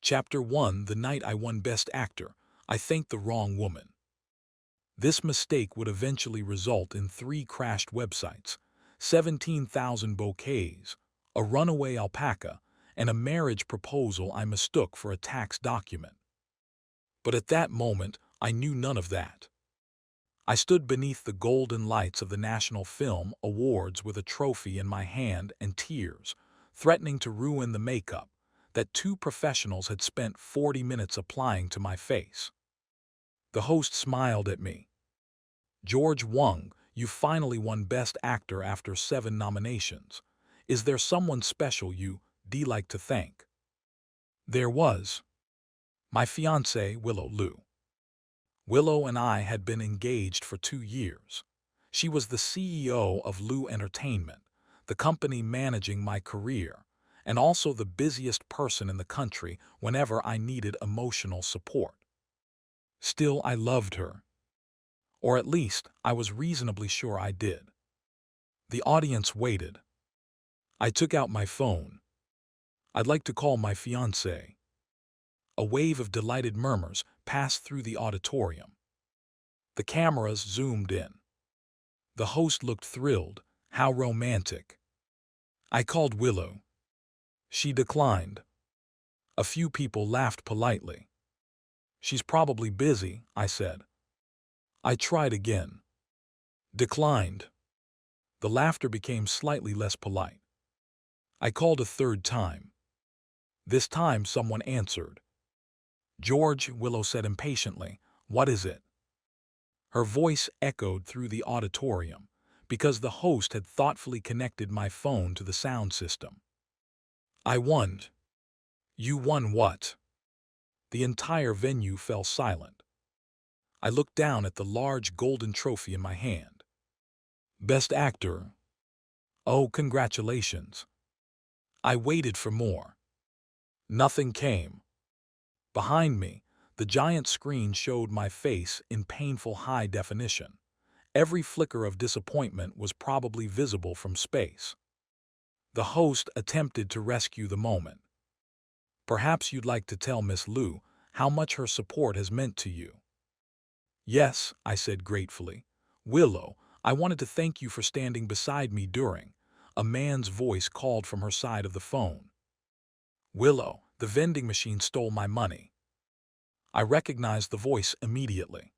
Chapter 1: The night I won Best Actor, I thanked the wrong woman. This mistake would eventually result in 3 crashed websites, 17,000 bouquets, a runaway alpaca, and a marriage proposal I mistook for a tax document. But at that moment, I knew none of that. I stood beneath the golden lights of the National Film Awards with a trophy in my hand and tears, threatening to ruin the makeup that 2 professionals had spent 40 minutes applying to my face. The host smiled at me. "George Wong, you finally won Best Actor after 7 nominations. Is there someone special you'd like to thank?" There was. My fiancée, Willow. Willow and I had been engaged for 2 years. She was the CEO of Lu Entertainment, the company managing my career, and also the busiest person in the country whenever I needed emotional support. Still, I loved her. Or at least, I was reasonably sure I did. The audience waited. I took out my phone. "I'd like to call my fiancée." A wave of delighted murmurs passed through the auditorium. The cameras zoomed in. The host looked thrilled. How romantic. I called Willow. She declined. A few people laughed politely. "She's probably busy," I said. I tried again. Declined. The laughter became slightly less polite. I called a third time. This time someone answered. "George," Willow said impatiently, "what is it?" Her voice echoed through the auditorium because the host had thoughtfully connected my phone to the sound system. "I won." "You won what?" The entire venue fell silent. I looked down at the large golden trophy in my hand. "Best Actor." "Oh, congratulations." I waited for more. Nothing came. Behind me, the giant screen showed my face in painful high definition. Every flicker of disappointment was probably visible from space. The host attempted to rescue the moment. "Perhaps you'd like to tell Miss Lu how much her support has meant to you." "Yes," I said gratefully. "Willow, I wanted to thank you for standing beside me during—" A man's voice called from her side of the phone. "Willow, the vending machine stole my money." I recognized the voice immediately.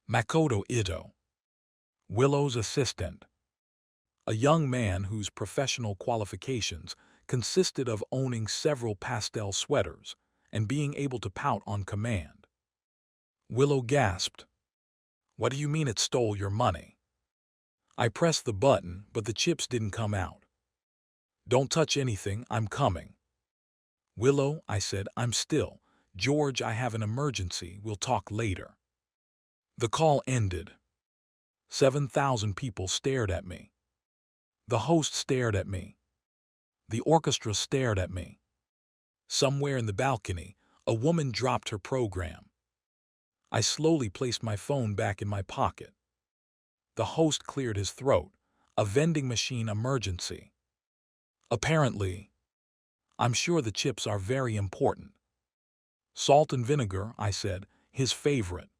Makoto Ito, Willow's assistant. A young man whose professional qualifications consisted of owning several pastel sweaters and being able to pout on command. Willow gasped. "What do you mean it stole your money?" I pressed the button, but the chips didn't come out. "Don't touch anything, I'm coming." "Willow," I said, "I'm still. George, I have an emergency, we'll talk later." The call ended. 7,000 people stared at me. The host stared at me. The orchestra stared at me. Somewhere in the balcony, a woman dropped her program. I slowly placed my phone back in my pocket. The host cleared his throat. "A vending machine emergency." "Apparently." "I'm sure the chips are very important." "Salt and vinegar," I said, "his favorite."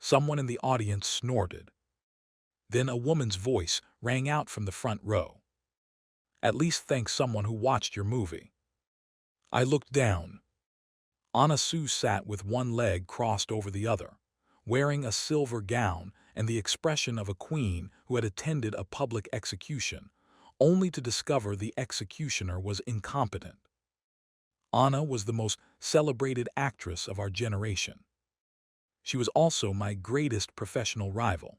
Someone in the audience snorted. Then a woman's voice rang out from the front row. "At least thank someone who watched your movie." I looked down. Anna Sue sat with one leg crossed over the other, wearing a silver gown and the expression of a queen who had attended a public execution, only to discover the executioner was incompetent. Anna was the most celebrated actress of our generation. She was also my greatest professional rival.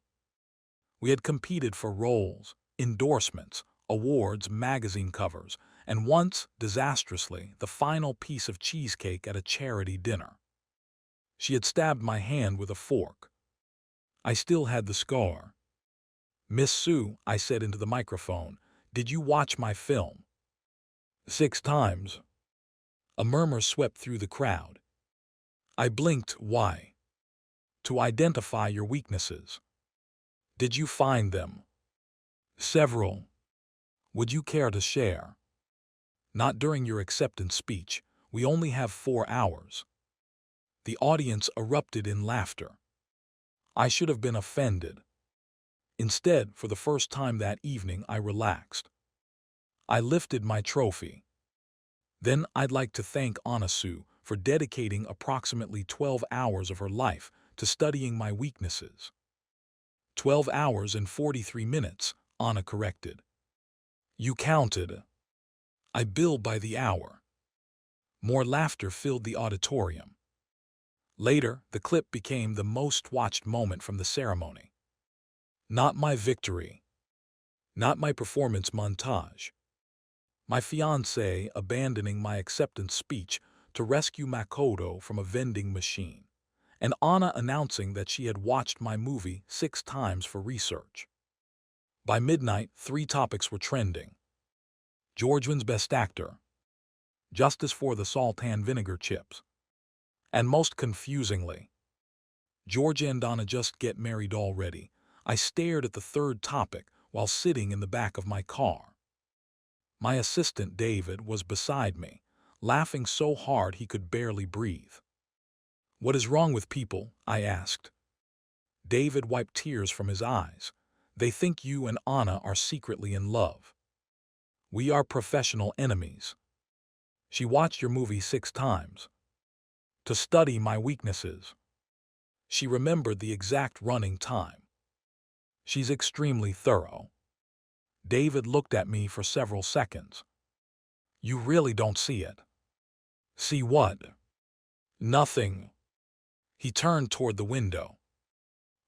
We had competed for roles, endorsements, awards, magazine covers, and once, disastrously, the final piece of cheesecake at a charity dinner. She had stabbed my hand with a fork. I still had the scar. "Miss Sue," I said into the microphone, "did you watch my film?" "6 times." A murmur swept through the crowd. I blinked. "Why?" "To identify your weaknesses." "Did you find them?" "Several." "Would you care to share?" "Not during your acceptance speech. We only have 4 hours. The audience erupted in laughter. I should have been offended. Instead, for the first time that evening, I relaxed. I lifted my trophy. Then I'd like to thank Anasu for dedicating approximately 12 hours of her life to studying my weaknesses. 12 hours and 43 minutes, Anna corrected. You counted. I bill by the hour. More laughter filled the auditorium. Later, the clip became the most watched moment from the ceremony. Not my victory. Not my performance montage. My fiancée abandoning my acceptance speech to rescue Makoto from a vending machine, and Anna announcing that she had watched my movie 6 times for research. By midnight, 3 topics were trending. George wins Best Actor, justice for the salt and vinegar chips, and most confusingly, George and Anna just get married already. I stared at the third topic while sitting in the back of my car. My assistant David was beside me, laughing so hard he could barely breathe. What is wrong with people? I asked. David wiped tears from his eyes. They think you and Anna are secretly in love. We are professional enemies. She watched your movie 6 times. To study my weaknesses. She remembered the exact running time. She's extremely thorough. David looked at me for several seconds. You really don't see it. See what? Nothing. He turned toward the window.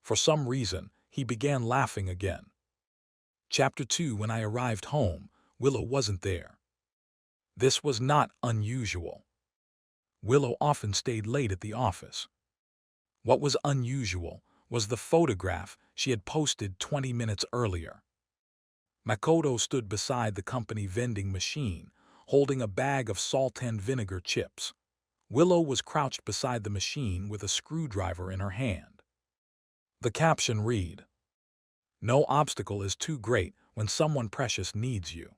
For some reason, he began laughing again. Chapter 2. When I arrived home, Willow wasn't there. This was not unusual. Willow often stayed late at the office. What was unusual was the photograph she had posted 20 minutes earlier. Makoto stood beside the company vending machine, holding a bag of salt and vinegar chips. Willow was crouched beside the machine with a screwdriver in her hand. The caption read, "No obstacle is too great when someone precious needs you."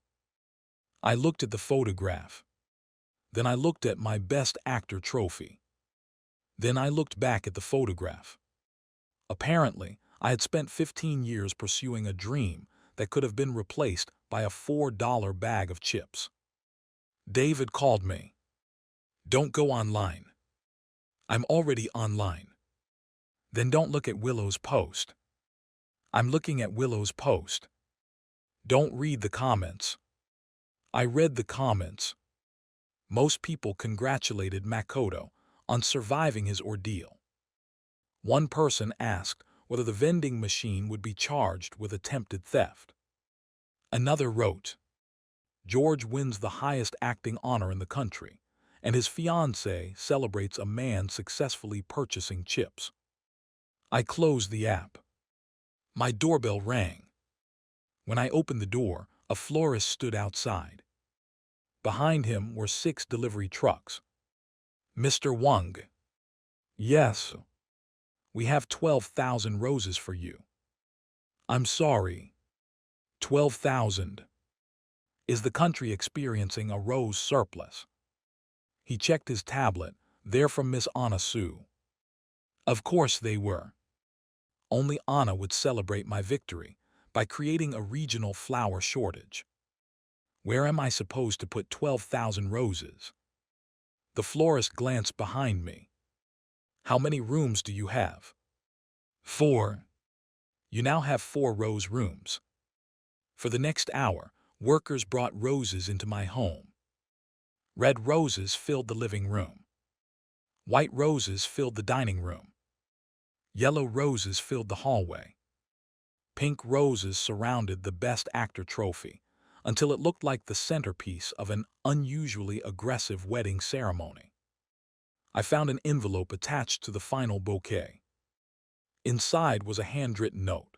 I looked at the photograph. Then I looked at my Best Actor trophy. Then I looked back at the photograph. Apparently, I had spent 15 years pursuing a dream that could have been replaced by a $4 bag of chips. David called me. Don't go online. I'm already online. Then don't look at Willow's post. I'm looking at Willow's post. Don't read the comments. I read the comments. Most people congratulated Makoto on surviving his ordeal. One person asked whether the vending machine would be charged with attempted theft. Another wrote, George wins the highest acting honor in the country, and his fiancée celebrates a man successfully purchasing chips. I closed the app. My doorbell rang. When I opened the door, a florist stood outside. Behind him were 6 delivery trucks. Mr. Wang. Yes. We have 12,000 roses for you. I'm sorry. 12,000. Is the country experiencing a rose surplus? He checked his tablet. They're from Miss Anna Sue. Of course they were. Only Anna would celebrate my victory by creating a regional flower shortage. Where am I supposed to put 12,000 roses? The florist glanced behind me. How many rooms do you have? 4. You now have 4 rose rooms. For the next hour, workers brought roses into my home. Red roses filled the living room. White roses filled the dining room. Yellow roses filled the hallway. Pink roses surrounded the Best Actor trophy until it looked like the centerpiece of an unusually aggressive wedding ceremony. I found an envelope attached to the final bouquet. Inside was a handwritten note.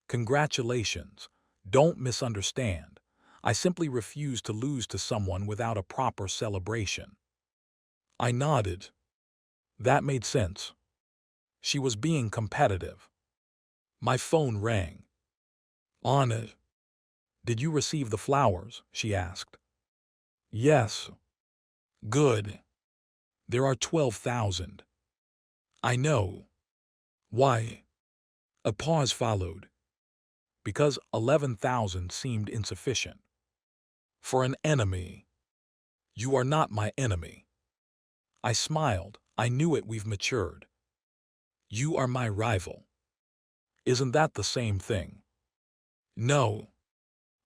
Congratulations. Don't misunderstand. I simply refuse to lose to someone without a proper celebration. I nodded. That made sense. She was being competitive. My phone rang. On it. Did you receive the flowers? She asked. Yes. Good. There are 12,000. I know. Why? A pause followed. Because 11,000 seemed insufficient. For an enemy. You are not my enemy. I smiled. I knew it. We've matured. You are my rival. Isn't that the same thing? No.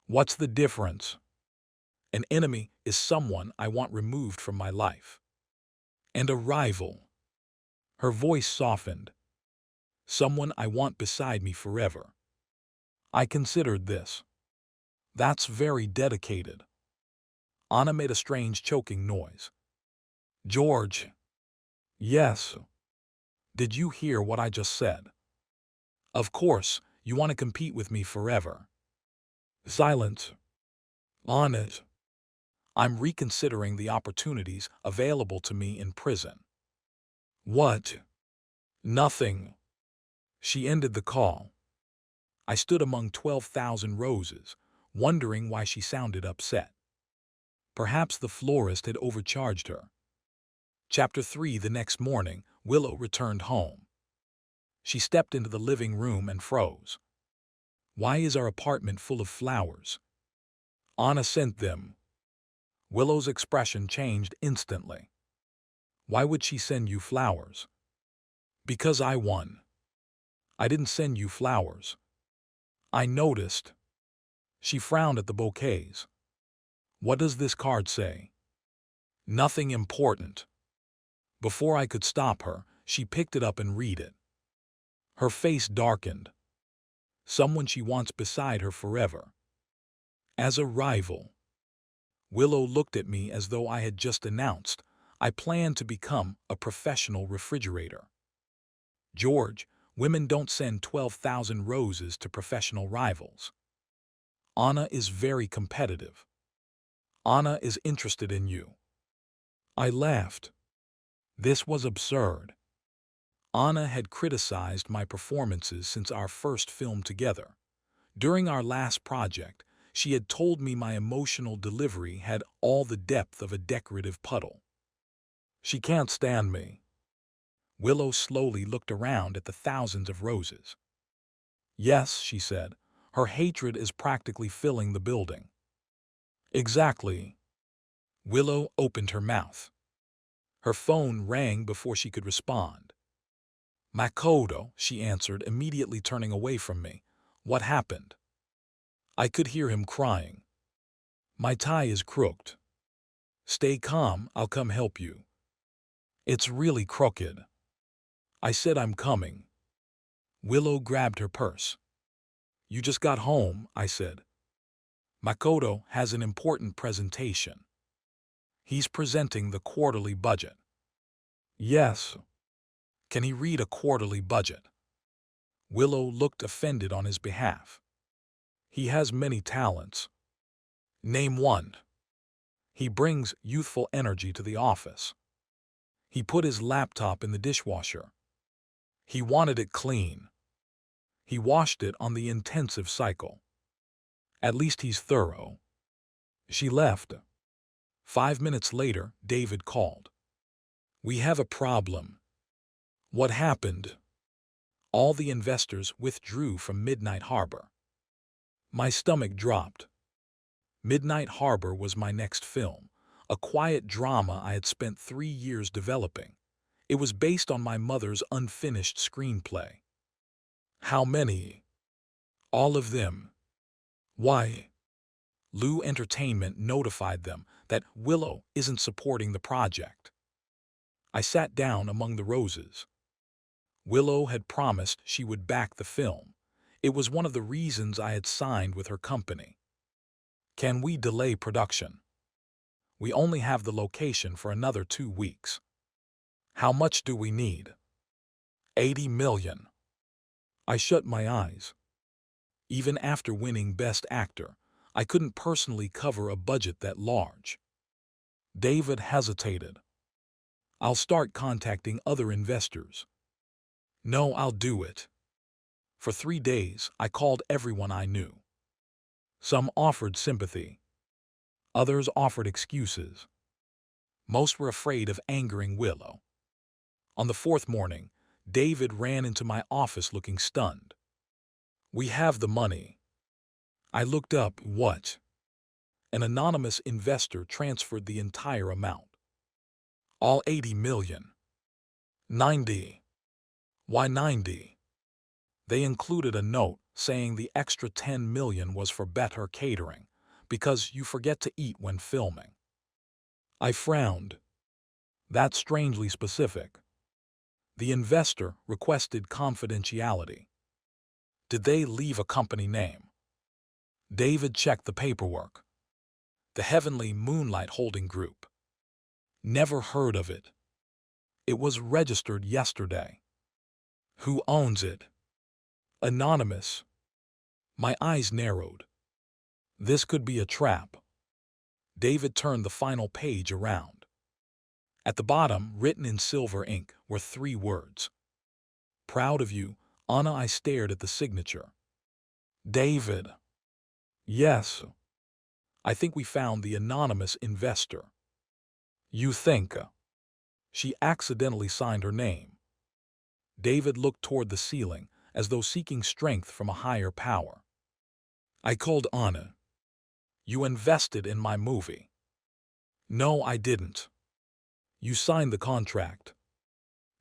What's the difference? An enemy is someone I want removed from my life. And a rival. Her voice softened. Someone I want beside me forever. I considered this. That's very dedicated. Anna made a strange choking noise. George. Yes. Did you hear what I just said? Of course, you want to compete with me forever. Silence. Honest. I'm reconsidering the opportunities available to me in prison. What? Nothing. She ended the call. I stood among 12,000 roses, wondering why she sounded upset. Perhaps the florist had overcharged her. Chapter 3. The next morning, Willow returned home. She stepped into the living room and froze. Why is our apartment full of flowers? Anna sent them. Willow's expression changed instantly. Why would she send you flowers? Because I won. I didn't send you flowers. I noticed. She frowned at the bouquets. What does this card say? Nothing important. Before I could stop her, she picked it up and read it. Her face darkened. Someone she wants beside her forever. As a rival. Willow looked at me as though I had just announced I plan to become a professional refrigerator. George, women don't send 12,000 roses to professional rivals. Anna is very competitive. Anna is interested in you. I laughed. This was absurd. Anna had criticized my performances since our first film together. During our last project, she had told me my emotional delivery had all the depth of a decorative puddle. She can't stand me. Willow slowly looked around at the thousands of roses. Yes, she said, her hatred is practically filling the building. Exactly. Willow opened her mouth. Her phone rang before she could respond. Makoto, she answered, immediately turning away from me. What happened? I could hear him crying. My tie is crooked. Stay calm, I'll come help you. It's really crooked. I said I'm coming. Willow grabbed her purse. You just got home, I said. Makoto has an important presentation. He's presenting the quarterly budget. Yes. Can he read a quarterly budget? Willow looked offended on his behalf. He has many talents. Name one. He brings youthful energy to the office. He put his laptop in the dishwasher. He wanted it clean. He washed it on the intensive cycle. At least he's thorough. She left. 5 minutes later, David called. We have a problem. What happened? All the investors withdrew from Midnight Harbor. My stomach dropped. Midnight Harbor was my next film, a quiet drama I had spent 3 years developing. It was based on my mother's unfinished screenplay. How many? All of them. Why? Lou Entertainment notified them that Willow isn't supporting the project. I sat down among the roses. Willow had promised she would back the film. It was one of the reasons I had signed with her company. Can we delay production? We only have the location for another 2 weeks. How much do we need? 80 million. I shut my eyes. Even after winning Best Actor, I couldn't personally cover a budget that large. David hesitated. I'll start contacting other investors. No, I'll do it. For 3 days, I called everyone I knew. Some offered sympathy. Others offered excuses. Most were afraid of angering Willow. On the fourth morning, David ran into my office looking stunned. "We have the money." I looked up. What? An anonymous investor transferred the entire amount. All 80 million. 90. Why 90? They included a note saying the extra 10 million was for better catering, because you forget to eat when filming. I frowned. That's strangely specific. The investor requested confidentiality. Did they leave a company name? David checked the paperwork. The Heavenly Moonlight Holding Group. Never heard of it. It was registered yesterday. Who owns it? Anonymous. My eyes narrowed. This could be a trap. David turned the final page around. At the bottom, written in silver ink, were 3 words. "Proud of you, Anna." I stared at the signature. David. Yes. I think we found the anonymous investor. You think? She accidentally signed her name. David looked toward the ceiling, as though seeking strength from a higher power. I called Anna. You invested in my movie. No, I didn't. You signed the contract.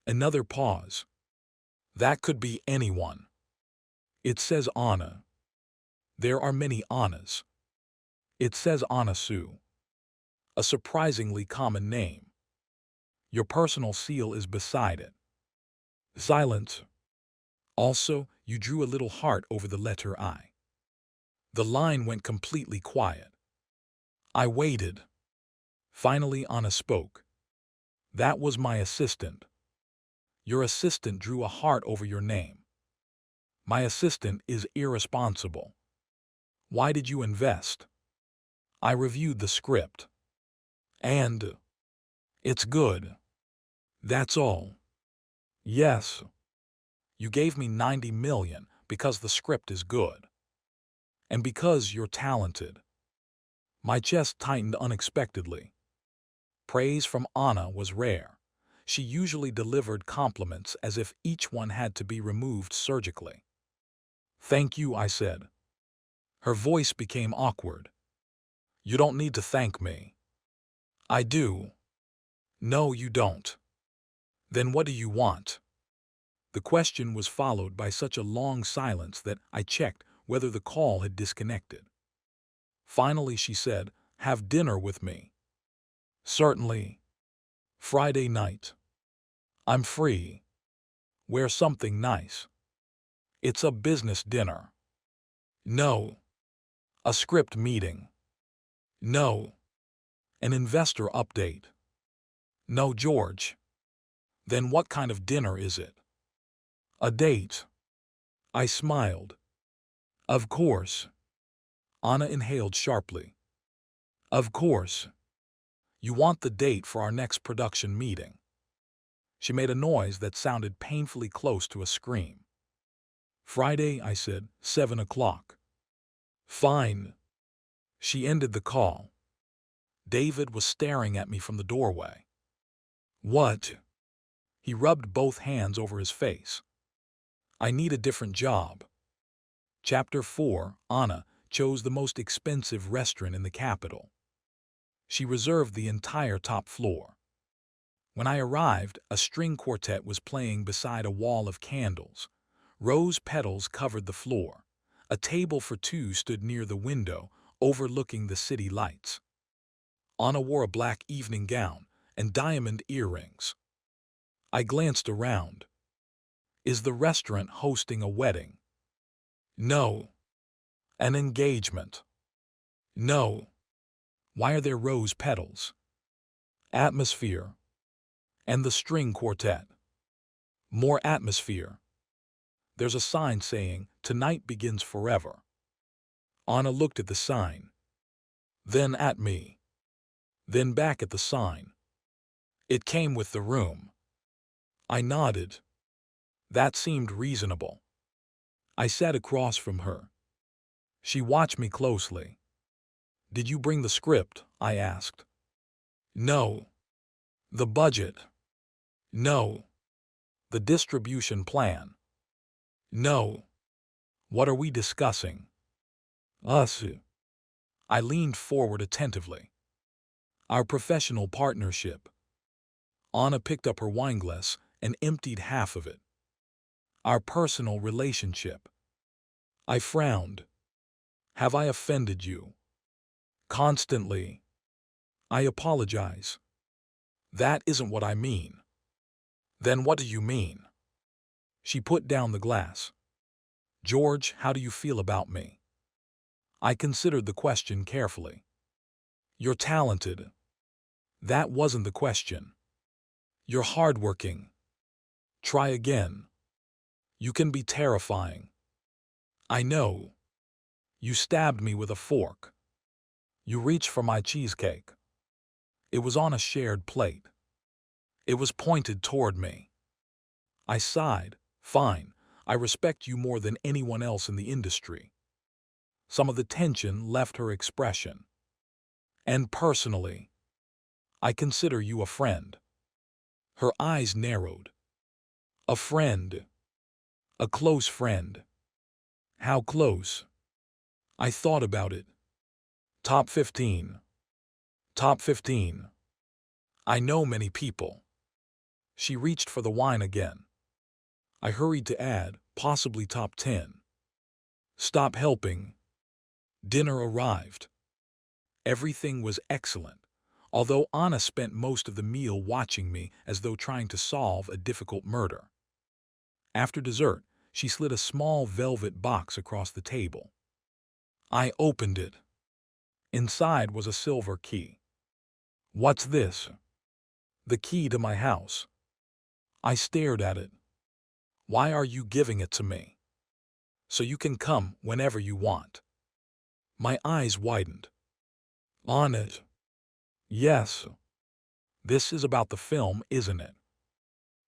Another pause. That could be anyone. It says Anna. There are many Annas. It says Anna Sue. A surprisingly common name. Your personal seal is beside it. Silence. Also, you drew a little heart over the letter I. The line went completely quiet. I waited. Finally, Anna spoke. That was my assistant. Your assistant drew a heart over your name. My assistant is irresponsible. Why did you invest? I reviewed the script. And it's good. That's all. Yes. You gave me 90 million because the script is good. And because you're talented. My chest tightened unexpectedly. Praise from Anna was rare. She usually delivered compliments as if each one had to be removed surgically. Thank you, I said. Her voice became awkward. You don't need to thank me. I do. No, you don't. Then what do you want? The question was followed by such a long silence that I checked whether the call had disconnected. Finally, she said, have dinner with me. Certainly. Friday night. I'm free. Wear something nice. It's a business dinner. No. A script meeting. No. An investor update. No, George. Then what kind of dinner is it? A date. I smiled. Of course. Anna inhaled sharply. Of course. You want the date for our next production meeting. She made a noise that sounded painfully close to a scream. Friday, I said, 7 o'clock. Fine. She ended the call. David was staring at me from the doorway. What? He rubbed both hands over his face. I need a different job. Chapter 4. Anna chose the most expensive restaurant in the capital. She reserved the entire top floor. When I arrived, a string quartet was playing beside a wall of candles. Rose petals covered the floor. A table for 2 stood near the window, overlooking the city lights. Anna wore a black evening gown and diamond earrings. I glanced around. Is the restaurant hosting a wedding? No. An engagement? No. Why are there rose petals? Atmosphere. And the string quartet. More atmosphere. There's a sign saying, tonight begins forever. Anna looked at the sign. Then at me. Then back at the sign. It came with the room. I nodded. That seemed reasonable. I sat across from her. She watched me closely. Did you bring the script? I asked. No. The budget? No. The distribution plan? No. What are we discussing? Us. I leaned forward attentively. Our professional partnership. Anna picked up her wineglass and emptied half of it. Our personal relationship. I frowned. Have I offended you? Constantly. I apologize. That isn't what I mean. Then what do you mean? She put down the glass. George, how do you feel about me? I considered the question carefully. You're talented. That wasn't the question. You're hardworking. Try again. You can be terrifying. I know. You stabbed me with a fork. You reached for my cheesecake. It was on a shared plate. It was pointed toward me. I sighed. Fine, I respect you more than anyone else in the industry. Some of the tension left her expression. And personally, I consider you a friend. Her eyes narrowed. A friend. A close friend. How close? I thought about it. Top 15. Top 15. I know many people. She reached for the wine again. I hurried to add, possibly top 10. Stop helping. Dinner arrived. Everything was excellent, although Anna spent most of the meal watching me as though trying to solve a difficult murder. After dessert, she slid a small velvet box across the table. I opened it. Inside was a silver key. What's this? The key to my house. I stared at it. Why are you giving it to me? So you can come whenever you want. My eyes widened. On it. Yes. This is about the film, isn't it?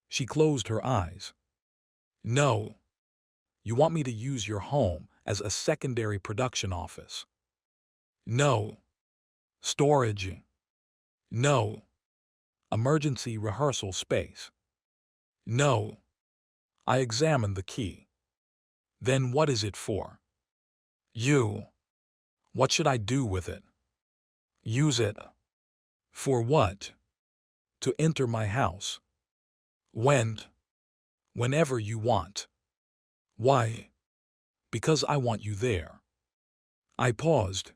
She closed her eyes. No. You want me to use your home as a secondary production office? No. Storage? No. Emergency rehearsal space? No. I examined the key. Then what is it for? You. What should I do with it? Use it. For what? To enter my house. When? Whenever you want. Why? Because I want you there. I paused.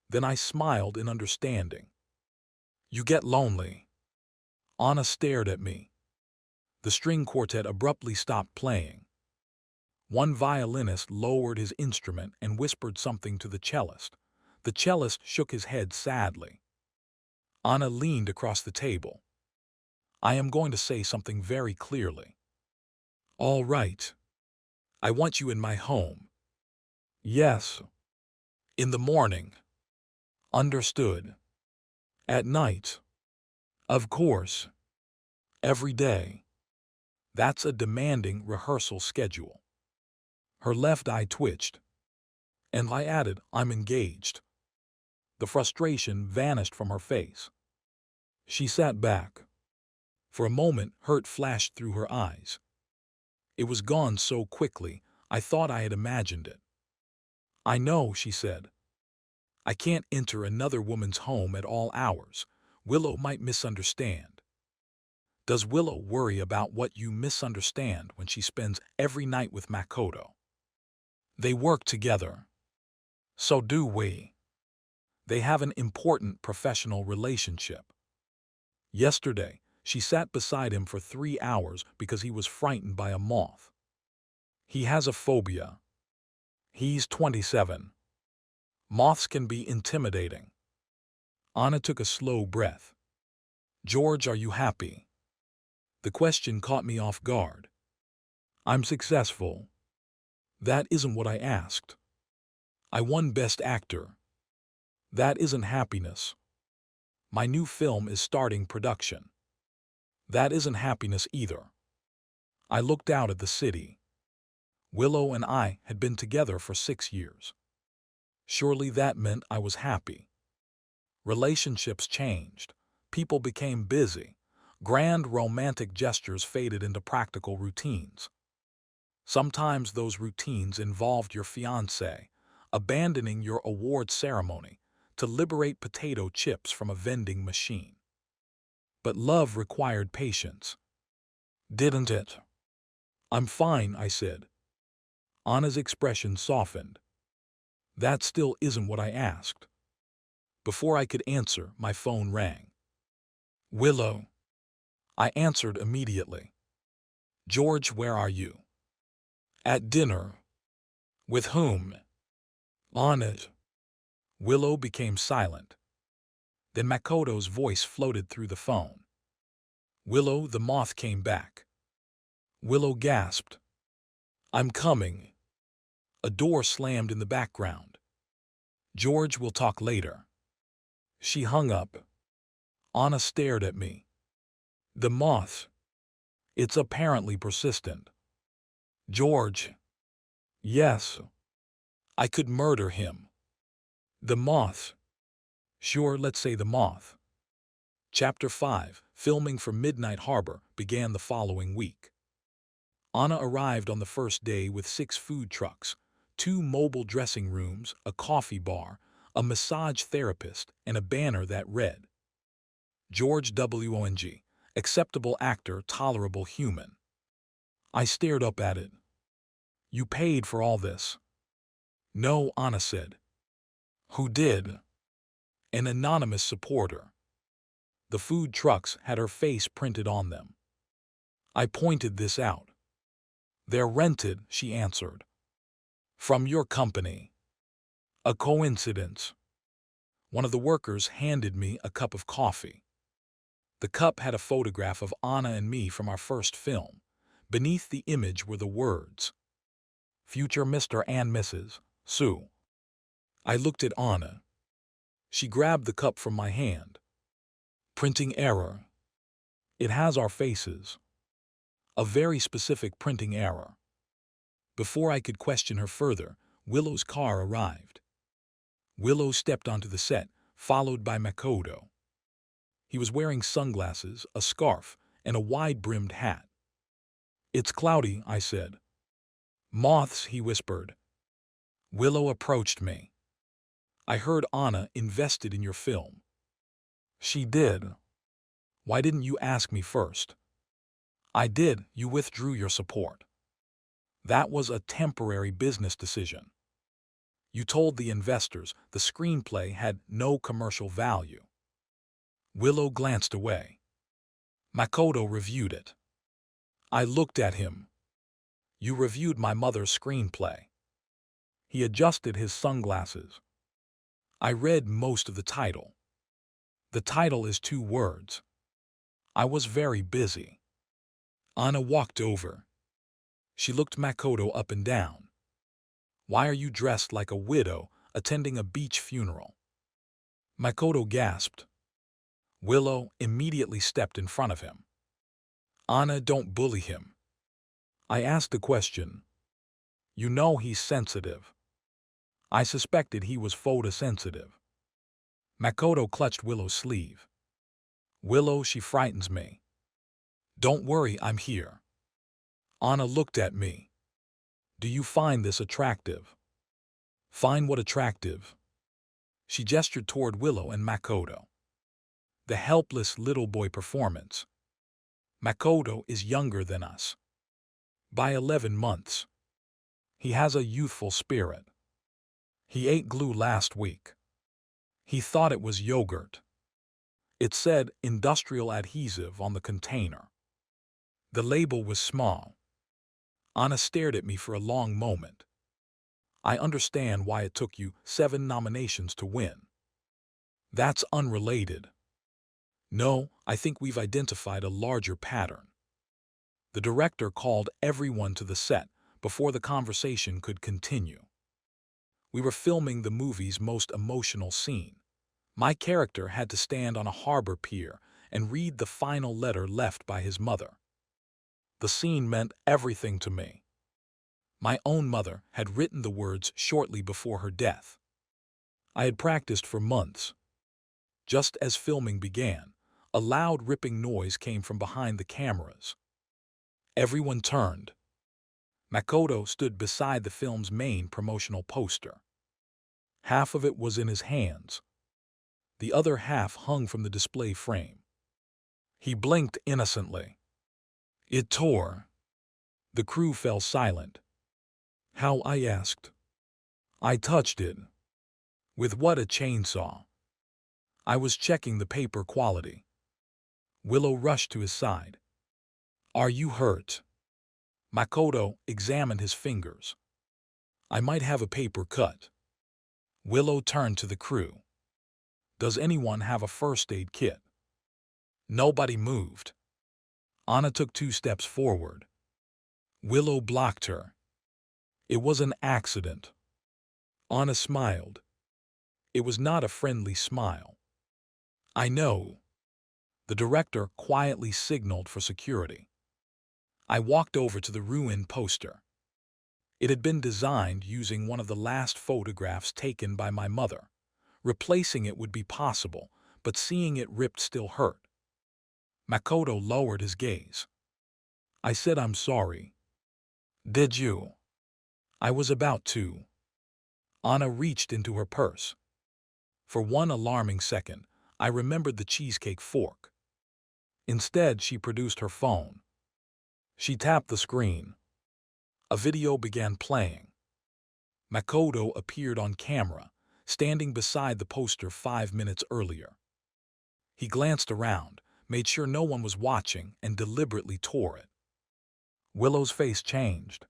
Then I smiled in understanding. You get lonely. Anna stared at me. The string quartet abruptly stopped playing. One violinist lowered his instrument and whispered something to the cellist. The cellist shook his head sadly. Anna leaned across the table. I am going to say something very clearly. All right. I want you in my home. Yes. In the morning. Understood. At night. Of course. Every day. That's a demanding rehearsal schedule. Her left eye twitched. And I added, I'm engaged. The frustration vanished from her face. She sat back. For a moment, hurt flashed through her eyes. It was gone so quickly, I thought I had imagined it. I know, she said. I can't enter another woman's home at all hours. Willow might misunderstand. Does Willow worry about what you misunderstand when she spends every night with Makoto? They work together. So do we. They have an important professional relationship. Yesterday, she sat beside him for 3 hours because he was frightened by a moth. He has a phobia. He's 27. Moths can be intimidating. Anna took a slow breath. George, are you happy? The question caught me off guard. I'm successful. That isn't what I asked. I won Best Actor. That isn't happiness. My new film is starting production. That isn't happiness either. I looked out at the city. Willow and I had been together for 6 years. Surely that meant I was happy. Relationships changed. People became busy. Grand romantic gestures faded into practical routines. Sometimes those routines involved your fiancé abandoning your award ceremony to liberate potato chips from a vending machine. But love required patience, didn't it? I'm fine, I said. Anna's expression softened. That still isn't what I asked. Before I could answer, my phone rang. Willow. I answered immediately. George, where are you? At dinner. With whom? On it. Willow became silent. Then Makoto's voice floated through the phone. Willow, the moth came back. Willow gasped. I'm coming. A door slammed in the background. George, we'll talk later. She hung up. Anna stared at me. The moth. It's apparently persistent. George. Yes. I could murder him. The moth. Sure, let's say the moth. Chapter 5, filming for Midnight Harbor, began the following week. Anna arrived on the first day with 6 food trucks, 2 mobile dressing rooms, a coffee bar, a massage therapist, and a banner that read, George W.O.N.G., acceptable actor, tolerable human. I stared up at it. You paid for all this? No, Anna said. Who did? An anonymous supporter. The food trucks had her face printed on them. I pointed this out. They're rented, she answered. From your company. A coincidence. One of the workers handed me a cup of coffee. The cup had a photograph of Anna and me from our first film. Beneath the image were the words, Future Mr. and Mrs. Sue. I looked at Anna. She grabbed the cup from my hand. Printing error. It has our faces. A very specific printing error. Before I could question her further, Willow's car arrived. Willow stepped onto the set, followed by Makoto. He was wearing sunglasses, a scarf, and a wide-brimmed hat. It's cloudy, I said. Moths, he whispered. Willow approached me. I heard Anna invested in your film. She did. Why didn't you ask me first? I did, you withdrew your support. That was a temporary business decision. You told the investors the screenplay had no commercial value. Willow glanced away. Makoto reviewed it. I looked at him. You reviewed my mother's screenplay. He adjusted his sunglasses. I read most of the title. The title is 2 words. I was very busy. Anna walked over. She looked Makoto up and down. Why are you dressed like a widow attending a beach funeral? Makoto gasped. Willow immediately stepped in front of him. Anna, don't bully him. I asked a question. You know he's sensitive. I suspected he was photosensitive. Makoto clutched Willow's sleeve. Willow, she frightens me. Don't worry, I'm here. Anna looked at me. Do you find this attractive? Find what attractive? She gestured toward Willow and Makoto. The helpless little boy performance. Makoto is younger than us. By 11 months. He has a youthful spirit. He ate glue last week. He thought it was yogurt. It said industrial adhesive on the container. The label was small. Anna stared at me for a long moment. I understand why it took you 7 nominations to win. That's unrelated. No, I think we've identified a larger pattern. The director called everyone to the set before the conversation could continue. We were filming the movie's most emotional scene. My character had to stand on a harbor pier and read the final letter left by his mother. The scene meant everything to me. My own mother had written the words shortly before her death. I had practiced for months. Just as filming began, A loud ripping noise came from behind the cameras. Everyone turned. Makoto stood beside the film's main promotional poster. Half of it was in his hands. The other half hung from the display frame. He blinked innocently. It tore. The crew fell silent. How? I asked. I touched it. With what? A chainsaw. I was checking the paper quality. Willow rushed to his side. Are you hurt? Makoto examined his fingers. I might have a paper cut. Willow turned to the crew. Does anyone have a first aid kit? Nobody moved. Anna took 2 steps forward. Willow blocked her. It was an accident. Anna smiled. It was not a friendly smile. I know. The director quietly signaled for security. I walked over to the ruined poster. It had been designed using one of the last photographs taken by my mother. Replacing it would be possible, but seeing it ripped still hurt. Makoto lowered his gaze. I said, I'm sorry. Did you? I was about to. Anna reached into her purse. For one alarming second, I remembered the cheesecake fork. Instead, she produced her phone. She tapped the screen. A video began playing. Makoto appeared on camera, standing beside the poster 5 minutes earlier. He glanced around, made sure no one was watching, and deliberately tore it. Willow's face changed.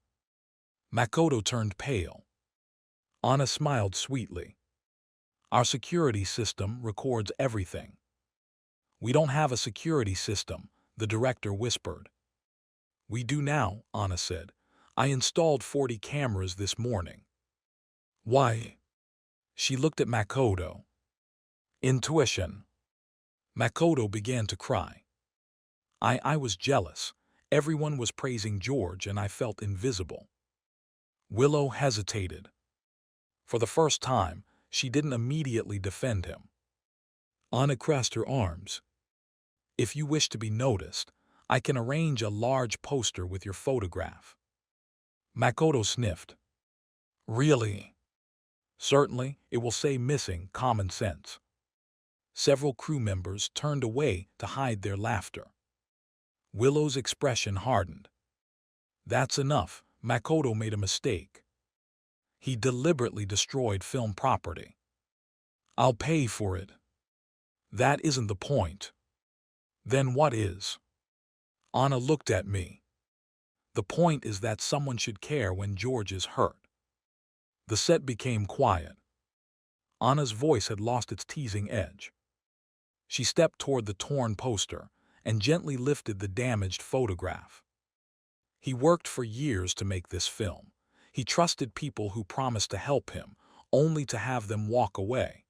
Makoto turned pale. Anna smiled sweetly. Our security system records everything. We don't have a security system, the director whispered. We do now, Anna said. I installed 40 cameras this morning. Why? She looked at Makoto. Intuition. Makoto began to cry. I was jealous. Everyone was praising George and I felt invisible. Willow hesitated. For the first time, she didn't immediately defend him. Anna crossed her arms. If you wish to be noticed, I can arrange a large poster with your photograph. Makoto sniffed. Really? Certainly, it will say missing common sense. Several crew members turned away to hide their laughter. Willow's expression hardened. That's enough. Makoto made a mistake. He deliberately destroyed film property. I'll pay for it. That isn't the point. Then what is? Anna looked at me. The point is that someone should care when George is hurt. The set became quiet. Anna's voice had lost its teasing edge. She stepped toward the torn poster and gently lifted the damaged photograph. He worked for years to make this film. He trusted people who promised to help him, only to have them walk away.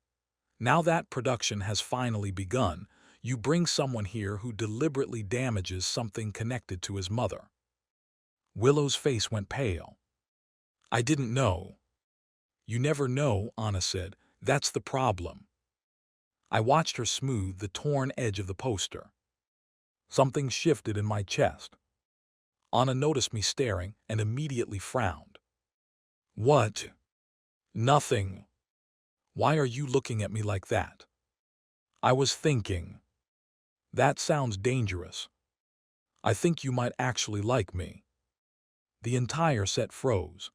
Now that production has finally begun, you bring someone here who deliberately damages something connected to his mother. Willow's face went pale. I didn't know. You never know, Anna said. That's the problem. I watched her smooth the torn edge of the poster. Something shifted in my chest. Anna noticed me staring and immediately frowned. What? Nothing. Why are you looking at me like that? I was thinking. That sounds dangerous. I think you might actually like me. The entire set froze.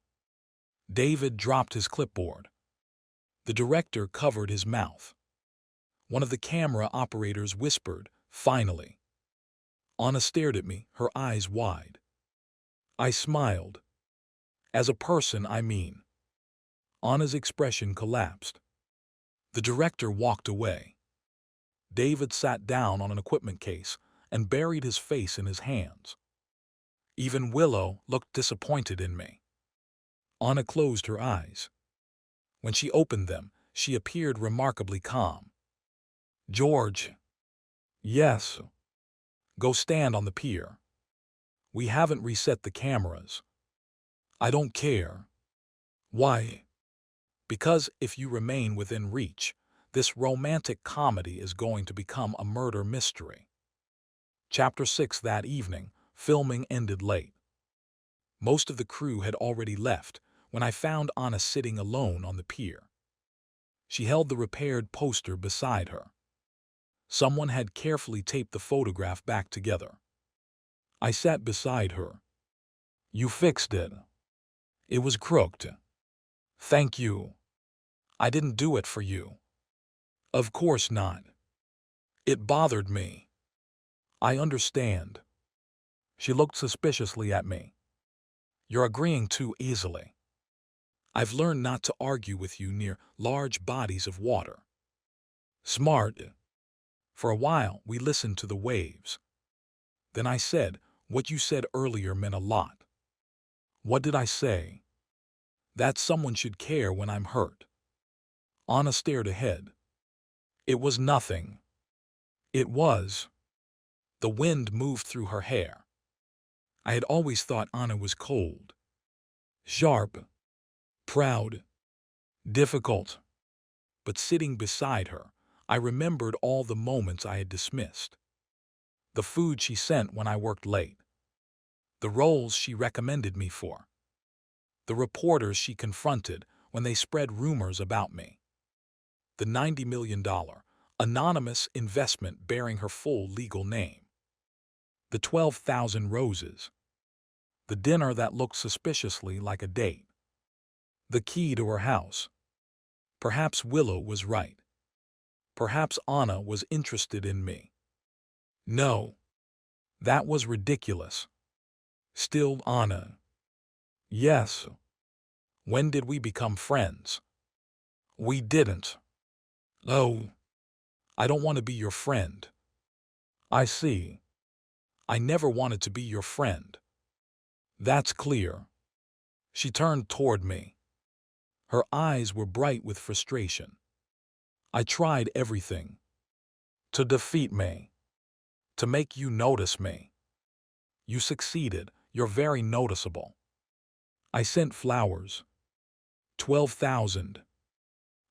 David dropped his clipboard. The director covered his mouth. One of the camera operators whispered, finally. Anna stared at me, her eyes wide. I smiled. As a person, I mean. Anna's expression collapsed. The director walked away. David sat down on an equipment case and buried his face in his hands. Even Willow looked disappointed in me. Anna closed her eyes. When she opened them, she appeared remarkably calm. George. Yes. Go stand on the pier. We haven't reset the cameras. I don't care. Why? Because if you remain within reach, This romantic comedy is going to become a murder mystery. Chapter 6. That evening, filming ended late. Most of the crew had already left when I found Anna sitting alone on the pier. She held the repaired poster beside her. Someone had carefully taped the photograph back together. I sat beside her. "You fixed it. It was crooked." "Thank you. I didn't do it for you." "Of course not. It bothered me." "I understand." She looked suspiciously at me. "You're agreeing too easily. I've learned not to argue with you near large bodies of water." "Smart." For a while, we listened to the waves. Then I said, "What you said earlier meant a lot." "What did I say?" "That someone should care when I'm hurt." Anna stared ahead. "It was nothing." "It was." The wind moved through her hair. I had always thought Anna was cold. Sharp. Proud. Difficult. But sitting beside her, I remembered all the moments I had dismissed. The food she sent when I worked late. The roles she recommended me for. The reporters she confronted when they spread rumors about me. The $90 million anonymous investment bearing her full legal name. The 12,000 roses. The dinner that looked suspiciously like a date. The key to her house. Perhaps Willow was right. Perhaps Anna was interested in me. No. That was ridiculous. Still Anna. Yes. When did we become friends? We didn't. Oh. I don't want to be your friend. I see. I never wanted to be your friend. That's clear. She turned toward me. Her eyes were bright with frustration. I tried everything. To defeat me. To make you notice me. You succeeded. You're very noticeable. I sent flowers. 12,000.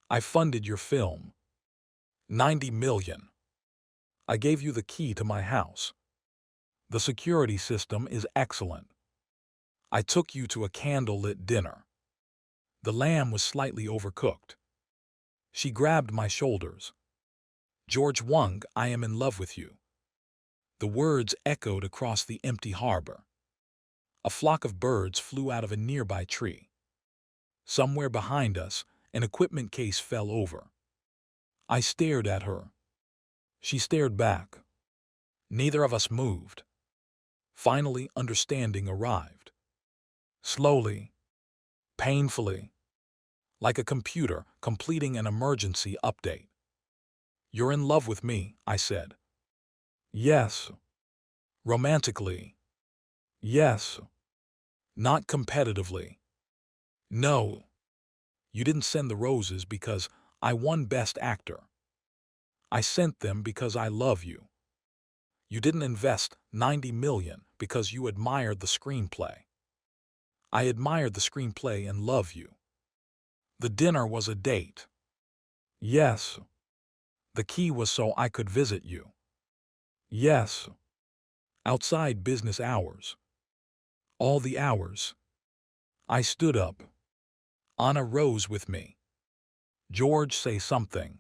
I funded your film. 90 million. I gave you the key to my house. The security system is excellent. I took you to a candlelit dinner. The lamb was slightly overcooked. She grabbed my shoulders. George Wang, I am in love with you. The words echoed across the empty harbor. A flock of birds flew out of a nearby tree. Somewhere behind us, an equipment case fell over. I stared at her. She stared back. Neither of us moved. Finally, understanding arrived. Slowly. Painfully. Like a computer completing an emergency update. You're in love with me, I said. Yes. Romantically. Yes. Not competitively. No. You didn't send the roses because I won Best Actor. I sent them because I love you. You didn't invest 90 million because you admired the screenplay. I admired the screenplay and love you. The dinner was a date. Yes. The key was so I could visit you. Yes. Outside business hours. All the hours. I stood up. Anna rose with me. George, say something.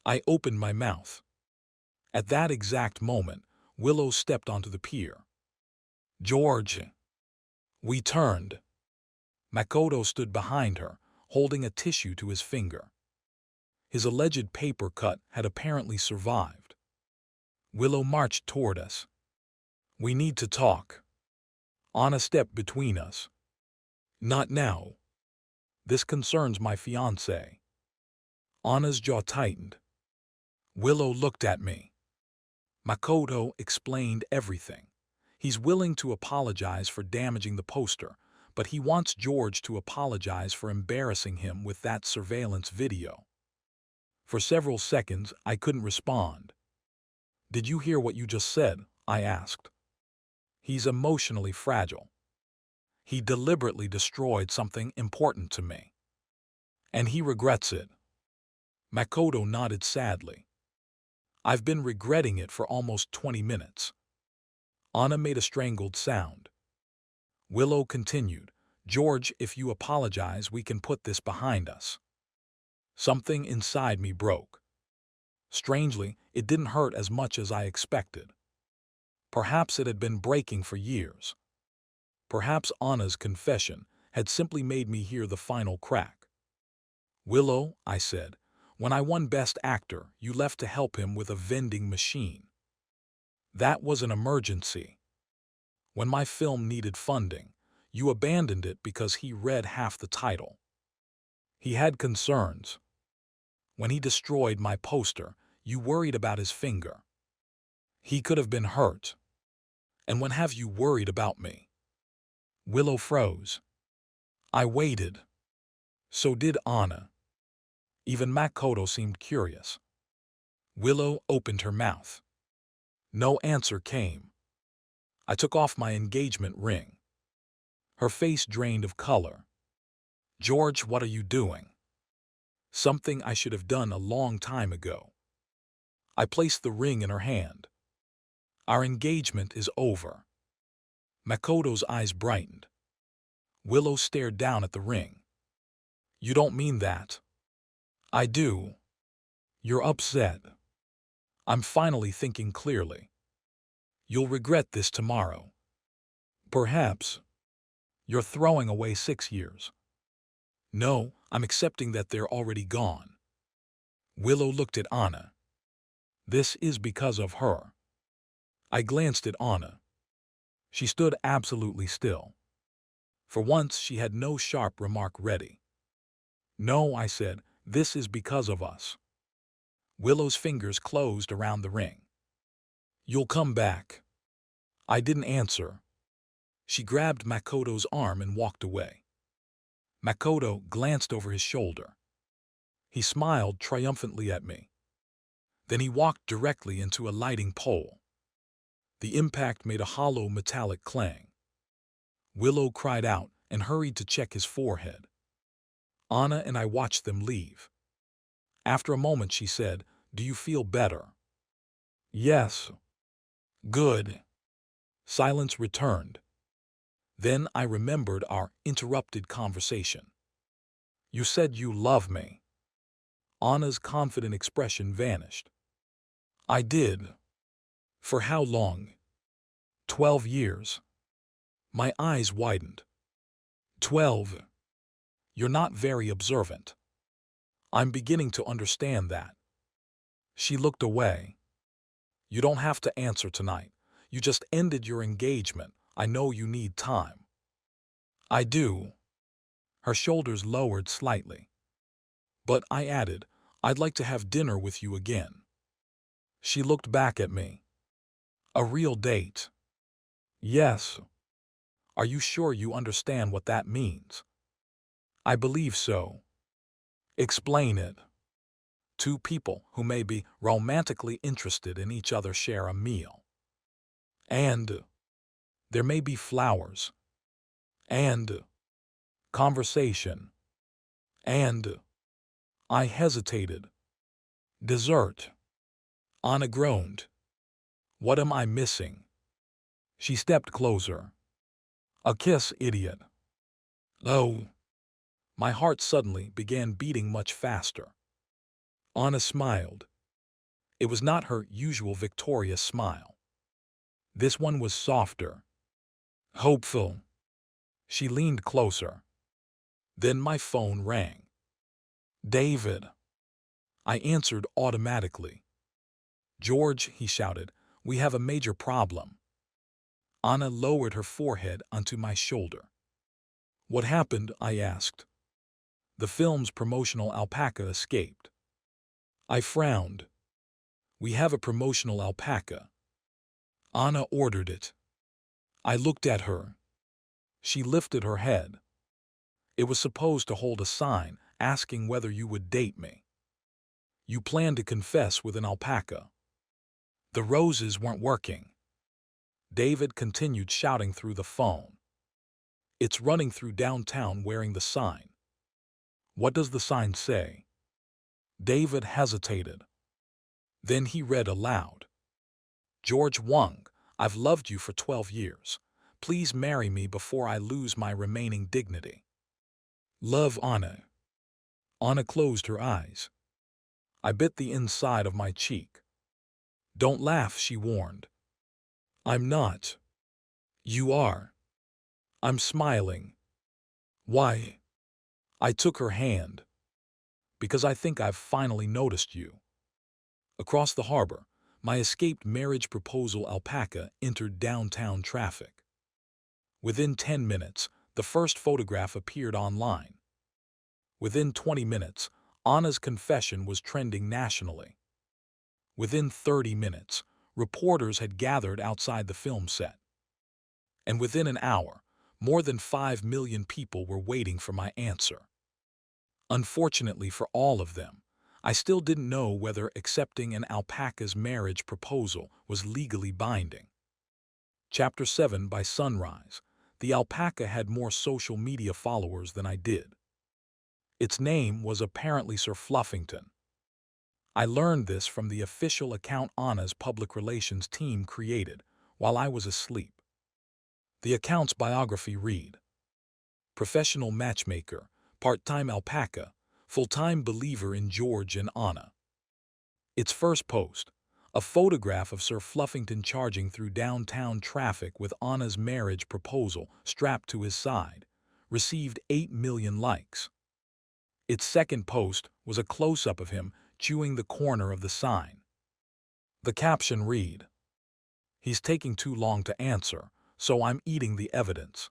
I opened my mouth. At that exact moment, Willow stepped onto the pier. George. We turned. Makoto stood behind her, holding a tissue to his finger. His alleged paper cut had apparently survived. Willow marched toward us. We need to talk. Anna stepped between us. Not now. This concerns my fiancé. Anna's jaw tightened. Willow looked at me. Makoto explained everything. He's willing to apologize for damaging the poster, but he wants George to apologize for embarrassing him with that surveillance video. For several seconds, I couldn't respond. Did you hear what you just said? I asked. He's emotionally fragile. He deliberately destroyed something important to me. And he regrets it. Makoto nodded sadly. I've been regretting it for almost 20 minutes. Anna made a strangled sound. Willow continued, George, if you apologize, we can put this behind us. Something inside me broke. Strangely, it didn't hurt as much as I expected. Perhaps it had been breaking for years. Perhaps Anna's confession had simply made me hear the final crack. Willow, I said, when I won Best Actor, you left to help him with a vending machine. That was an emergency. When my film needed funding, you abandoned it because he read half the title. He had concerns. When he destroyed my poster, you worried about his finger. He could have been hurt. And when have you worried about me? Willow froze. I waited. So did Anna. Even Makoto seemed curious. Willow opened her mouth. No answer came. I took off my engagement ring. Her face drained of color. George, what are you doing? Something I should have done a long time ago. I placed the ring in her hand. Our engagement is over. Makoto's eyes brightened. Willow stared down at the ring. You don't mean that. I do. You're upset. I'm finally thinking clearly. You'll regret this tomorrow. Perhaps. You're throwing away 6 years. No, I'm accepting that they're already gone. Willow looked at Anna. This is because of her. I glanced at Anna. She stood absolutely still. For once, she had no sharp remark ready. No, I said, this is because of us. Willow's fingers closed around the ring. You'll come back. I didn't answer. She grabbed Makoto's arm and walked away. Makoto glanced over his shoulder. He smiled triumphantly at me. Then he walked directly into a lighting pole. The impact made a hollow metallic clang. Willow cried out and hurried to check his forehead. Anna and I watched them leave. After a moment she said, Do you feel better? Yes. Good. Silence returned. Then I remembered our interrupted conversation. You said you love me. Anna's confident expression vanished. I did. For how long? 12 years. My eyes widened. 12. You're not very observant. I'm beginning to understand that. She looked away. You don't have to answer tonight. You just ended your engagement. I know you need time. I do. Her shoulders lowered slightly. But I added, I'd like to have dinner with you again. She looked back at me. A real date? Yes. Are you sure you understand what that means? I believe so. Explain it. Two people who may be romantically interested in each other share a meal. And there may be flowers. And conversation. And I hesitated. Dessert. Anna groaned. What am I missing? She stepped closer. A kiss, idiot. Oh. My heart suddenly began beating much faster. Anna smiled. It was not her usual victorious smile. This one was softer. Hopeful. She leaned closer. Then my phone rang. David. I answered automatically. George, he shouted, we have a major problem. Anna lowered her forehead onto my shoulder. What happened? I asked. The film's promotional alpaca escaped. I frowned. We have a promotional alpaca. Anna ordered it. I looked at her. She lifted her head. It was supposed to hold a sign asking whether you would date me. You planned to confess with an alpaca. The roses weren't working. David continued shouting through the phone. It's running through downtown wearing the sign. What does the sign say? David hesitated. Then he read aloud. George Wang, I've loved you for 12 years. Please marry me before I lose my remaining dignity. Love, Anna. Anna closed her eyes. I bit the inside of my cheek. Don't laugh, she warned. I'm not. You are. I'm smiling. Why? I took her hand. Because I think I've finally noticed you. Across the harbor, my escaped marriage proposal Alpaca entered downtown traffic. Within 10 minutes, the first photograph appeared online. Within 20 minutes, Anna's confession was trending nationally. Within 30 minutes, reporters had gathered outside the film set. And within an hour, more than 5 million people were waiting for my answer. Unfortunately for all of them, I still didn't know whether accepting an Alpaca's marriage proposal was legally binding. Chapter 7 By sunrise, the Alpaca had more social media followers than I did. Its name was apparently Sir Fluffington. I learned this from the official account Anna's public relations team created while I was asleep. The account's biography read: professional matchmaker, part-time Alpaca, full-time believer in George and Anna. Its first post, a photograph of Sir Fluffington charging through downtown traffic with Anna's marriage proposal strapped to his side, received 8 million likes. Its second post was a close-up of him chewing the corner of the sign. The caption read, "He's taking too long to answer, so I'm eating the evidence."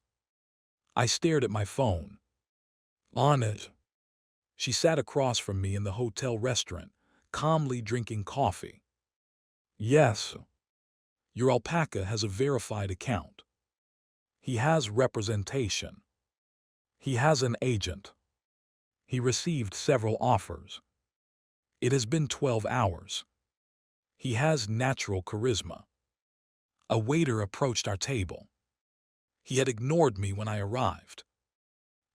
I stared at my phone. Anna. She sat across from me in the hotel restaurant, calmly drinking coffee. Yes. Your Alpaca has a verified account. He has representation. He has an agent. He received several offers. It has been 12 hours. He has natural charisma. A waiter approached our table. He had ignored me when I arrived.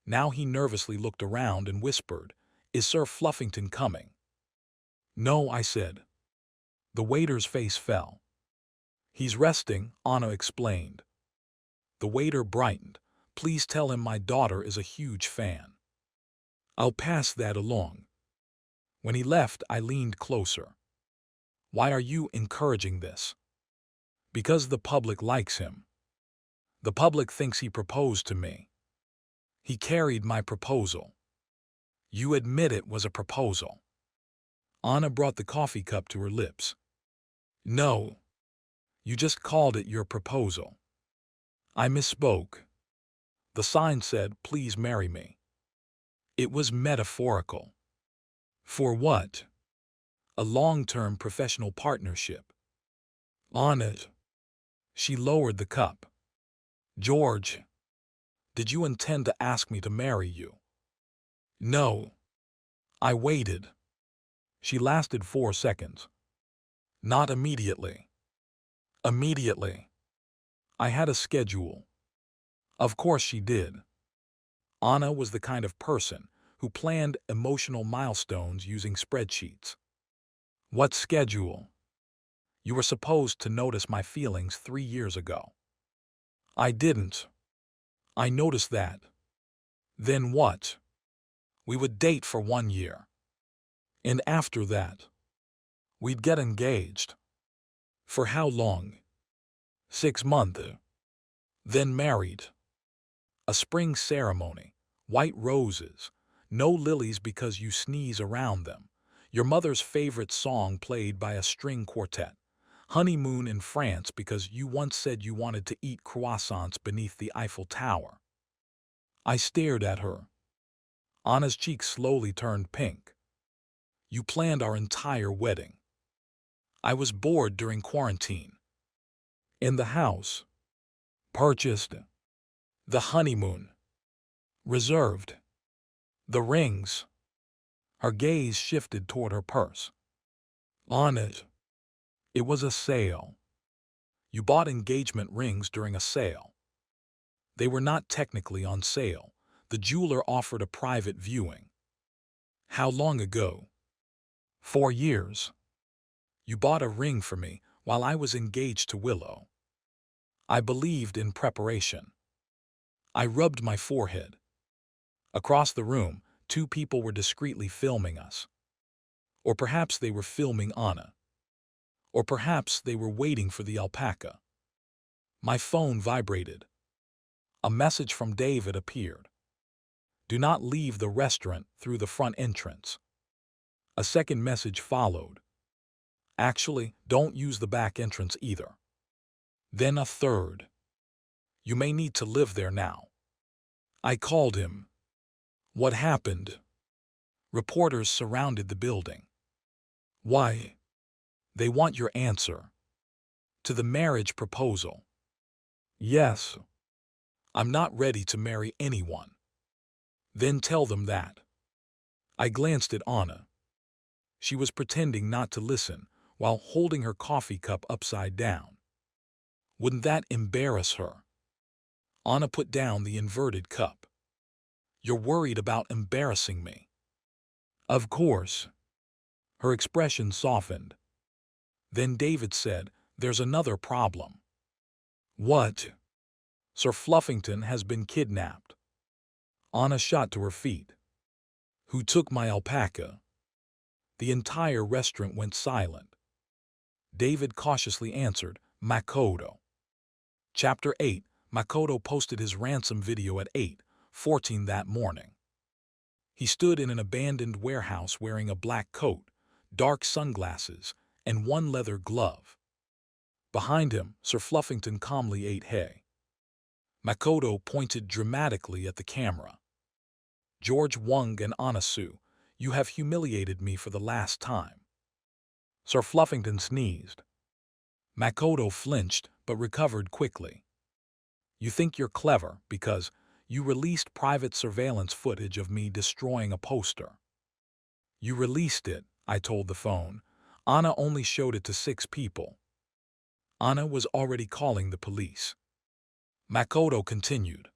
Now he nervously looked around and whispered, "Is Sir Fluffington coming?" "No," I said. The waiter's face fell. "He's resting," Anna explained. The waiter brightened. "Please tell him my daughter is a huge fan." "I'll pass that along." When he left, I leaned closer. "Why are you encouraging this?" "Because the public likes him. The public thinks he proposed to me. He carried my proposal." "You admit it was a proposal?" Anna brought the coffee cup to her lips. "No. You just called it your proposal." I misspoke. The sign said, "Please marry me." It was metaphorical. For what? A long-term professional partnership. Anna. She lowered the cup. "George, did you intend to ask me to marry you?" "No." I waited. She lasted 4 seconds. "Not immediately." "Immediately." I had a schedule. Of course she did. Anna was the kind of person who planned emotional milestones using spreadsheets. "What schedule?" "You were supposed to notice my feelings 3 years ago." "I didn't." "I noticed that." "Then what?" "We would date for 1 year. And after that, we'd get engaged." "For how long?" 6 months. Then married. A spring ceremony, white roses, no lilies because you sneeze around them, your mother's favorite song played by a string quartet, honeymoon in France because you once said you wanted to eat croissants beneath the Eiffel Tower. I stared at her. Anna's cheeks slowly turned pink. "You planned our entire wedding." "I was bored during quarantine." "In the house." "Purchased." "The honeymoon." "Reserved." "The rings." Her gaze shifted toward her purse. "Anna, it was a sale." "You bought engagement rings during a sale." "They were not technically on sale. The jeweler offered a private viewing." "How long ago?" 4 years. You bought a ring for me while I was engaged to Willow. I believed in preparation. I rubbed my forehead. Across the room, two people were discreetly filming us. Or perhaps they were filming Anna. Or perhaps they were waiting for the alpaca. My phone vibrated. A message from David appeared. Do not leave the restaurant through the front entrance. A second message followed. Actually, don't use the back entrance either. Then a third. You may need to live there now. I called him. What happened? Reporters surrounded the building. Why? They want your answer. To the marriage proposal. Yes. I'm not ready to marry anyone. Then tell them that. I glanced at Anna. She was pretending not to listen while holding her coffee cup upside down. Wouldn't that embarrass her? Anna put down the inverted cup. You're worried about embarrassing me. Of course. Her expression softened. Then David said, there's another problem. What? Sir Fluffington has been kidnapped. Anna shot to her feet. Who took my alpaca? The entire restaurant went silent. David cautiously answered, Makoto. Chapter 8. Makoto posted his ransom video at 8:14 that morning. He stood in an abandoned warehouse wearing a black coat, dark sunglasses, and one leather glove. Behind him, Sir Fluffington calmly ate hay. Makoto pointed dramatically at the camera. George Wung and Anasu, you have humiliated me for the last time. Sir Fluffington sneezed. Makoto flinched but recovered quickly. You think you're clever because you released private surveillance footage of me destroying a poster. You released it, I told the phone. Anna only showed it to 6 people. Anna was already calling the police. Makoto continued.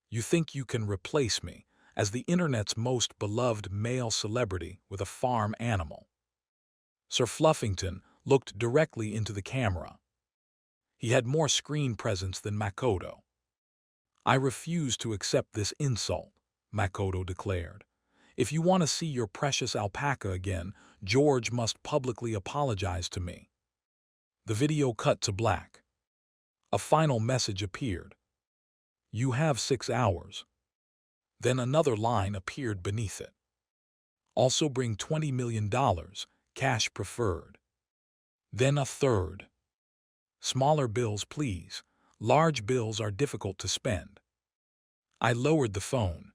You think you can replace me as the internet's most beloved male celebrity with a farm animal. Sir Fluffington looked directly into the camera. He had more screen presence than Makoto. I refuse to accept this insult, Makoto declared. If you want to see your precious alpaca again, George must publicly apologize to me. The video cut to black. A final message appeared. You have 6 hours. Then another line appeared beneath it. Also bring $20 million, cash preferred. Then a third. Smaller bills, please. Large bills are difficult to spend. I lowered the phone.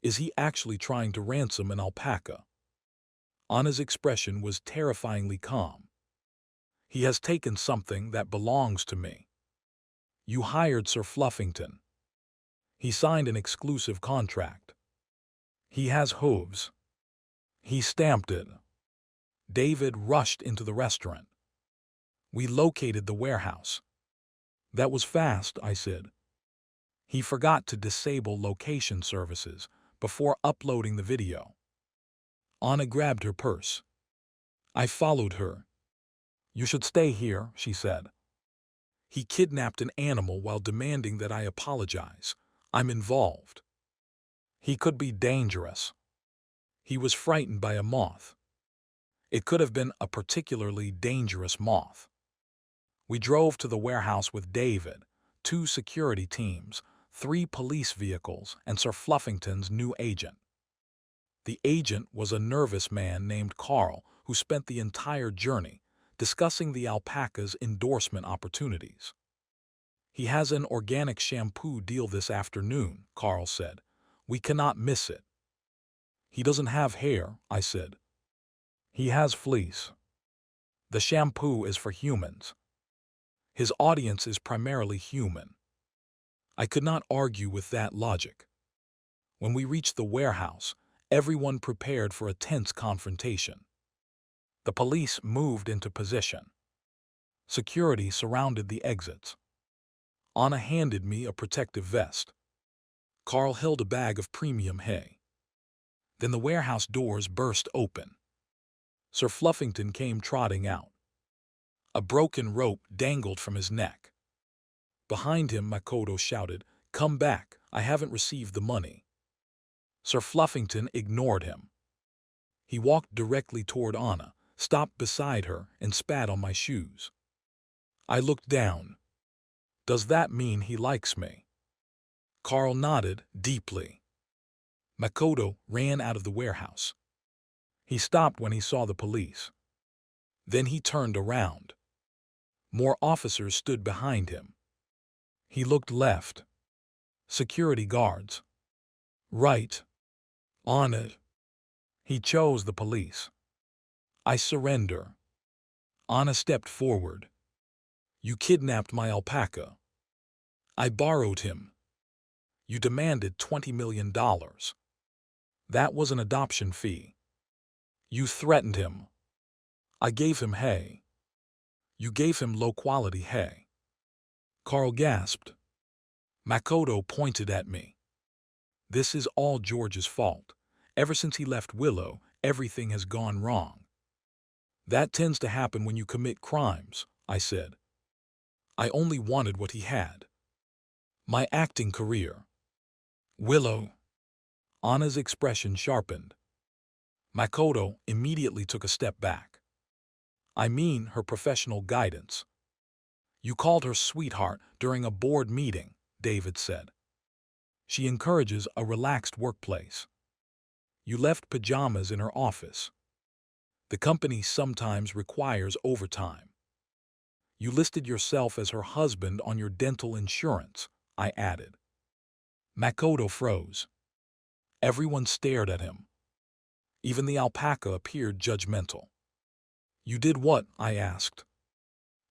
Is he actually trying to ransom an alpaca? Anna's expression was terrifyingly calm. He has taken something that belongs to me. You hired Sir Fluffington. He signed an exclusive contract. He has hooves. He stamped it. David rushed into the restaurant. We located the warehouse. That was fast, I said. He forgot to disable location services before uploading the video. Anna grabbed her purse. I followed her. You should stay here, she said. He kidnapped an animal while demanding that I apologize. I'm involved. He could be dangerous. He was frightened by a moth. It could have been a particularly dangerous moth. We drove to the warehouse with David, 2 security teams, 3 police vehicles, and Sir Fluffington's new agent. The agent was a nervous man named Carl who spent the entire journey discussing the alpaca's endorsement opportunities. He has an organic shampoo deal this afternoon, Carl said. We cannot miss it. He doesn't have hair, I said. He has fleece. The shampoo is for humans. His audience is primarily human. I could not argue with that logic. When we reached the warehouse, everyone prepared for a tense confrontation. The police moved into position. Security surrounded the exits. Anna handed me a protective vest. Carl held a bag of premium hay. Then the warehouse doors burst open. Sir Fluffington came trotting out. A broken rope dangled from his neck. Behind him, Makoto shouted, "Come back, I haven't received the money." Sir Fluffington ignored him. He walked directly toward Anna, stopped beside her, and spat on my shoes. I looked down. Does that mean he likes me? Carl nodded deeply. Makoto ran out of the warehouse. He stopped when he saw the police. Then he turned around. More officers stood behind him. He looked left. Security guards. Right. On it. He chose the police. I surrender. Anna stepped forward. You kidnapped my alpaca. I borrowed him. You demanded $20 million. That was an adoption fee. You threatened him. I gave him hay. You gave him low-quality hay. Carl gasped. Makoto pointed at me. This is all George's fault. Ever since he left Willow, everything has gone wrong. That tends to happen when you commit crimes, I said. I only wanted what he had. My acting career. Willow. Anna's expression sharpened. Makoto immediately took a step back. I mean her professional guidance. You called her sweetheart during a board meeting, David said. She encourages a relaxed workplace. You left pajamas in her office. The company sometimes requires overtime. You listed yourself as her husband on your dental insurance, I added. Makoto froze. Everyone stared at him. Even the alpaca appeared judgmental. You did what? I asked.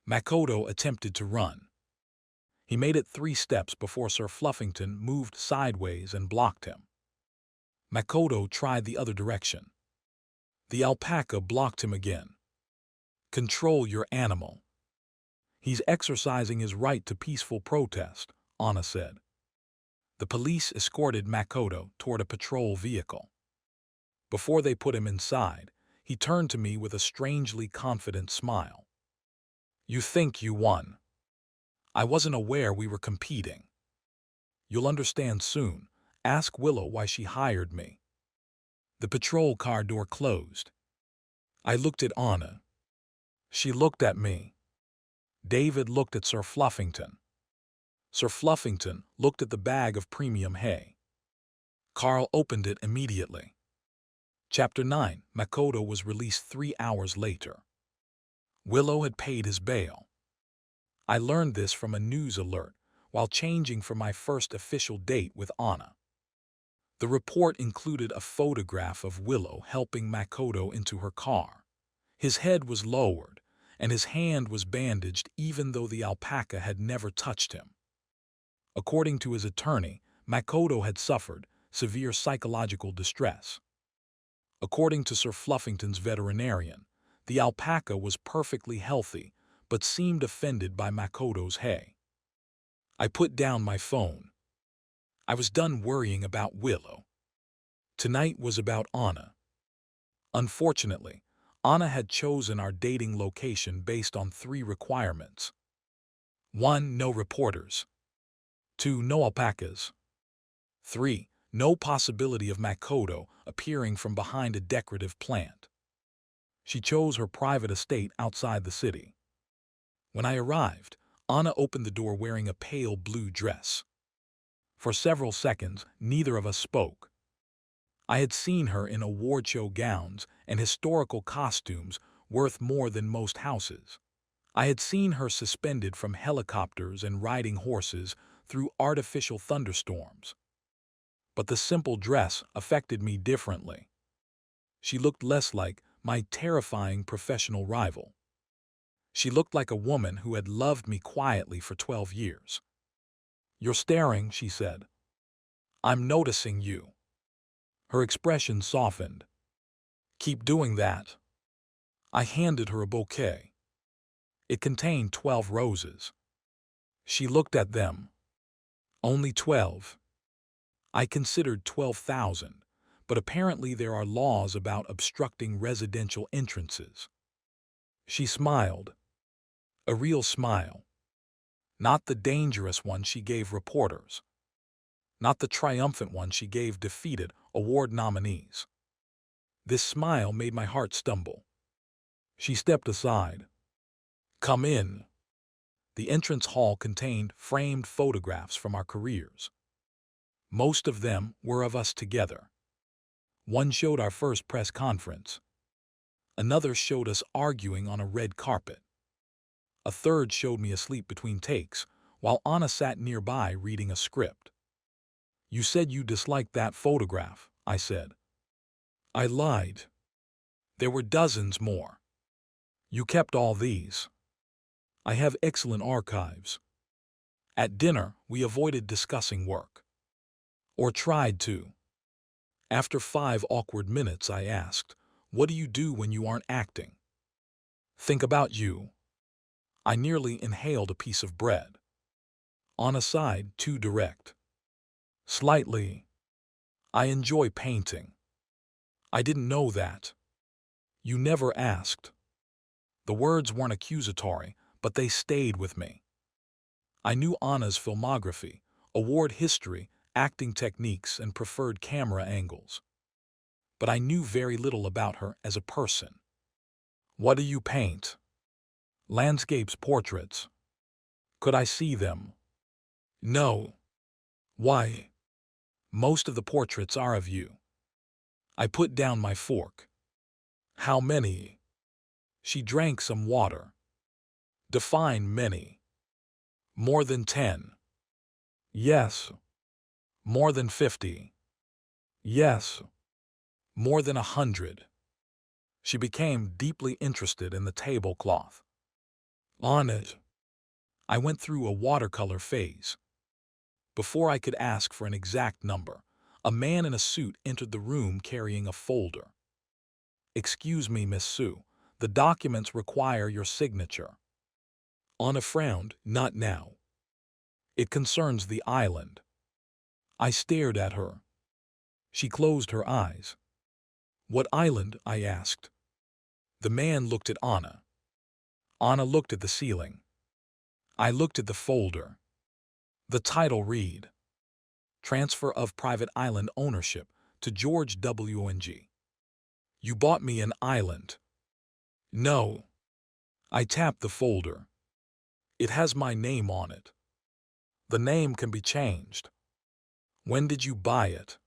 Makoto attempted to run. He made it 3 steps before Sir Fluffington moved sideways and blocked him. Makoto tried the other direction. The alpaca blocked him again. Control your animal. He's exercising his right to peaceful protest, Anna said. The police escorted Makoto toward a patrol vehicle. Before they put him inside, he turned to me with a strangely confident smile. You think you won. I wasn't aware we were competing. You'll understand soon. Ask Willow why she hired me. The patrol car door closed. I looked at Anna. She looked at me. David looked at Sir Fluffington. Sir Fluffington looked at the bag of premium hay. Carl opened it immediately. Chapter 9. Makoto was released 3 hours later. Willow had paid his bail. I learned this from a news alert while changing for my first official date with Anna. The report included a photograph of Willow helping Makoto into her car. His head was lowered, and his hand was bandaged even though the alpaca had never touched him. According to his attorney, Makoto had suffered severe psychological distress. According to Sir Fluffington's veterinarian, the alpaca was perfectly healthy but seemed offended by Makoto's hay. I put down my phone. I was done worrying about Willow. Tonight was about Anna. Unfortunately, Anna had chosen our dating location based on 3 requirements. 1. No reporters. 2. No alpacas. 3. No possibility of Makoto appearing from behind a decorative plant. She chose her private estate outside the city. When I arrived, Anna opened the door wearing a pale blue dress. For several seconds, neither of us spoke. I had seen her in award show gowns and historical costumes worth more than most houses. I had seen her suspended from helicopters and riding horses through artificial thunderstorms. But the simple dress affected me differently. She looked less like my terrifying professional rival. She looked like a woman who had loved me quietly for 12 years. You're staring, she said. I'm noticing you. Her expression softened. Keep doing that. I handed her a bouquet. It contained 12 roses. She looked at them. Only 12. I considered 12,000, but apparently there are laws about obstructing residential entrances. She smiled. A real smile. Not the dangerous one she gave reporters. Not the triumphant one she gave defeated award nominees. This smile made my heart stumble. She stepped aside. "Come in." The entrance hall contained framed photographs from our careers. Most of them were of us together. One showed our first press conference. Another showed us arguing on a red carpet. A third showed me asleep between takes, while Anna sat nearby reading a script. "You said you disliked that photograph," I said. I lied. There were dozens more. "You kept all these." "I have excellent archives." At dinner, we avoided discussing work. Or tried to. After 5 awkward minutes, I asked, "What do you do when you aren't acting?" "Think about you." I nearly inhaled a piece of bread. On a side, too direct. "Slightly. I enjoy painting." "I didn't know that." "You never asked." The words weren't accusatory, but they stayed with me. I knew Anna's filmography, award history, acting techniques, and preferred camera angles. But I knew very little about her as a person. "What do you paint?" "Landscapes, portraits." "Could I see them?" "No." "Why?" "Most of the portraits are of you." I put down my fork. "How many?" She drank some water. "Define many." "More than 10. "Yes." "More than 50. "Yes." "More than 100. She became deeply interested in the tablecloth. "On it." I went through a watercolor phase. Before I could ask for an exact number, a man in a suit entered the room carrying a folder. "Excuse me, Miss Sue, the documents require your signature." Anna frowned. "Not now. It concerns the island." I stared at her. She closed her eyes. "What island?" I asked. The man looked at Anna. Anna looked at the ceiling. I looked at the folder. The title read, "Transfer of Private Island Ownership to George W.N.G." "You bought me an island." "No." I tapped the folder. "It has my name on it." "The name can be changed." "When did you buy it?"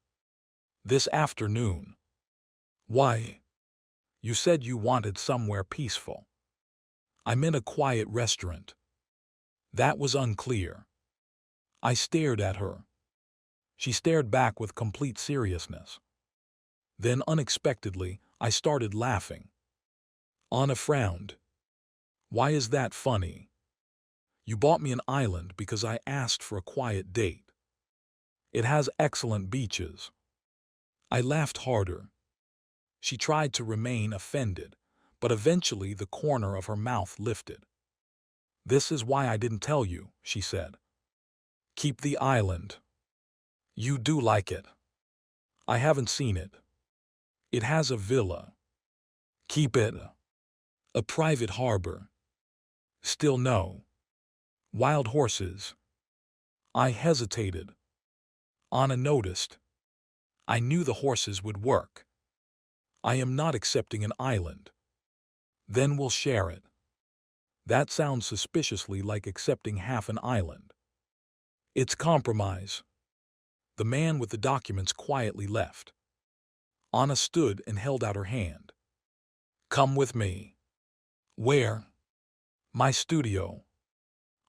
"This afternoon." "Why?" "You said you wanted somewhere peaceful." "I meant a quiet restaurant." That was unclear. I stared at her. She stared back with complete seriousness. Then, unexpectedly, I started laughing. Anna frowned. "Why is that funny?" "You bought me an island because I asked for a quiet date. It has excellent beaches." I laughed harder. She tried to remain offended, but eventually the corner of her mouth lifted. "This is why I didn't tell you," she said. "Keep the island." "You do like it." "I haven't seen it." "It has a villa." "Keep it." "A private harbor." "Still no." "Wild horses." I hesitated. Anna noticed. I knew the horses would work. "I am not accepting an island." "Then we'll share it." That sounds suspiciously like accepting half an island. "It's compromise." The man with the documents quietly left. Anna stood and held out her hand. "Come with me." "Where?" "My studio."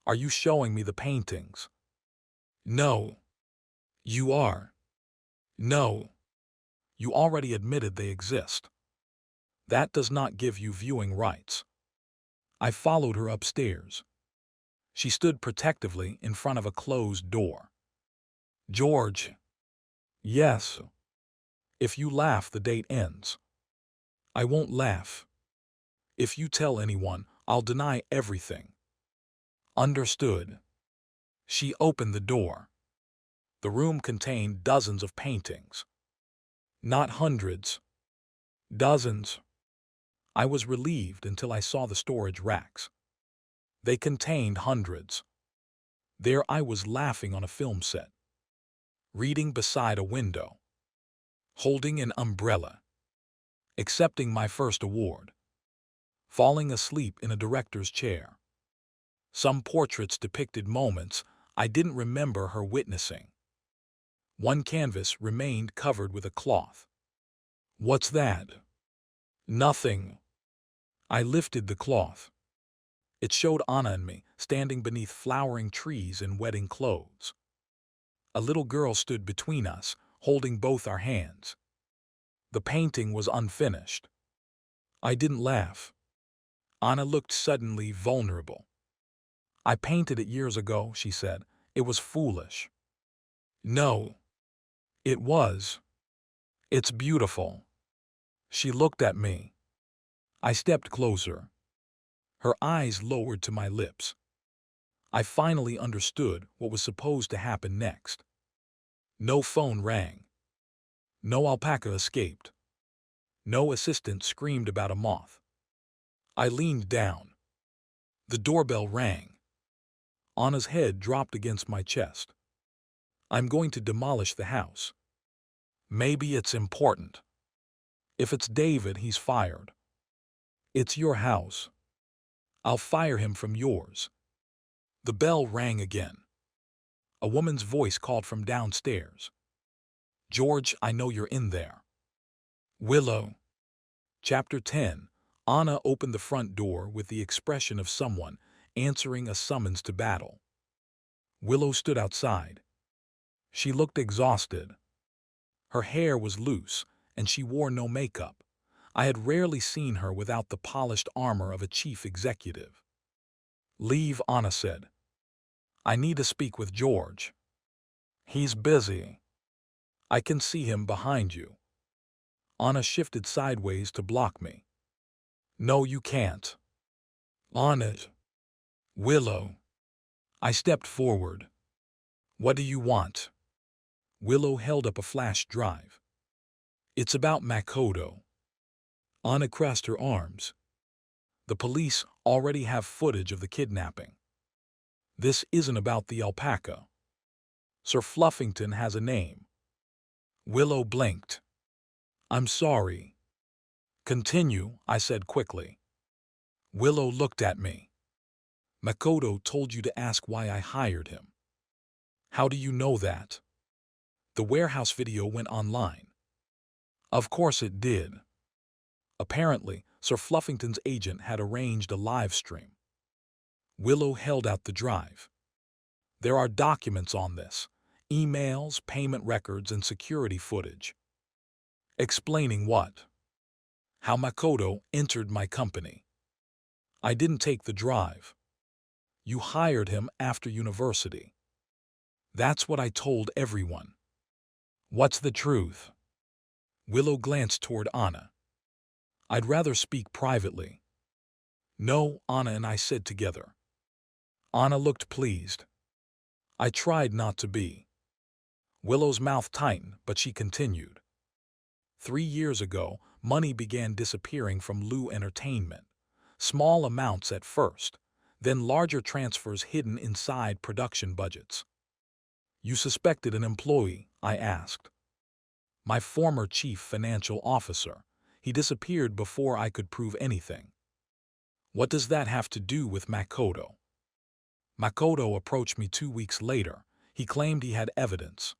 "Are you showing me the paintings?" "No." "You are." "No." "You already admitted they exist." "That does not give you viewing rights." I followed her upstairs. She stood protectively in front of a closed door. "George." "Yes." "If you laugh, the date ends." "I won't laugh." "If you tell anyone, I'll deny everything." "Understood." She opened the door. The room contained dozens of paintings. Not hundreds. Dozens. I was relieved until I saw the storage racks. They contained hundreds. There I was laughing on a film set, reading beside a window, holding an umbrella, accepting my first award, falling asleep in a director's chair. Some portraits depicted moments I didn't remember her witnessing. One canvas remained covered with a cloth. What's that? Nothing. I lifted the cloth. It showed Anna and me standing beneath flowering trees in wedding clothes. A little girl stood between us, holding both our hands. The painting was unfinished. I didn't laugh. Anna looked suddenly vulnerable. I painted it years ago, she said. It was foolish. No. It was. It's beautiful. She looked at me. I stepped closer. Her eyes lowered to my lips. I finally understood what was supposed to happen next. No phone rang. No alpaca escaped. No assistant screamed about a moth. I leaned down. The doorbell rang. Anna's head dropped against my chest. I'm going to demolish the house. Maybe it's important. If it's David, he's fired. It's your house. I'll fire him from yours. The bell rang again. A woman's voice called from downstairs. George, I know you're in there. Willow. Chapter 10. Anna opened the front door with the expression of someone answering a summons to battle. Willow stood outside. She looked exhausted. Her hair was loose, and she wore no makeup. I had rarely seen her without the polished armor of a chief executive. Leave, Anna said. I need to speak with George. He's busy. I can see him behind you. Anna shifted sideways to block me. No, you can't. Anna. Willow. I stepped forward. What do you want? Willow held up a flash drive. It's about Makoto. Anna crossed her arms. The police already have footage of the kidnapping. This isn't about the alpaca. Sir Fluffington has a name. Willow blinked. I'm sorry. Continue, I said quickly. Willow looked at me. Makoto told you to ask why I hired him. How do you know that? The warehouse video went online. Of course it did. Apparently, Sir Fluffington's agent had arranged a live stream. Willow held out the drive. There are documents on this, emails, payment records, and security footage. Explaining what? How Makoto entered my company. I didn't take the drive. You hired him after university. That's what I told everyone. What's the truth? Willow glanced toward Anna. I'd rather speak privately. No, Anna and I said together. Anna looked pleased. I tried not to be. Willow's mouth tightened, but she continued. 3 years ago, money began disappearing from Lou Entertainment. Small amounts at first, then larger transfers hidden inside production budgets. You suspected an employee, I asked. My former chief financial officer. He disappeared before I could prove anything. What does that have to do with Makoto? Makoto approached me 2 weeks later. He claimed he had evidence.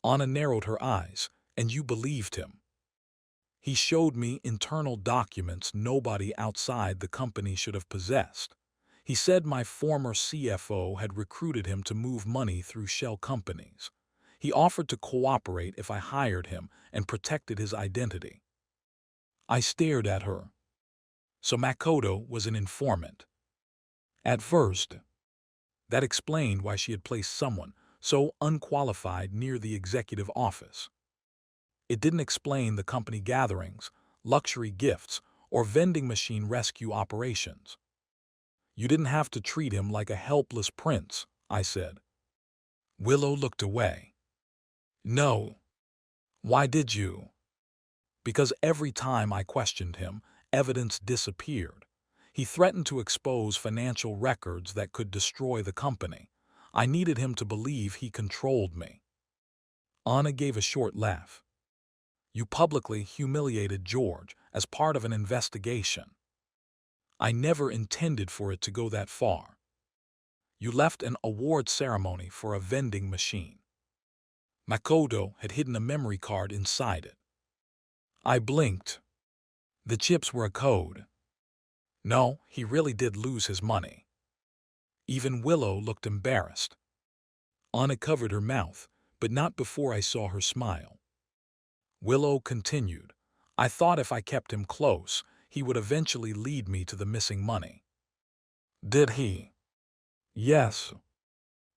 Anna narrowed her eyes, and you believed him. He showed me internal documents nobody outside the company should have possessed. He said my former CFO had recruited him to move money through shell companies. He offered to cooperate if I hired him and protected his identity. I stared at her. So Makoto was an informant. At first, that explained why she had placed someone so unqualified near the executive office. It didn't explain the company gatherings, luxury gifts, or vending machine rescue operations. You didn't have to treat him like a helpless prince, I said. Willow looked away. No. Why did you? Because every time I questioned him, evidence disappeared. He threatened to expose financial records that could destroy the company. I needed him to believe he controlled me. Anna gave a short laugh. You publicly humiliated George as part of an investigation. I never intended for it to go that far. You left an award ceremony for a vending machine. Makoto had hidden a memory card inside it. I blinked. The chips were a code. No, he really did lose his money. Even Willow looked embarrassed. Anna covered her mouth, but not before I saw her smile. Willow continued, I thought if I kept him close, he would eventually lead me to the missing money. Did he? Yes.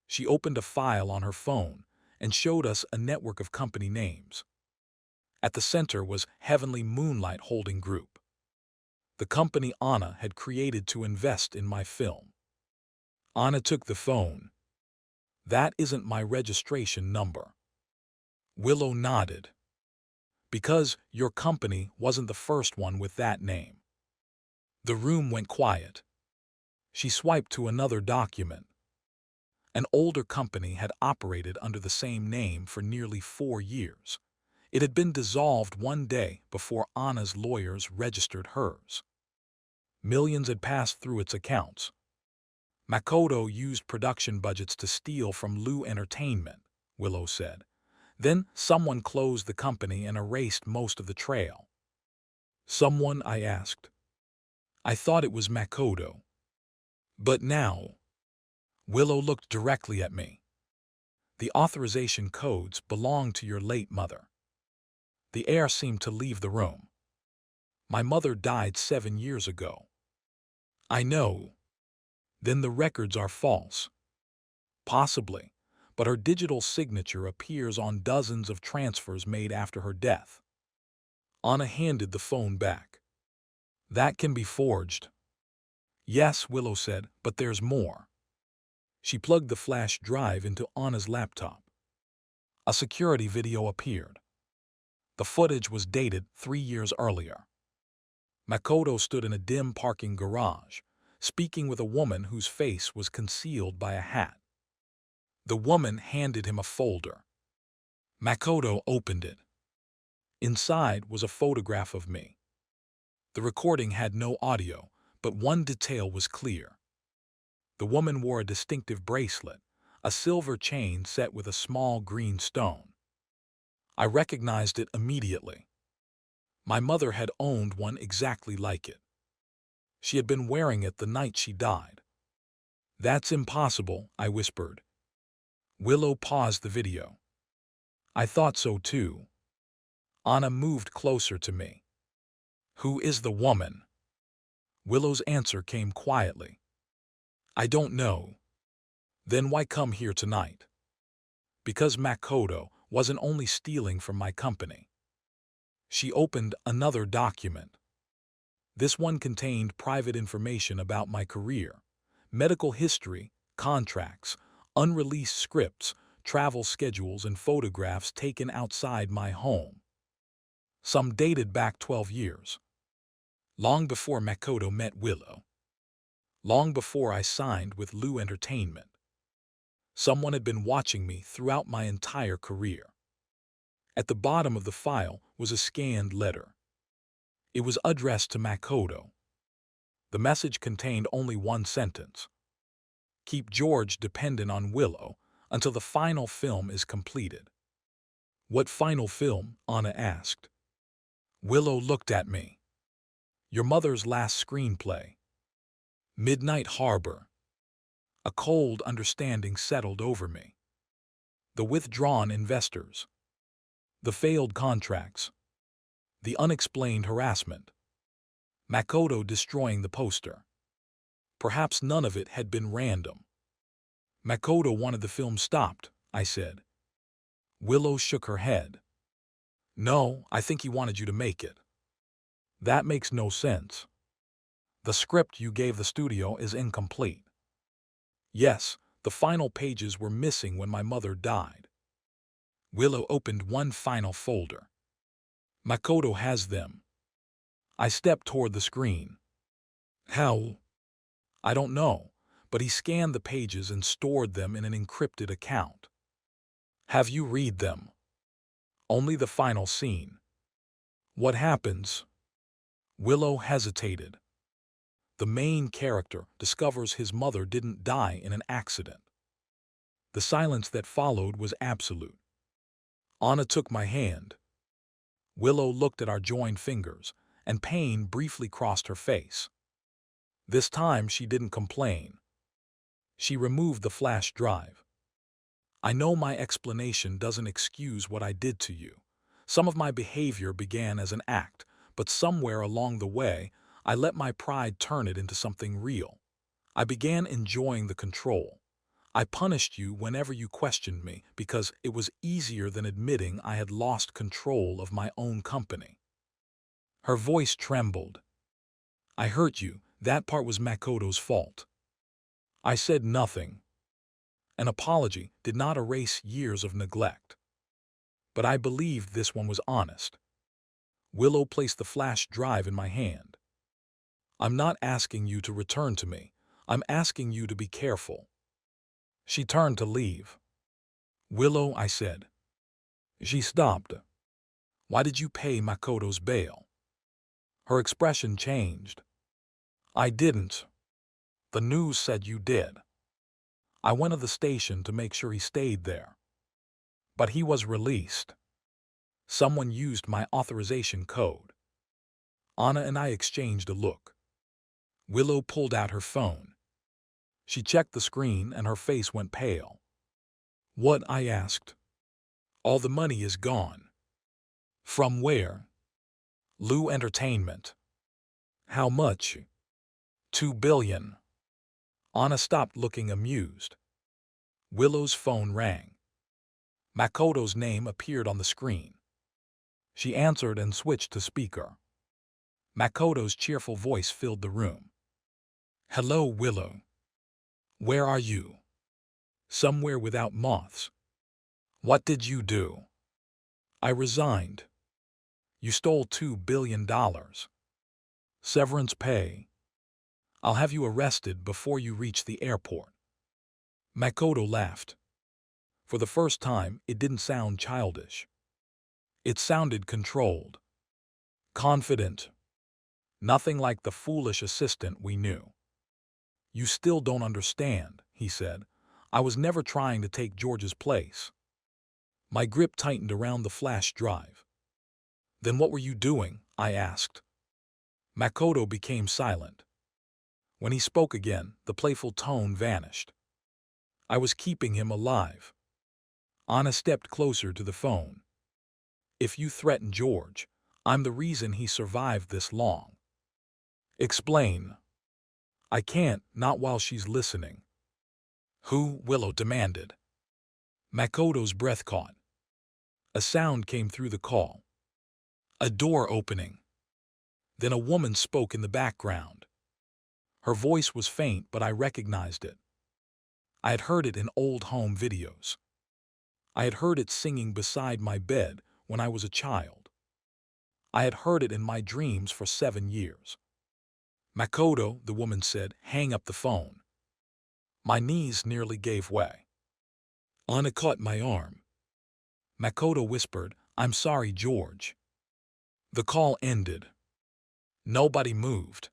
She opened a file on her phone and showed us a network of company names. At the center was Heavenly Moonlight Holding Group, the company Anna had created to invest in my film. Anna took the phone. That isn't my registration number. Willow nodded. Because your company wasn't the first one with that name. The room went quiet. She swiped to another document. An older company had operated under the same name for nearly 4 years. It had been dissolved one day before Anna's lawyers registered hers. Millions had passed through its accounts. Makoto used production budgets to steal from Lou Entertainment, Willow said. Then someone closed the company and erased most of the trail. Someone, I asked. I thought it was Makoto. But now, Willow looked directly at me. The authorization codes belong to your late mother. The air seemed to leave the room. My mother died 7 years ago. I know. Then the records are false. Possibly, but her digital signature appears on dozens of transfers made after her death. Anna handed the phone back. That can be forged. Yes, Willow said, but there's more. She plugged the flash drive into Anna's laptop. A security video appeared. The footage was dated 3 years earlier. Makoto stood in a dim parking garage, speaking with a woman whose face was concealed by a hat. The woman handed him a folder. Makoto opened it. Inside was a photograph of me. The recording had no audio, but one detail was clear. The woman wore a distinctive bracelet, a silver chain set with a small green stone. I recognized it immediately. My mother had owned one exactly like it. She had been wearing it the night she died. That's impossible, I whispered. Willow paused the video. I thought so too. Anna moved closer to me. Who is the woman? Willow's answer came quietly. I don't know. Then why come here tonight? Because Makoto wasn't only stealing from my company. She opened another document. This one contained private information about my career, medical history, contracts, unreleased scripts, travel schedules, and photographs taken outside my home. Some dated back 12 years. Long before Makoto met Willow. Long before I signed with Lou Entertainment. Someone had been watching me throughout my entire career. At the bottom of the file was a scanned letter. It was addressed to Makoto. The message contained only one sentence. Keep George dependent on Willow until the final film is completed. What final film? Anna asked. Willow looked at me. Your mother's last screenplay. Midnight Harbor. A cold understanding settled over me. The withdrawn investors. The failed contracts. The unexplained harassment. Makoto destroying the poster. Perhaps none of it had been random. Makoto wanted the film stopped, I said. Willow shook her head. No, I think he wanted you to make it. That makes no sense. The script you gave the studio is incomplete. Yes, the final pages were missing when my mother died. Willow opened one final folder. Makoto has them. I stepped toward the screen. How? I don't know, but he scanned the pages and stored them in an encrypted account. Have you read them? Only the final scene. What happens? Willow hesitated. The main character discovers his mother didn't die in an accident. The silence that followed was absolute. Anna took my hand. Willow looked at our joined fingers, and pain briefly crossed her face. This time she didn't complain. She removed the flash drive. I know my explanation doesn't excuse what I did to you. Some of my behavior began as an act, but somewhere along the way, I let my pride turn it into something real. I began enjoying the control. I punished you whenever you questioned me because it was easier than admitting I had lost control of my own company. Her voice trembled. I hurt you. That part was Makoto's fault. I said nothing. An apology did not erase years of neglect. But I believed this one was honest. Willow placed the flash drive in my hand. I'm not asking you to return to me. I'm asking you to be careful. She turned to leave. Willow, I said. She stopped. Why did you pay Makoto's bail? Her expression changed. I didn't. The news said you did. I went to the station to make sure he stayed there. But he was released. Someone used my authorization code. Anna and I exchanged a look. Willow pulled out her phone. She checked the screen and her face went pale. What? I asked. All the money is gone. From where? Lou Entertainment. How much? 2 billion. Anna stopped looking amused. Willow's phone rang. Makoto's name appeared on the screen. She answered and switched to speaker. Makoto's cheerful voice filled the room. Hello, Willow. Where are you? Somewhere without moths. What did you do? I resigned. You stole $2 billion. Severance pay. I'll have you arrested before you reach the airport. Makoto laughed. For the first time, it didn't sound childish. It sounded controlled. Confident. Nothing like the foolish assistant we knew. You still don't understand, he said. I was never trying to take George's place. My grip tightened around the flash drive. Then what were you doing? I asked. Makoto became silent. When he spoke again, the playful tone vanished. I was keeping him alive. Anna stepped closer to the phone. If you threaten George, I'm the reason he survived this long. Explain. I can't, not while she's listening. Who? Willow demanded. Makoto's breath caught. A sound came through the call. A door opening. Then a woman spoke in the background. Her voice was faint, but I recognized it. I had heard it in old home videos. I had heard it singing beside my bed when I was a child. I had heard it in my dreams for 7 years. Makoto, the woman said, hang up the phone. My knees nearly gave way. Anna caught my arm. Makoto whispered, I'm sorry, George. The call ended. Nobody moved.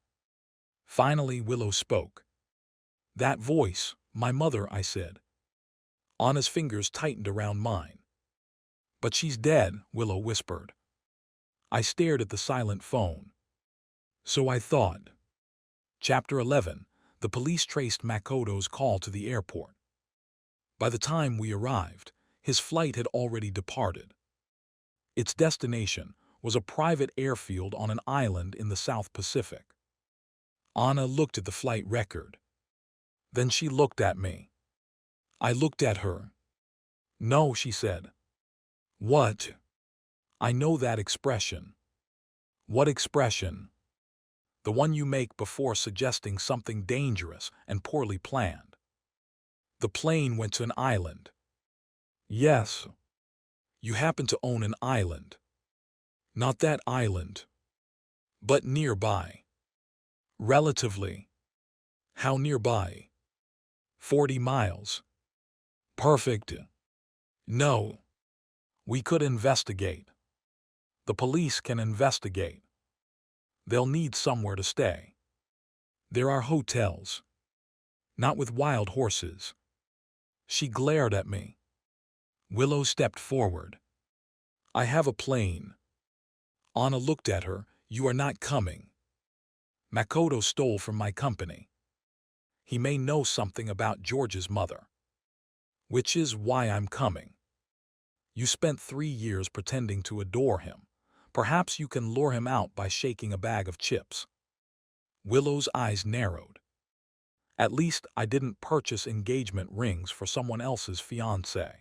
Finally, Willow spoke. That voice, my mother, I said. Anna's fingers tightened around mine. But she's dead, Willow whispered. I stared at the silent phone. So I thought. Chapter 11. The police traced Makoto's call to the airport. By the time we arrived, his flight had already departed. Its destination was a private airfield on an island in the South Pacific. Anna looked at the flight record. Then she looked at me. I looked at her. No, she said. What? I know that expression. What expression? The one you make before suggesting something dangerous and poorly planned. The plane went to an island. Yes. You happen to own an island. Not that island, but nearby. Relatively. How nearby? 40 miles. Perfect. No. We could investigate. The police can investigate. They'll need somewhere to stay. There are hotels. Not with wild horses. She glared at me. Willow stepped forward. I have a plane. Anna looked at her. You are not coming. Makoto stole from my company. He may know something about George's mother. Which is why I'm coming. You spent 3 years pretending to adore him. Perhaps you can lure him out by shaking a bag of chips. Willow's eyes narrowed. At least I didn't purchase engagement rings for someone else's fiancée.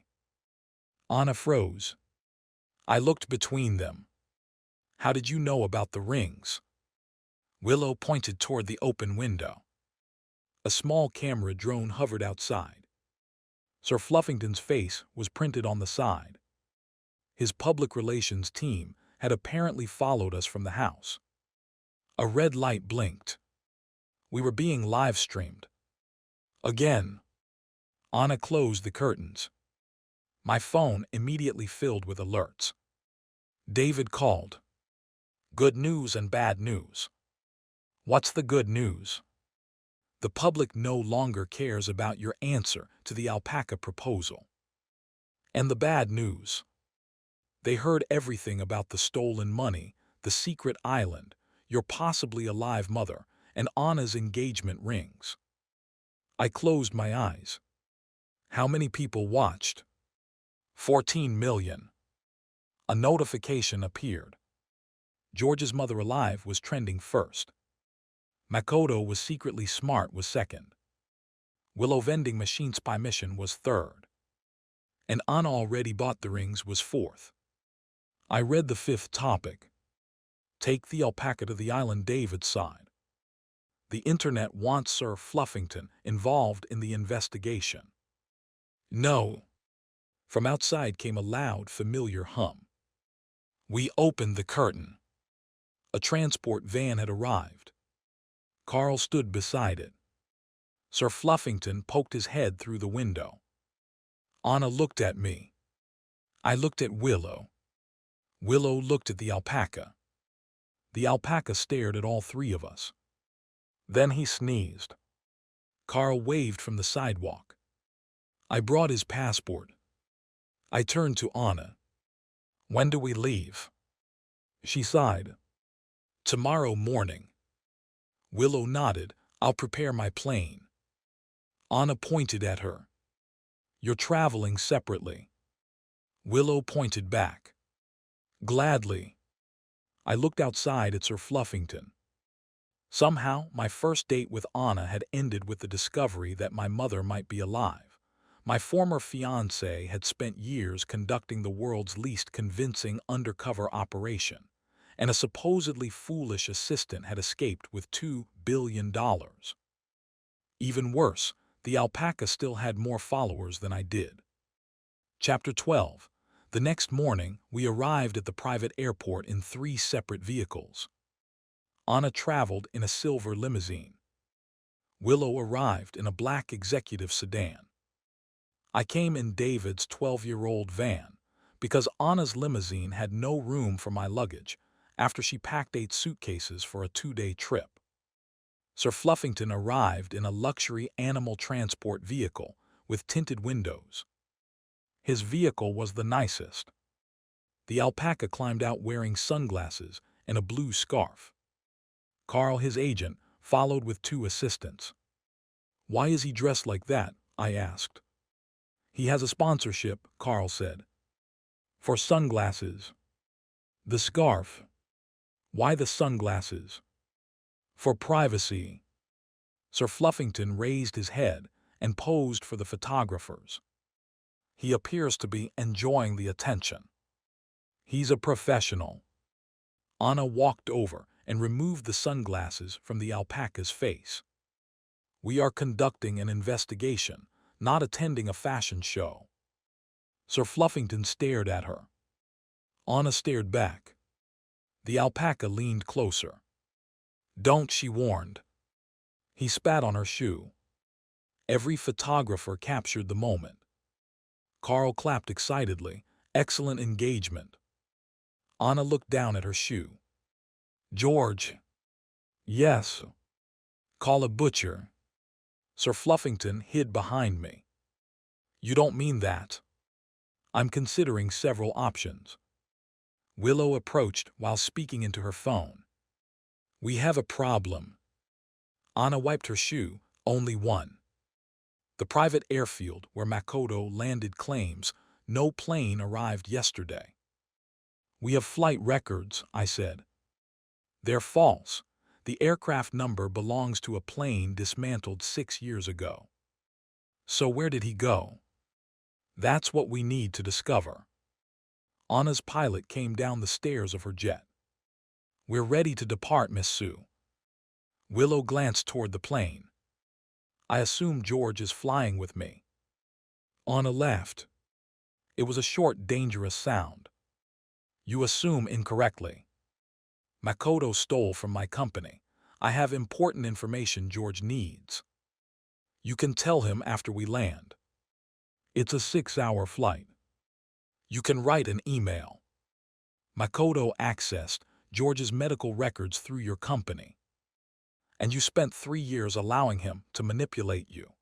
Anna froze. I looked between them. How did you know about the rings? Willow pointed toward the open window. A small camera drone hovered outside. Sir Fluffington's face was printed on the side. His public relations team had apparently followed us from the house. A red light blinked. We were being live-streamed. Again. Anna closed the curtains. My phone immediately filled with alerts. David called. Good news and bad news. What's the good news? The public no longer cares about your answer to the Alpaca proposal. And the bad news? They heard everything about the stolen money, the secret island, your possibly alive mother, and Anna's engagement rings. I closed my eyes. How many people watched? 14 million. A notification appeared. George's mother alive was trending first. Makoto was secretly smart was second. Willow vending machine spy mission was third. And Anna already bought the rings was fourth. I read the fifth topic. Take the Alpaca to the island David's side. The internet wants Sir Fluffington involved in the investigation. No. From outside came a loud, familiar hum. We opened the curtain. A transport van had arrived. Carl stood beside it. Sir Fluffington poked his head through the window. Anna looked at me. I looked at Willow. Willow looked at the Alpaca. The Alpaca stared at all three of us. Then he sneezed. Carl waved from the sidewalk. I brought his passport. I turned to Anna. When do we leave? She sighed. Tomorrow morning. Willow nodded. I'll prepare my plane. Anna pointed at her. You're traveling separately. Willow pointed back. Gladly. I looked outside at Sir Fluffington. Somehow, my first date with Anna had ended with the discovery that my mother might be alive. My former fiancé had spent years conducting the world's least convincing undercover operation, and a supposedly foolish assistant had escaped with $2 billion. Even worse, the Alpaca still had more followers than I did. Chapter 12. The next morning, we arrived at the private airport in 3 separate vehicles. Anna traveled in a silver limousine. Willow arrived in a black executive sedan. I came in David's 12-year-old van because Anna's limousine had no room for my luggage after she packed 8 suitcases for a 2-day trip. Sir Fluffington arrived in a luxury animal transport vehicle with tinted windows. His vehicle was the nicest. The Alpaca climbed out wearing sunglasses and a blue scarf. Carl, his agent, followed with 2 assistants. Why is he dressed like that? I asked. He has a sponsorship, Carl said. For sunglasses. The scarf. Why the sunglasses? For privacy. Sir Fluffington raised his head and posed for the photographers. He appears to be enjoying the attention. He's a professional. Anna walked over and removed the sunglasses from the Alpaca's face. We are conducting an investigation, not attending a fashion show. Sir Fluffington stared at her. Anna stared back. The alpaca leaned closer. "Don't," she warned. He spat on her shoe. Every photographer captured the moment. Carl clapped excitedly. Excellent engagement. Anna looked down at her shoe. "George." "Yes." "Call a butcher." Sir Fluffington hid behind me. "You don't mean that." "I'm considering several options." Willow approached while speaking into her phone. "We have a problem." Anna wiped her shoe. "Only one." The private airfield where Makoto landed claims no plane arrived yesterday. "We have flight records," I said. "They're false. The aircraft number belongs to a plane dismantled 6 years ago." "So where did he go?" "That's what we need to discover." Anna's pilot came down the stairs of her jet. "We're ready to depart, Miss Sue." Willow glanced toward the plane. "I assume George is flying with me." Anna laughed. It was a short, dangerous sound. "You assume incorrectly. Makoto stole from my company. I have important information George needs. You can tell him after we land. It's a 6-hour flight. You can write an email. Makoto accessed George's medical records through your company. And you spent 3 years allowing him to manipulate you."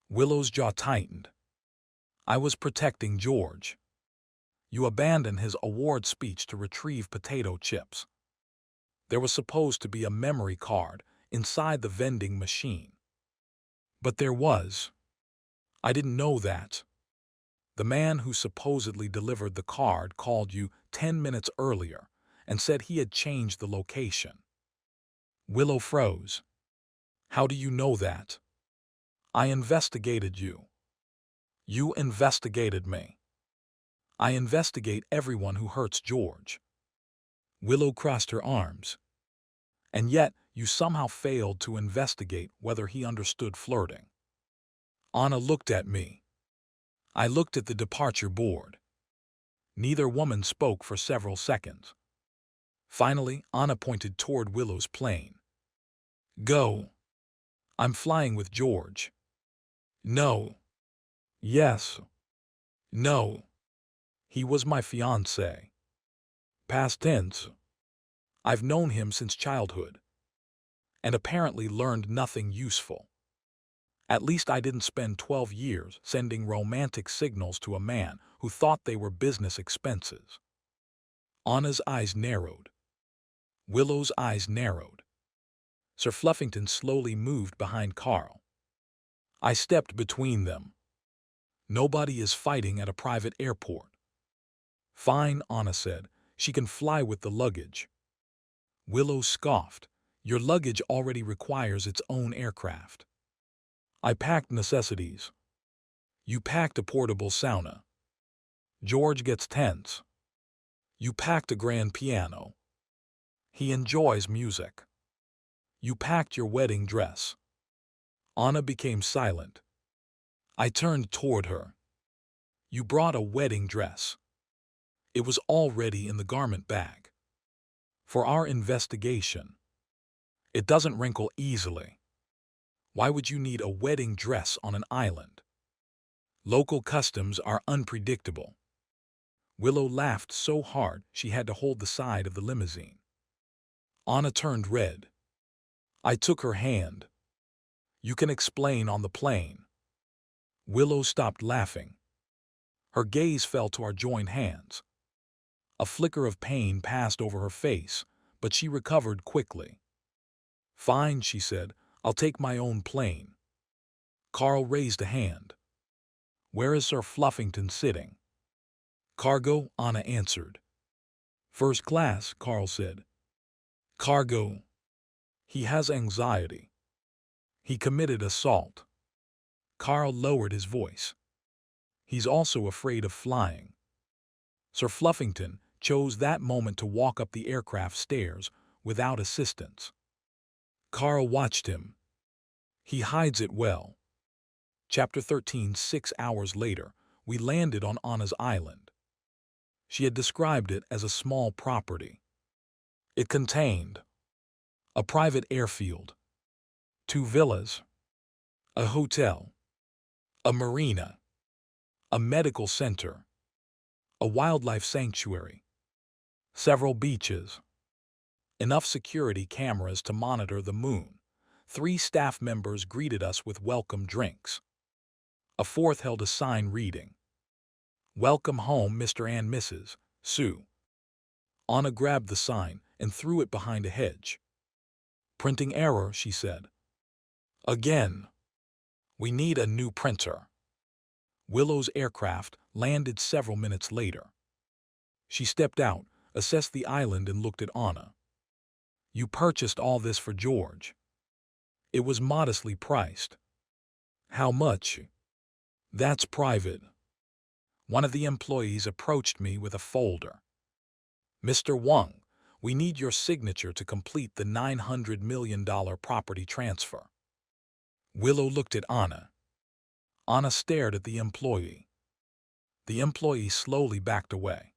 Willow's jaw tightened. "I was protecting George. You abandoned his award speech to retrieve potato chips. There was supposed to be a memory card inside the vending machine. But there was. I didn't know that. The man who supposedly delivered the card called you 10 minutes earlier and said he had changed the location." Willow froze. "How do you know that?" "I investigated you." "You investigated me." "I investigate everyone who hurts George." Willow crossed her arms. "And yet you somehow failed to investigate whether he understood flirting." Anna looked at me. I looked at the departure board. Neither woman spoke for several seconds. Finally, Anna pointed toward Willow's plane. "Go." "I'm flying with George." "No." "Yes." "No. He was my fiancé." Past tense. I've known him since childhood. And apparently learned nothing useful. At least I didn't spend 12 years sending romantic signals to a man who thought they were business expenses. Anna's eyes narrowed. Willow's eyes narrowed. Sir Fluffington slowly moved behind Carl. I stepped between them. Nobody is fighting at a private airport. "Fine," Anna said. "She can fly with the luggage." Willow scoffed. "Your luggage already requires its own aircraft." "I packed necessities." "You packed a portable sauna." George gets tense. "You packed a grand piano." "He enjoys music." "You packed your wedding dress." Anna became silent. I turned toward her. "You brought a wedding dress." It was already in the garment bag. "For our investigation." "It doesn't wrinkle easily." "Why would you need a wedding dress on an island?" "Local customs are unpredictable." Willow laughed so hard she had to hold the side of the limousine. Anna turned red. I took her hand. "You can explain on the plane." Willow stopped laughing. Her gaze fell to our joined hands. A flicker of pain passed over her face, but she recovered quickly. "Fine," she said. "I'll take my own plane." Carl raised a hand. "Where is Sir Fluffington sitting?" "Cargo," Anna answered. "First class," Carl said. "Cargo." "He has anxiety. He committed assault." Carl lowered his voice. "He's also afraid of flying." Sir Fluffington chose that moment to walk up the aircraft stairs without assistance. Carl watched him. He hides it well. Chapter 13. 6 hours later, we landed on Anna's island. She had described it as a small property. It contained a private airfield, 2 villas, a hotel, a marina, a medical center, a wildlife sanctuary, several beaches, enough security cameras to monitor the moon. 3 staff members greeted us with welcome drinks. A 4th held a sign reading, "Welcome home, Mr. and Mrs. Sue." Anna grabbed the sign and threw it behind a hedge. "Printing error," she said. "Again. We need a new printer." Willow's aircraft landed several minutes later. She stepped out, assessed the island, and looked at Anna. "You purchased all this for George." It was modestly priced. "How much?" "That's private." One of the employees approached me with a folder. "Mr. Wang, we need your signature to complete the $900 million property transfer." Willow looked at Anna. Anna stared at the employee. The employee slowly backed away.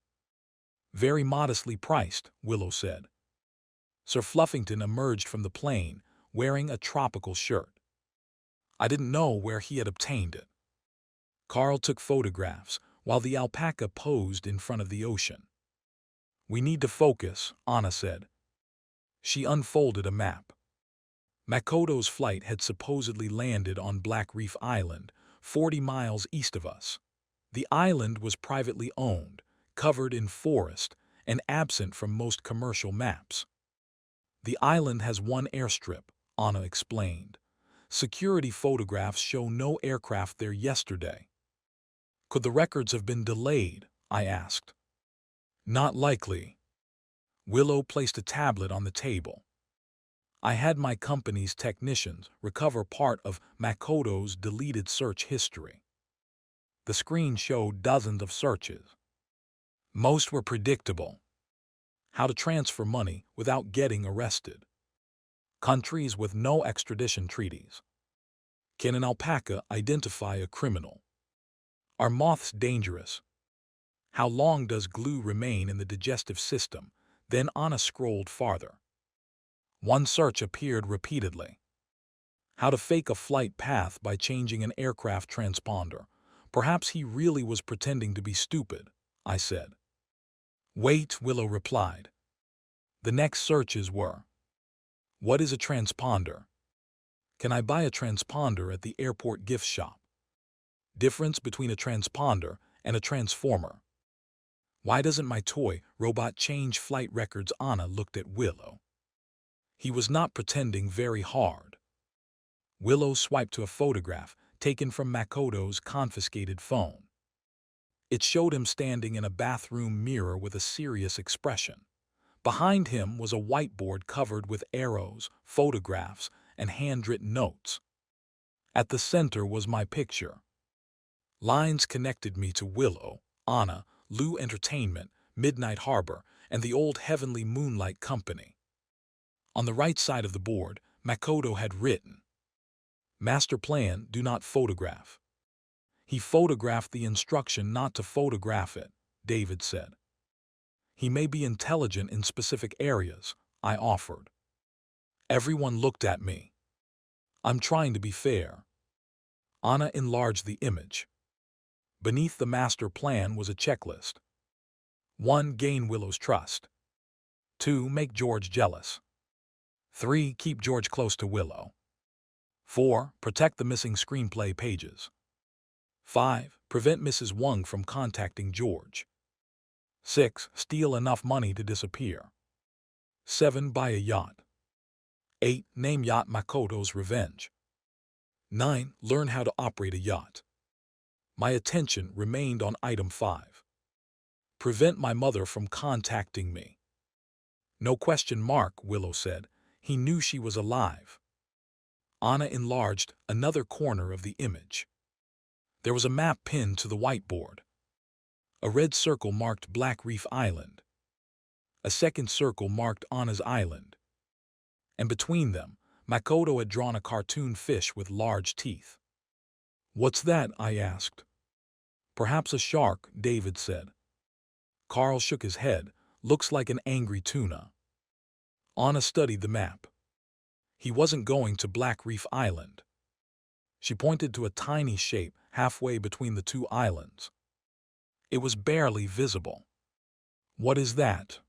"Very modestly priced," Willow said. Sir Fluffington emerged from the plane, wearing a tropical shirt. I didn't know where he had obtained it. Carl took photographs, while the Alpaca posed in front of the ocean. "We need to focus," Anna said. She unfolded a map. Makoto's flight had supposedly landed on Black Reef Island, 40 miles east of us. The island was privately owned, covered in forest, and absent from most commercial maps. "The island has 1 airstrip," Anna explained. "Security photographs show no aircraft there yesterday." "Could the records have been delayed?" I asked. "Not likely." Willow placed a tablet on the table. "I had my company's technicians recover part of Makoto's deleted search history." The screen showed dozens of searches. Most were predictable. How to transfer money without getting arrested. Countries with no extradition treaties. Can an alpaca identify a criminal? Are moths dangerous? How long does glue remain in the digestive system? Then Anna scrolled farther. One search appeared repeatedly. How to fake a flight path by changing an aircraft transponder. Perhaps he really was pretending to be stupid, I said. "Wait," Willow replied. The next searches were: what is a transponder? Can I buy a transponder at the airport gift shop? Difference between a transponder and a transformer. Why doesn't my toy robot change flight records? Anna looked at Willow. He was not pretending very hard. Willow swiped to a photograph taken from Makoto's confiscated phone. It showed him standing in a bathroom mirror with a serious expression. Behind him was a whiteboard covered with arrows, photographs, and handwritten notes. At the center was my picture. Lines connected me to Willow, Anna, Lou Entertainment, Midnight Harbor, and the old Heavenly Moonlight Company. On the right side of the board, Makoto had written, "Master plan, do not photograph." He photographed the instruction not to photograph it, David said. He may be intelligent in specific areas, I offered. Everyone looked at me. I'm trying to be fair. Anna enlarged the image. Beneath the master plan was a checklist. 1. Gain Willow's trust. 2. Make George jealous. 3. Keep George close to Willow. 4. Protect the missing screenplay pages. 5. Prevent Mrs. Wang from contacting George. 6. Steal enough money to disappear. 7. Buy a yacht. 8. Name yacht Makoto's Revenge. 9. Learn how to operate a yacht. My attention remained on item 5. Prevent my mother from contacting me. No question mark, Willow said. He knew she was alive. Anna enlarged another corner of the image. There was a map pinned to the whiteboard. A red circle marked Black Reef Island. A second circle marked Anna's island. And between them, Makoto had drawn a cartoon fish with large teeth. "What's that?" I asked. Perhaps a shark, David said. Carl shook his head. Looks like an angry tuna. Anna studied the map. He wasn't going to Black Reef Island. She pointed to a tiny shape halfway between the two islands. It was barely visible. What is that?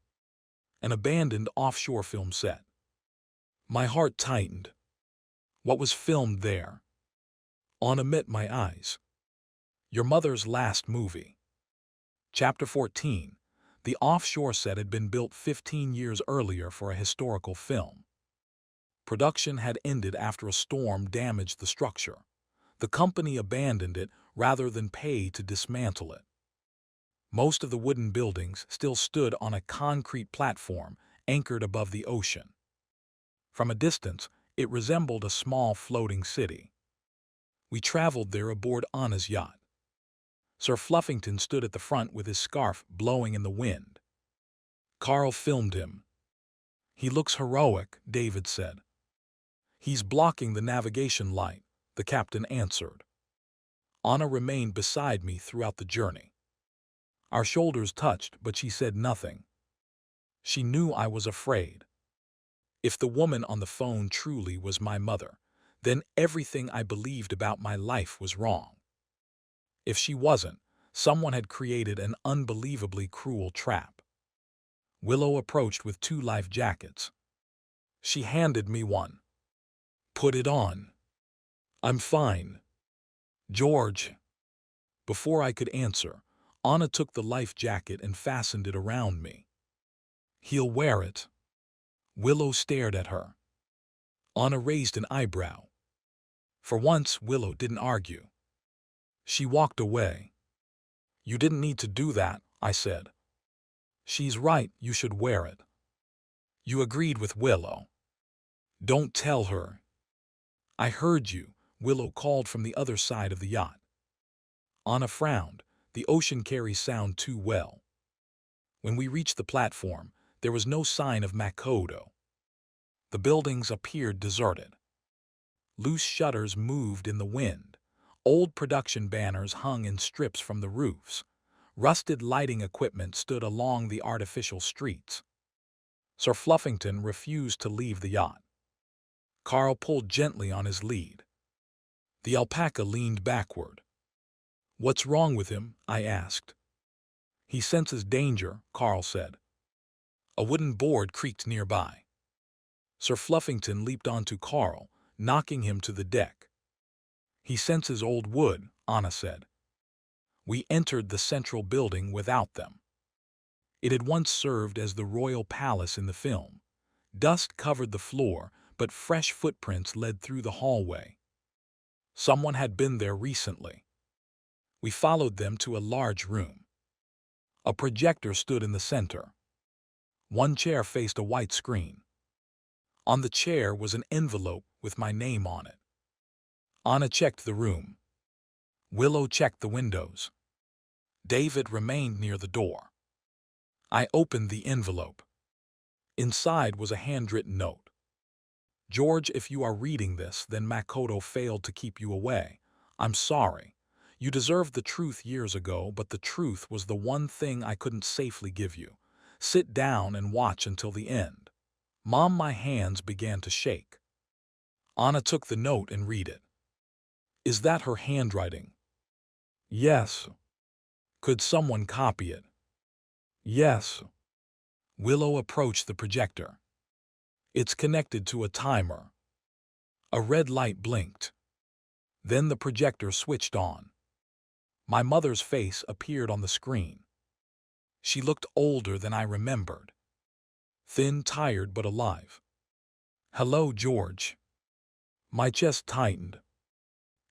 An abandoned offshore film set. My heart tightened. What was filmed there? Anna met my eyes. Your mother's last movie. Chapter 14. The offshore set had been built 15 years earlier for a historical film. Production had ended after a storm damaged the structure. The company abandoned it rather than pay to dismantle it. Most of the wooden buildings still stood on a concrete platform anchored above the ocean. From a distance, it resembled a small floating city. We traveled there aboard Anna's yacht. Sir Fluffington stood at the front with his scarf blowing in the wind. Carl filmed him. He looks heroic, David said. He's blocking the navigation light, the captain answered. Anna remained beside me throughout the journey. Our shoulders touched, but she said nothing. She knew I was afraid. If the woman on the phone truly was my mother, then everything I believed about my life was wrong. If she wasn't, someone had created an unbelievably cruel trap. Willow approached with 2 life jackets. She handed me one. Put it on. I'm fine. George. Before I could answer, Anna took the life jacket and fastened it around me. He'll wear it. Willow stared at her. Anna raised an eyebrow. For once, Willow didn't argue. She walked away. You didn't need to do that, I said. She's right, you should wear it. You agreed with Willow. Don't tell her. I heard you, Willow called from the other side of the yacht. Anna frowned. The ocean carries sound too well. When we reached the platform, there was no sign of Makoto. The buildings appeared deserted. Loose shutters moved in the wind. Old production banners hung in strips from the roofs. Rusted lighting equipment stood along the artificial streets. Sir Fluffington refused to leave the yacht. Carl pulled gently on his lead. The Alpaca leaned backward. What's wrong with him? I asked. He senses danger, Carl said. A wooden board creaked nearby. Sir Fluffington leaped onto Carl, knocking him to the deck. He senses old wood, Anna said. We entered the central building without them. It had once served as the royal palace in the film. Dust covered the floor, but fresh footprints led through the hallway. Someone had been there recently. We followed them to a large room. A projector stood in the center. One chair faced a white screen. On the chair was an envelope with my name on it. Anna checked the room. Willow checked the windows. David remained near the door. I opened the envelope. Inside was a handwritten note. George, if you are reading this, then Makoto failed to keep you away. I'm sorry. You deserved the truth years ago, but the truth was the one thing I couldn't safely give you. Sit down and watch until the end. Mom, my hands began to shake. Anna took the note and read it. Is that her handwriting? Yes. Could someone copy it? Yes. Willow approached the projector. It's connected to a timer. A red light blinked. Then the projector switched on. My mother's face appeared on the screen. She looked older than I remembered. Thin, tired, but alive. Hello, George. My chest tightened.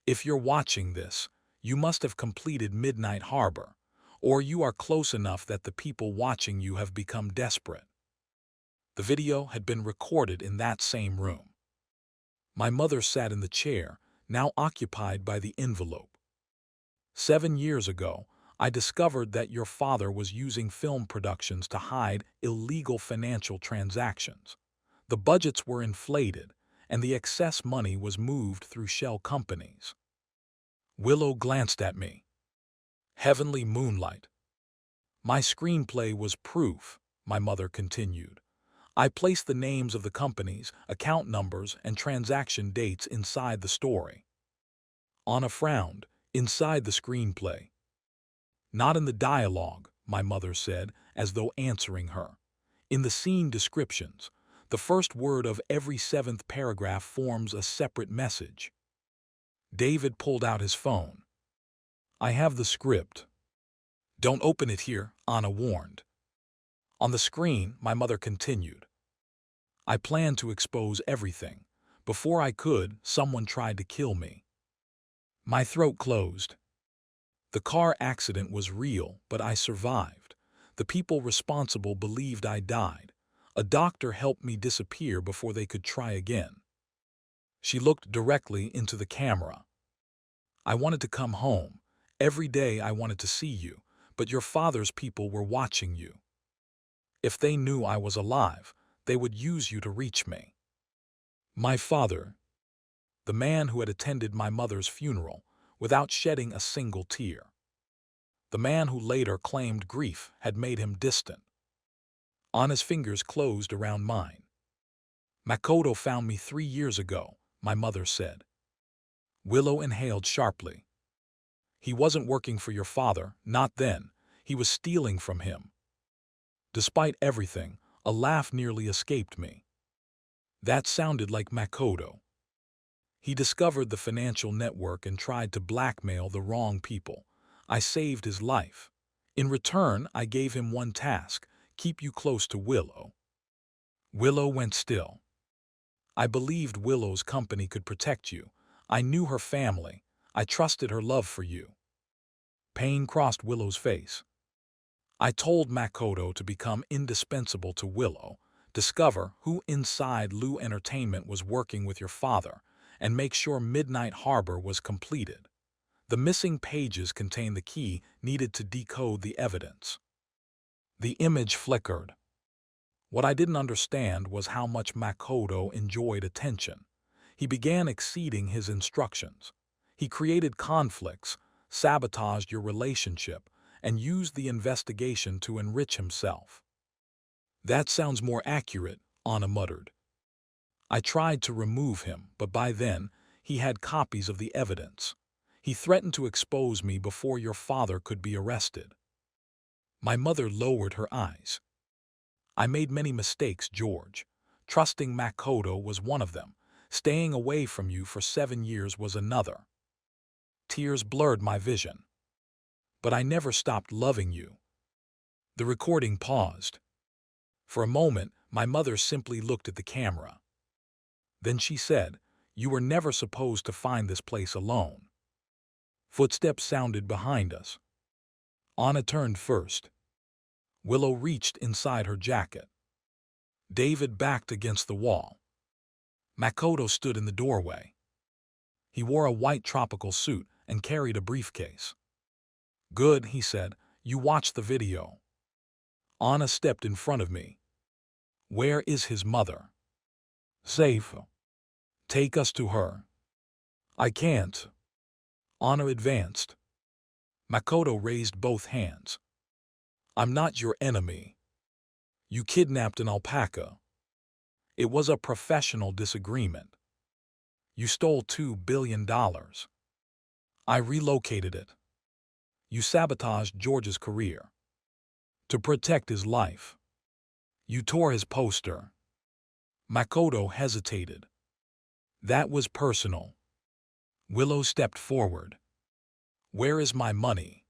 If you're watching this, you must have completed Midnight Harbor, or you are close enough that the people watching you have become desperate. The video had been recorded in that same room. My mother sat in the chair, now occupied by the envelope. 7 years ago, I discovered that your father was using film productions to hide illegal financial transactions. The budgets were inflated, and the excess money was moved through shell companies. Willow glanced at me. Heavenly moonlight. My screenplay was proof, my mother continued. I placed the names of the companies, account numbers, and transaction dates inside the story. Anna frowned, inside the screenplay. Not in the dialogue, my mother said, as though answering her. In the scene descriptions, the first word of every seventh paragraph forms a separate message. David pulled out his phone. I have the script. Don't open it here, Anna warned. On the screen, my mother continued. I planned to expose everything. Before I could, someone tried to kill me. My throat closed. The car accident was real, but I survived. The people responsible believed I died. A doctor helped me disappear before they could try again. She looked directly into the camera. I wanted to come home. Every day I wanted to see you, but your father's people were watching you. If they knew I was alive, they would use you to reach me. My father, the man who had attended my mother's funeral without shedding a single tear. The man who later claimed grief had made him distant. Anna's fingers closed around mine. Makoto found me 3 years ago, my mother said. Willow inhaled sharply. He wasn't working for your father, not then. He was stealing from him. Despite everything, a laugh nearly escaped me. That sounded like Makoto. He discovered the financial network and tried to blackmail the wrong people. I saved his life. In return, I gave him one task: keep you close to Willow. Willow went still. I believed Willow's company could protect you. I knew her family. I trusted her love for you. Pain crossed Willow's face. I told Makoto to become indispensable to Willow, discover who inside Lou Entertainment was working with your father, and make sure Midnight Harbor was completed. The missing pages contained the key needed to decode the evidence. The image flickered. What I didn't understand was how much Makoto enjoyed attention. He began exceeding his instructions. He created conflicts, sabotaged your relationship, and used the investigation to enrich himself. That sounds more accurate, Anna muttered. I tried to remove him, but by then, he had copies of the evidence. He threatened to expose me before your father could be arrested. My mother lowered her eyes. I made many mistakes, George. Trusting Makoto was one of them. Staying away from you for 7 years was another. Tears blurred my vision. But I never stopped loving you. The recording paused. For a moment, my mother simply looked at the camera. Then she said, "You were never supposed to find this place alone." Footsteps sounded behind us. Anna turned first. Willow reached inside her jacket. David backed against the wall. Makoto stood in the doorway. He wore a white tropical suit and carried a briefcase. "Good," he said. "You watched the video." Anna stepped in front of me. "Where is his mother?" "Safe. Take us to her." "I can't." Anna advanced. Makoto raised both hands. "I'm not your enemy. You kidnapped an alpaca. It was a professional disagreement. You stole $2 billion. I relocated it. You sabotaged George's career. To protect his life. You tore his poster." Makoto hesitated. "That was personal." Willow stepped forward. "Where is my money?"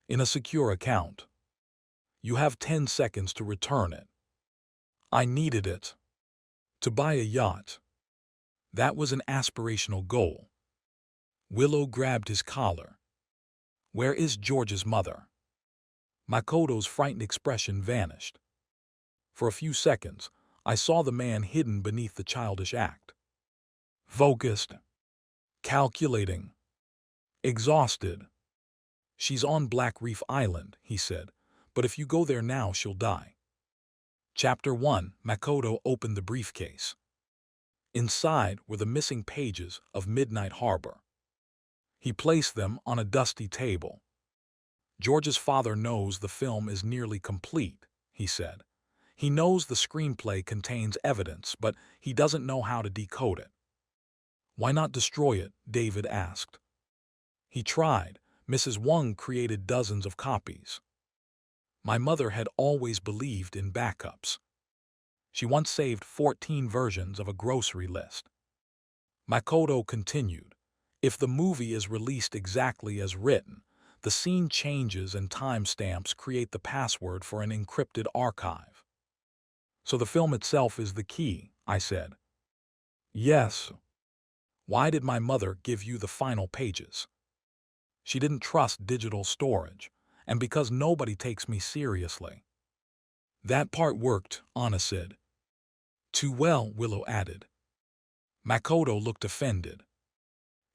"In a secure account. You have 10 seconds to return it." "I needed it. To buy a yacht." That was an aspirational goal. Willow grabbed his collar. "Where is George's mother?" Makoto's frightened expression vanished. For a few seconds, I saw the man hidden beneath the childish act. Focused. Calculating. Exhausted. "She's on Black Reef Island," he said, "but if you go there now, she'll die." Chapter 1. Makoto opened the briefcase. Inside were the missing pages of Midnight Harbor. He placed them on a dusty table. George's father knows the film is nearly complete, he said. He knows the screenplay contains evidence, but he doesn't know how to decode it. Why not destroy it? David asked. He tried. Mrs. Wang created dozens of copies. My mother had always believed in backups. She once saved 14 versions of a grocery list. Makoto continued, if the movie is released exactly as written, the scene changes and timestamps create the password for an encrypted archive. So the film itself is the key, I said. Yes. Why did my mother give you the final pages? She didn't trust digital storage, and because nobody takes me seriously. That part worked, Anna said. Too well, Willow added. Makoto looked offended.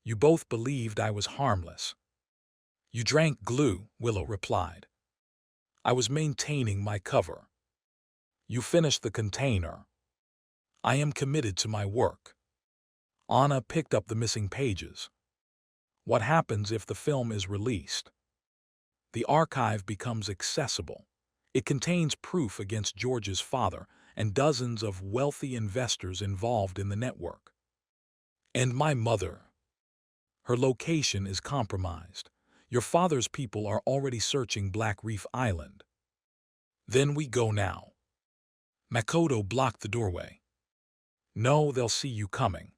You both believed I was harmless. You drank glue, Willow replied. I was maintaining my cover. You finished the container. I am committed to my work. Anna picked up the missing pages. What happens if the film is released? The archive becomes accessible. It contains proof against George's father and dozens of wealthy investors involved in the network. And my mother. Her location is compromised. Your father's people are already searching Black Reef Island. Then we go now. Makoto blocked the doorway. No, they'll see you coming.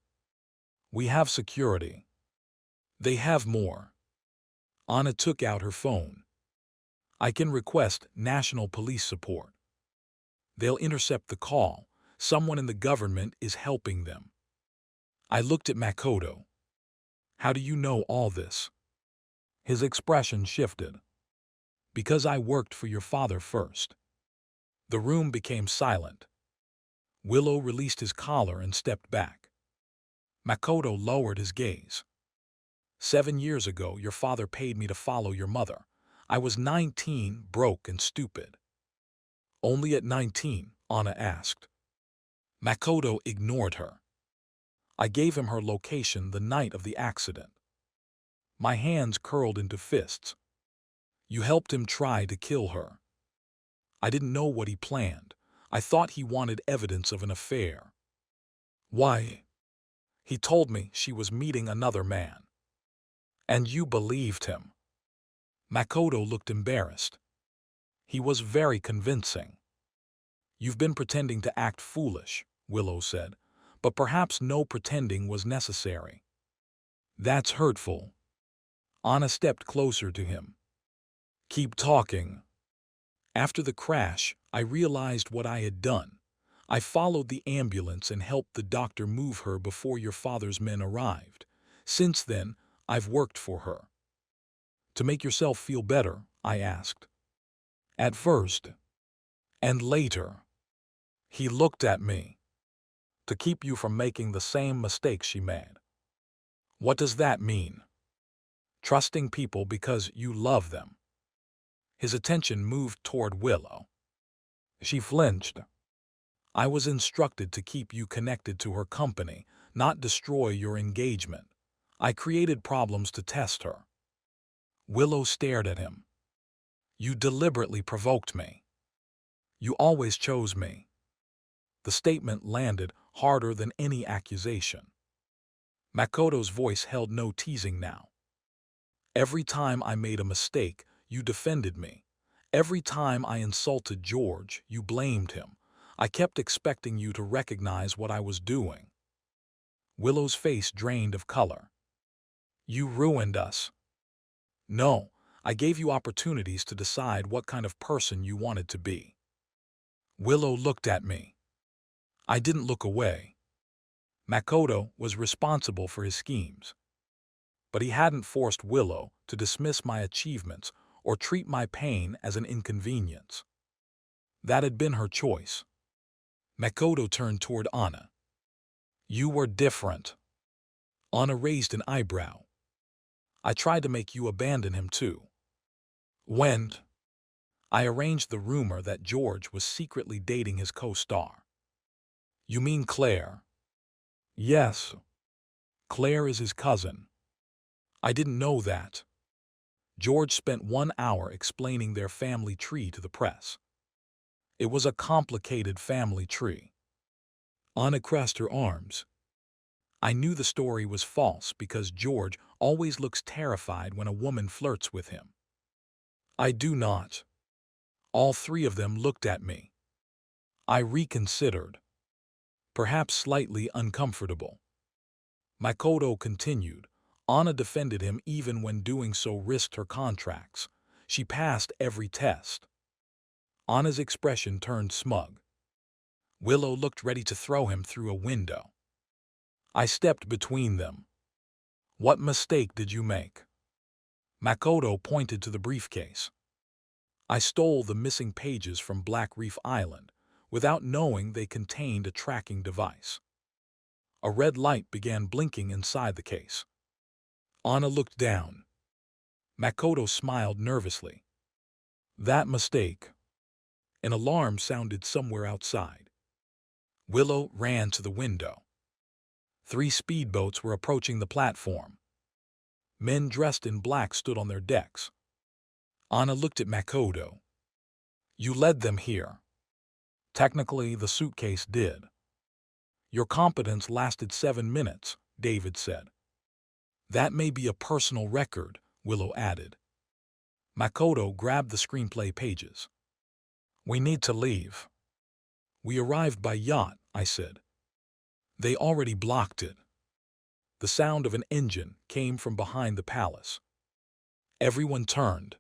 We have security. They have more. Anna took out her phone. I can request national police support. They'll intercept the call. Someone in the government is helping them. I looked at Makoto. How do you know all this? His expression shifted. Because I worked for your father first. The room became silent. Willow released his collar and stepped back. Makoto lowered his gaze. 7 years ago, your father paid me to follow your mother. I was 19, broke and stupid. Only at 19, Anna asked. Makoto ignored her. I gave him her location the night of the accident. My hands curled into fists. You helped him try to kill her. I didn't know what he planned. I thought he wanted evidence of an affair. Why? He told me she was meeting another man. And you believed him. Makoto looked embarrassed. He was very convincing. You've been pretending to act foolish, Willow said, but perhaps no pretending was necessary. That's hurtful. Anna stepped closer to him. Keep talking. After the crash, I realized what I had done. I followed the ambulance and helped the doctor move her before your father's men arrived. Since then, I've worked for her. To make yourself feel better, I asked. At first. And later. He looked at me. To keep you from making the same mistakes she made. What does that mean? Trusting people because you love them. His attention moved toward Willow. She flinched. I was instructed to keep you connected to her company, not destroy your engagement. I created problems to test her. Willow stared at him. You deliberately provoked me. You always chose me. The statement landed harder than any accusation. Makoto's voice held no teasing now. Every time I made a mistake, you defended me. Every time I insulted George, you blamed him. I kept expecting you to recognize what I was doing. Willow's face drained of color. You ruined us. No, I gave you opportunities to decide what kind of person you wanted to be. Willow looked at me. I didn't look away. Makoto was responsible for his schemes. But he hadn't forced Willow to dismiss my achievements or treat my pain as an inconvenience. That had been her choice. Makoto turned toward Anna. You were different. Anna raised an eyebrow. I tried to make you abandon him too. When? I arranged the rumor that George was secretly dating his co-star. You mean Claire? Yes. Claire is his cousin. I didn't know that. George spent 1 hour explaining their family tree to the press. It was a complicated family tree. Anna crossed her arms. I knew the story was false because George always looks terrified when a woman flirts with him. I do not. All three of them looked at me. I reconsidered, perhaps slightly uncomfortable. Makoto continued. Anna defended him even when doing so risked her contracts. She passed every test. Anna's expression turned smug. Willow looked ready to throw him through a window. I stepped between them. What mistake did you make? Makoto pointed to the briefcase. I stole the missing pages from Black Reef Island without knowing they contained a tracking device. A red light began blinking inside the case. Anna looked down. Makoto smiled nervously. That mistake. An alarm sounded somewhere outside. Willow ran to the window. 3 speedboats were approaching the platform. Men dressed in black stood on their decks. Anna looked at Makoto. You led them here. Technically, the suitcase did. Your competence lasted 7 minutes, David said. That may be a personal record, Willow added. Makoto grabbed the screenplay pages. We need to leave. We arrived by yacht, I said. They already blocked it. The sound of an engine came from behind the palace. Everyone turned.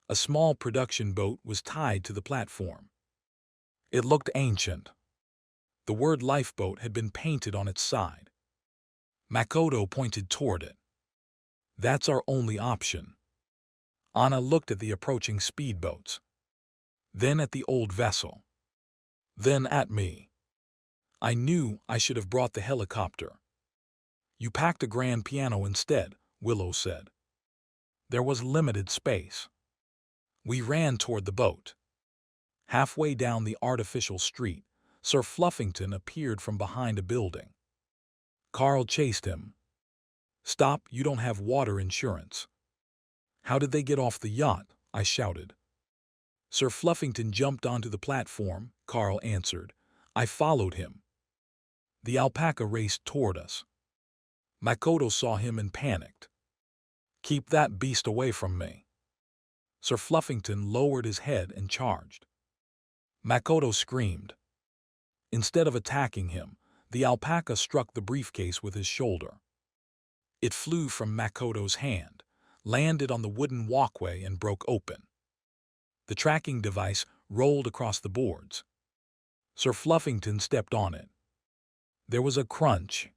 A small production boat was tied to the platform. It looked ancient. The word lifeboat had been painted on its side. Makoto pointed toward it. That's our only option. Anna looked at the approaching speedboats. Then at the old vessel. Then at me. I knew I should have brought the helicopter. You packed a grand piano instead, Willow said. There was limited space. We ran toward the boat. Halfway down the artificial street, Sir Fluffington appeared from behind a building. Carl chased him. Stop, you don't have water insurance. How did they get off the yacht? I shouted. Sir Fluffington jumped onto the platform, Carl answered. I followed him. The Alpaca raced toward us. Makoto saw him and panicked. Keep that beast away from me. Sir Fluffington lowered his head and charged. Makoto screamed. Instead of attacking him, the Alpaca struck the briefcase with his shoulder. It flew from Makoto's hand, landed on the wooden walkway and broke open. The tracking device rolled across the boards. Sir Fluffington stepped on it. There was a crunch.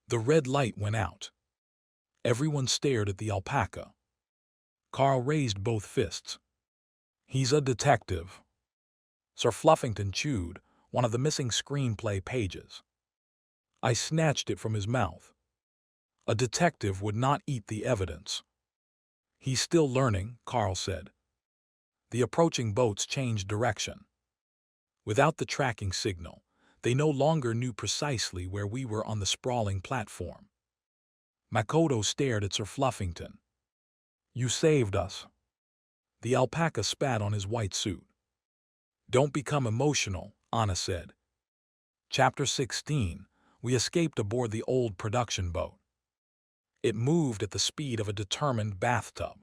The red light went out. Everyone stared at the Alpaca. Carl raised both fists. He's a detective. Sir Fluffington chewed one of the missing screenplay pages. I snatched it from his mouth. A detective would not eat the evidence. He's still learning, Carl said. The approaching boats changed direction. Without the tracking signal, they no longer knew precisely where we were on the sprawling platform. Makoto stared at Sir Fluffington. You saved us. The Alpaca spat on his white suit. Don't become emotional, Anna said. Chapter 16. We escaped aboard the old production boat. It moved at the speed of a determined bathtub.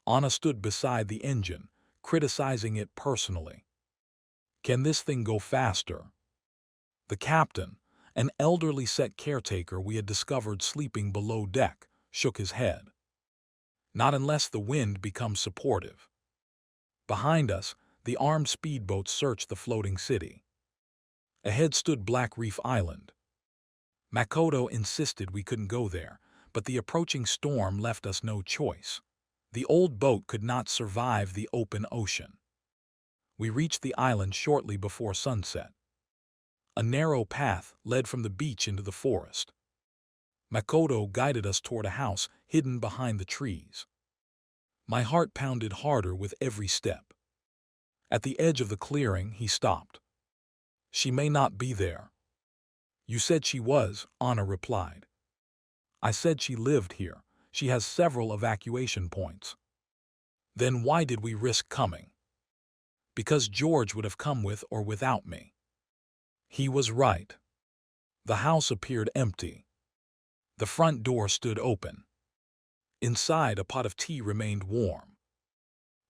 Anna stood beside the engine, criticizing it personally. Can this thing go faster? The captain, an elderly set caretaker we had discovered sleeping below deck, shook his head. Not unless the wind becomes supportive. Behind us, the armed speedboats searched the floating city. Ahead stood Black Reef Island. Makoto insisted we couldn't go there, but the approaching storm left us no choice. The old boat could not survive the open ocean. We reached the island shortly before sunset. A narrow path led from the beach into the forest. Makoto guided us toward a house hidden behind the trees. My heart pounded harder with every step. At the edge of the clearing, he stopped. She may not be there. You said she was, Anna replied. I said she lived here. She has several evacuation points. Then why did we risk coming? Because George would have come with or without me. He was right. The house appeared empty. The front door stood open. Inside, a pot of tea remained warm.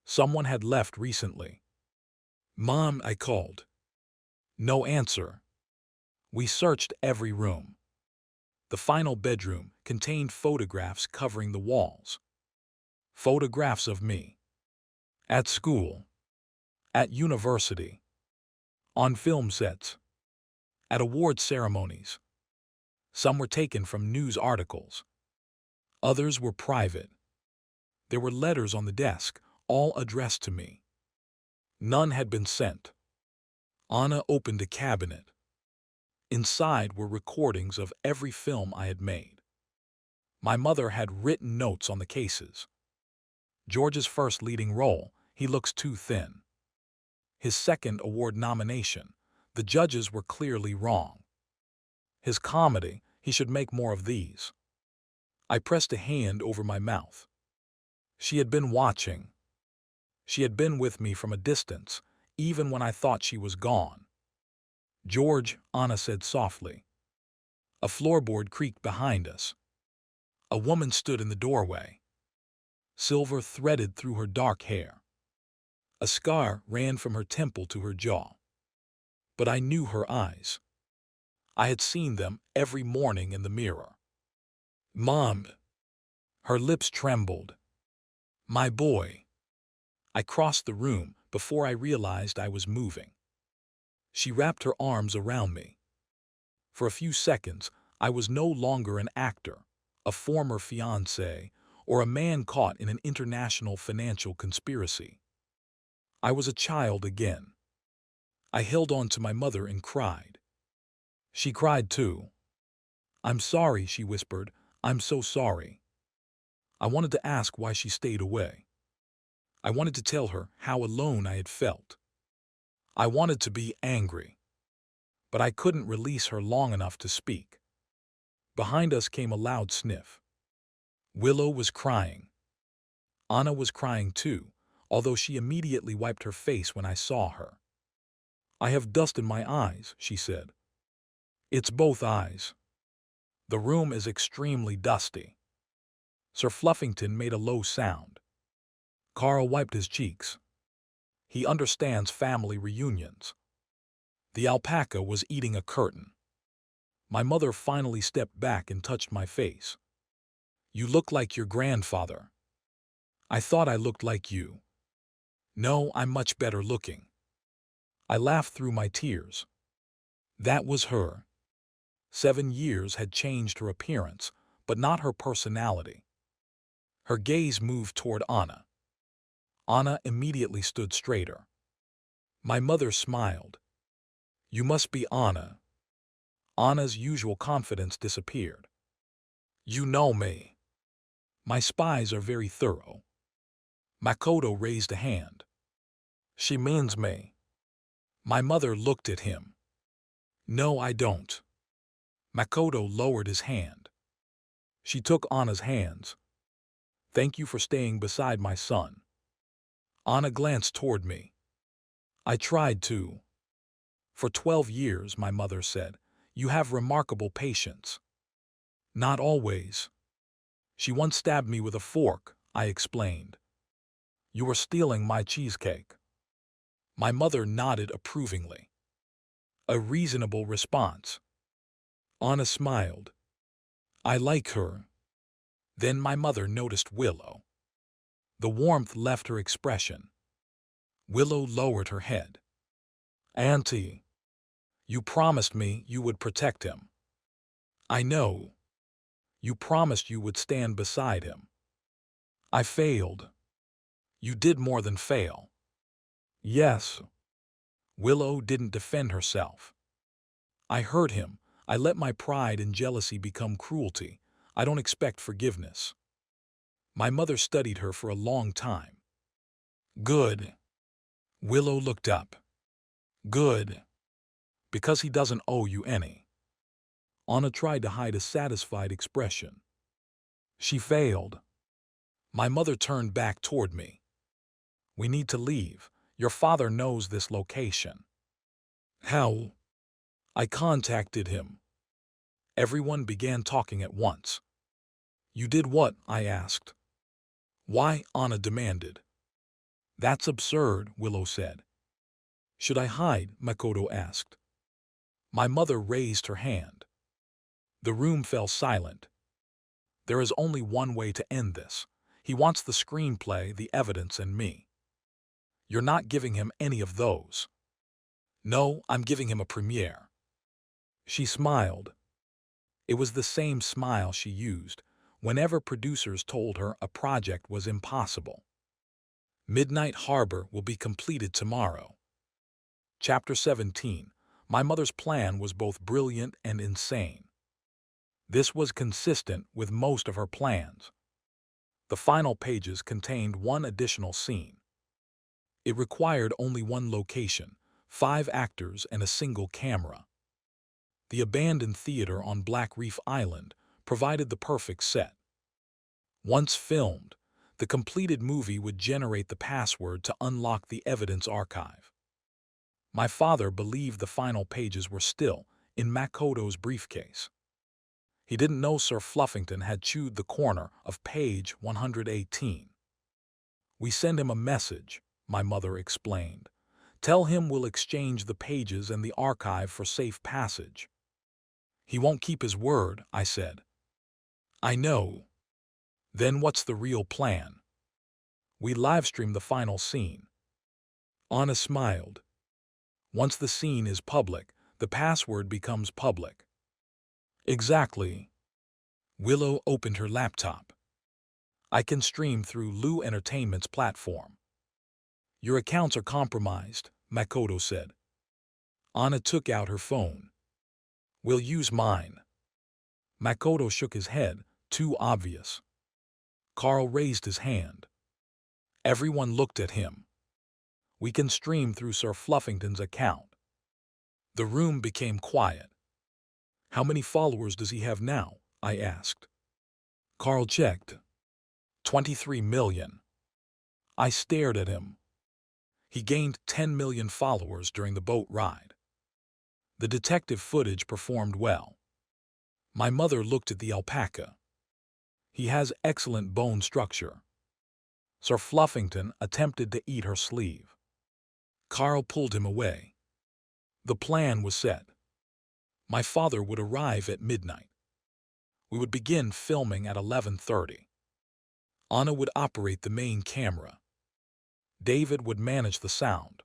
Someone had left recently. "Mom," I called. No answer. We searched every room. The final bedroom contained photographs covering the walls. Photographs of me. At school. At university. On film sets. At award ceremonies. Some were taken from news articles. Others were private. There were letters on the desk, all addressed to me. None had been sent. Anna opened a cabinet. Inside were recordings of every film I had made. My mother had written notes on the cases. George's first leading role, he looks too thin. His second award nomination, the judges were clearly wrong. His comedy, he should make more of these. I pressed a hand over my mouth. She had been watching. She had been with me from a distance, even when I thought she was gone. "George," Anna said softly. A floorboard creaked behind us. A woman stood in the doorway. Silver threaded through her dark hair. A scar ran from her temple to her jaw. But I knew her eyes. I had seen them every morning in the mirror. "Mom." Her lips trembled. "My boy." I crossed the room before I realized I was moving. She wrapped her arms around me. For a few seconds, I was no longer an actor, a former fiancé, or a man caught in an international financial conspiracy. I was a child again. I held on to my mother and cried. She cried too. "I'm sorry," she whispered. "I'm so sorry." I wanted to ask why she stayed away. I wanted to tell her how alone I had felt. I wanted to be angry. But I couldn't release her long enough to speak. Behind us came a loud sniff. Willow was crying. Anna was crying too, although she immediately wiped her face when I saw her. "I have dust in my eyes," she said. "It's both eyes. The room is extremely dusty." Sir Fluffington made a low sound. Carl wiped his cheeks. He understands family reunions. The alpaca was eating a curtain. My mother finally stepped back and touched my face. "You look like your grandfather." "I thought I looked like you." "No, I'm much better looking." I laughed through my tears. That was her. 7 years had changed her appearance, but not her personality. Her gaze moved toward Anna. Anna immediately stood straighter. My mother smiled. "You must be Anna." Anna's usual confidence disappeared. "You know me." "My spies are very thorough." Makoto raised a hand. "She means me." My mother looked at him. "No, I don't." Makoto lowered his hand. She took Anna's hands. "Thank you for staying beside my son." Anna glanced toward me. "I tried to." "For 12 years, my mother said. You have remarkable patience." "Not always." "She once stabbed me with a fork," I explained. "You were stealing my cheesecake." My mother nodded approvingly. A reasonable response. Anna smiled. "I like her." Then my mother noticed Willow. The warmth left her expression. Willow lowered her head. "Auntie, you promised me you would protect him." "I know. You promised you would stand beside him." "I failed." "You did more than fail." "Yes." Willow didn't defend herself. "I hurt him. I let my pride and jealousy become cruelty. I don't expect forgiveness." My mother studied her for a long time. "Good." Willow looked up. "Good. Because he doesn't owe you any." Anna tried to hide a satisfied expression. She failed. My mother turned back toward me. We need to leave. Your father knows this location. How? I contacted him. Everyone began talking at once. You did what? I asked. Why? Anna demanded. That's absurd, Willow said. Should I hide? Makoto asked. My mother raised her hand. The room fell silent. There is only one way to end this. He wants the screenplay, the evidence, and me. You're not giving him any of those. No, I'm giving him a premiere. She smiled. It was the same smile she used whenever producers told her a project was impossible. Midnight Harbor will be completed tomorrow. Chapter 17. My mother's plan was both brilliant and insane. This was consistent with most of her plans. The final pages contained one additional scene. It required only one location, 5 actors, and a single camera. The abandoned theater on Black Reef Island provided the perfect set. Once filmed, the completed movie would generate the password to unlock the evidence archive. My father believed the final pages were still in Makoto's briefcase. He didn't know Sir Fluffington had chewed the corner of page 118. We send him a message, my mother explained. Tell him we'll exchange the pages and the archive for safe passage. He won't keep his word, I said. I know. Then what's the real plan? We livestream the final scene. Anna smiled. Once the scene is public, the password becomes public. Exactly. Willow opened her laptop. I can stream through Lou Entertainment's platform. Your accounts are compromised, Makoto said. Anna took out her phone. We'll use mine. Makoto shook his head, too obvious. Carl raised his hand. Everyone looked at him. We can stream through Sir Fluffington's account. The room became quiet. How many followers does he have now? I asked. Carl checked. 23 million. I stared at him. He gained 10 million followers during the boat ride. The detective footage performed well. My mother looked at the alpaca. He has excellent bone structure. Sir Fluffington attempted to eat her sleeve. Carl pulled him away. The plan was set. My father would arrive at midnight. We would begin filming at 11:30. Anna would operate the main camera. David would manage the sound.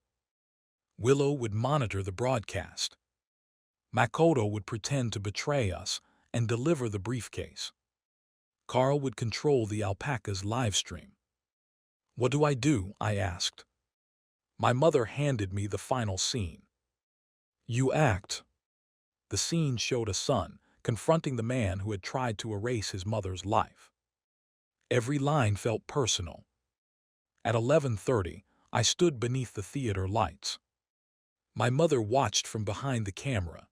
Willow would monitor the broadcast. Makoto would pretend to betray us and deliver the briefcase. Carl would control the alpaca's live stream. What do I do? I asked. My mother handed me the final scene. You act. The scene showed a son confronting the man who had tried to erase his mother's life. Every line felt personal. At 11:30, I stood beneath the theater lights. My mother watched from behind the camera.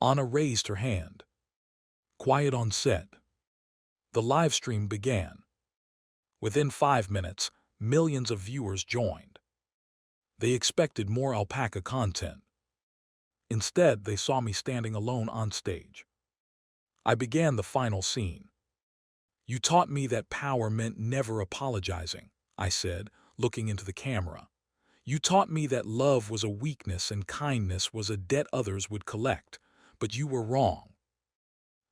Anna raised her hand. Quiet on set. The live stream began. Within 5 minutes, millions of viewers joined. They expected more alpaca content. Instead, they saw me standing alone on stage. I began the final scene. You taught me that power meant never apologizing, I said, looking into the camera. You taught me that love was a weakness and kindness was a debt others would collect, but you were wrong.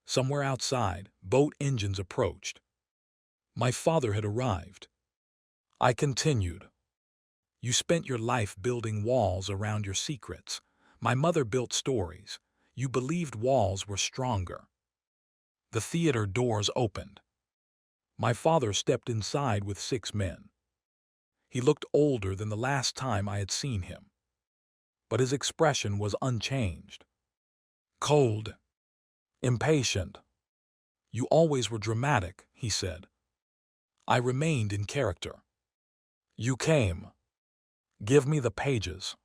Somewhere outside, boat engines approached. My father had arrived. I continued. You spent your life building walls around your secrets. My mother built stories. You believed walls were stronger. The theater doors opened. My father stepped inside with 6 men. He looked older than the last time I had seen him. But his expression was unchanged. Cold. Impatient. You always were dramatic, he said. I remained in character. You came. Give me the pages.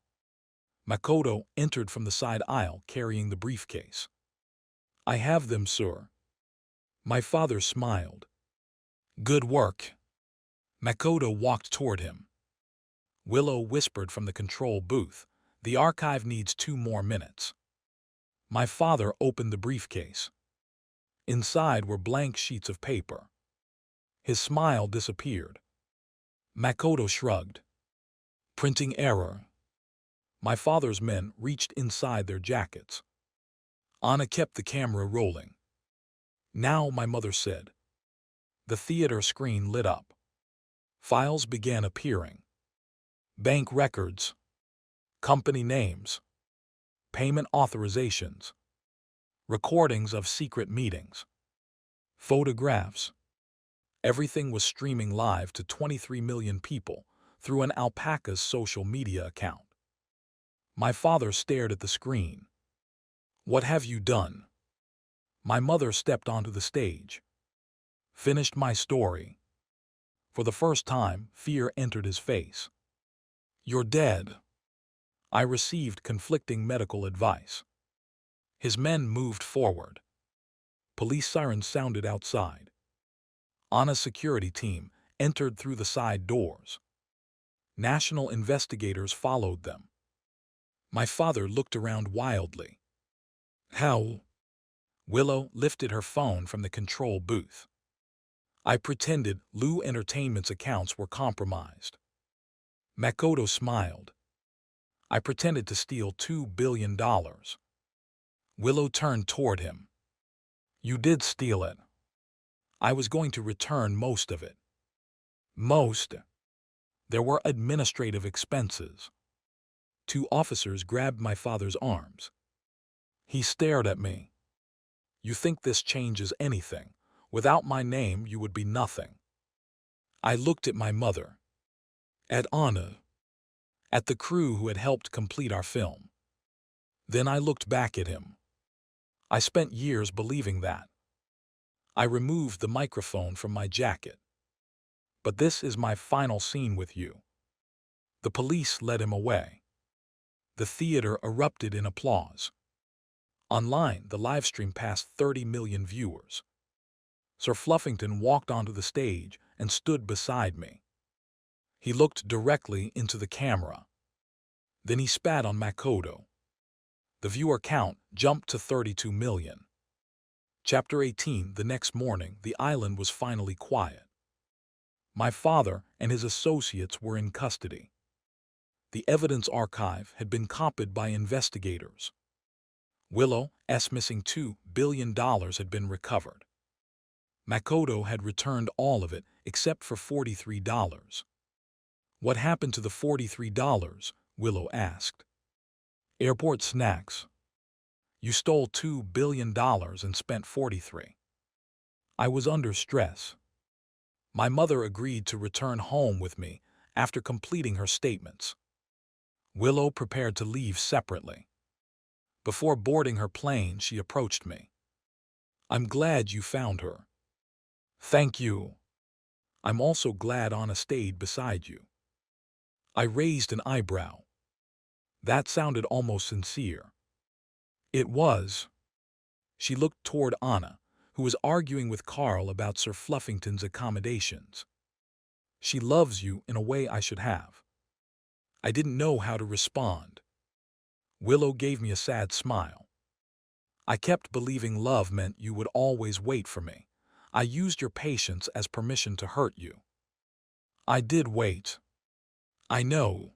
Makoto entered from the side aisle carrying the briefcase. I have them, sir. My father smiled. Good work. Makoto walked toward him. Willow whispered from the control booth, the archive needs 2 more minutes. My father opened the briefcase. Inside were blank sheets of paper. His smile disappeared. Makoto shrugged. Printing error. My father's men reached inside their jackets. Anna kept the camera rolling. Now, my mother said. The theater screen lit up. Files began appearing. Bank records. Company names. Payment authorizations. Recordings of secret meetings. Photographs. Everything was streaming live to 23 million people through an Alpaca's social media account. My father stared at the screen. What have you done? My mother stepped onto the stage. Finished my story. For the first time, fear entered his face. You're dead. I received conflicting medical advice. His men moved forward. Police sirens sounded outside. Anna's security team entered through the side doors. National investigators followed them. My father looked around wildly. How? Willow lifted her phone from the control booth. I pretended Lou Entertainment's accounts were compromised. Makoto smiled. I pretended to steal $2 billion. Willow turned toward him. You did steal it. I was going to return most of it. Most. There were administrative expenses. 2 officers grabbed my father's arms. He stared at me. You think this changes anything? Without my name, you would be nothing. I looked at my mother. At Anna. At the crew who had helped complete our film. Then I looked back at him. I spent years believing that. I removed the microphone from my jacket. But this is my final scene with you. The police led him away. The theater erupted in applause. Online, the livestream passed 30 million viewers. Sir Fluffington walked onto the stage and stood beside me. He looked directly into the camera. Then he spat on Makoto. The viewer count jumped to 32 million. Chapter 18. The next morning, the island was finally quiet. My father and his associates were in custody. The evidence archive had been copied by investigators. Willow's missing $2 billion had been recovered. Makoto had returned all of it except for $43. What happened to the $43? Willow asked. Airport snacks. You stole $2 billion and spent 43. I was under stress. My mother agreed to return home with me after completing her statements. Willow prepared to leave separately. Before boarding her plane, she approached me. I'm glad you found her. Thank you. I'm also glad Anna stayed beside you. I raised an eyebrow. That sounded almost sincere. It was. She looked toward Anna, who was arguing with Carl about Sir Fluffington's accommodations. She loves you in a way I should have. I didn't know how to respond. Willow gave me a sad smile. I kept believing love meant you would always wait for me. I used your patience as permission to hurt you. I did wait. I know.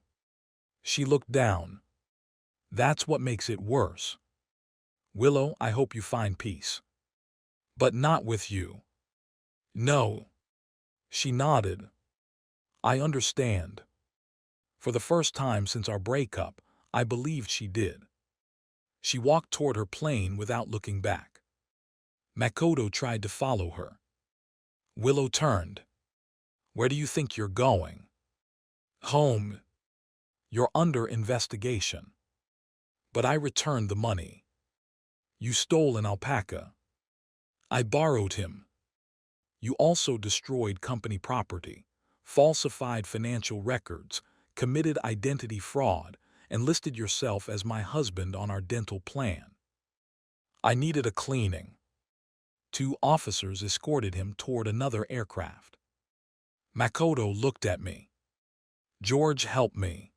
She looked down. That's what makes it worse. Willow, I hope you find peace. But not with you. No. She nodded. I understand. For the first time since our breakup, I believed she did. She walked toward her plane without looking back. Makoto tried to follow her. Willow turned. Where do you think you're going? Home. You're under investigation. But I returned the money. You stole an alpaca. I borrowed him. You also destroyed company property, falsified financial records, committed identity fraud, and listed yourself as my husband on our dental plan. I needed a cleaning. Two officers escorted him toward another aircraft. Makoto looked at me. George, help me.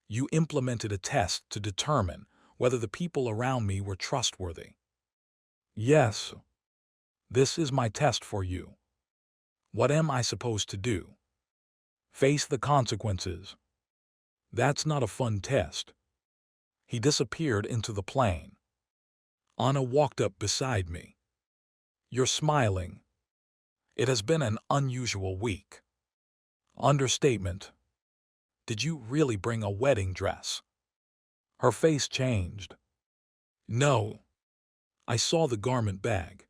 You implemented a test to determine whether the people around me were trustworthy. Yes. This is my test for you. What am I supposed to do? Face the consequences. That's not a fun test. He disappeared into the plane. Anna walked up beside me. You're smiling. It has been an unusual week. Understatement. Did you really bring a wedding dress? Her face changed. No. I saw the garment bag.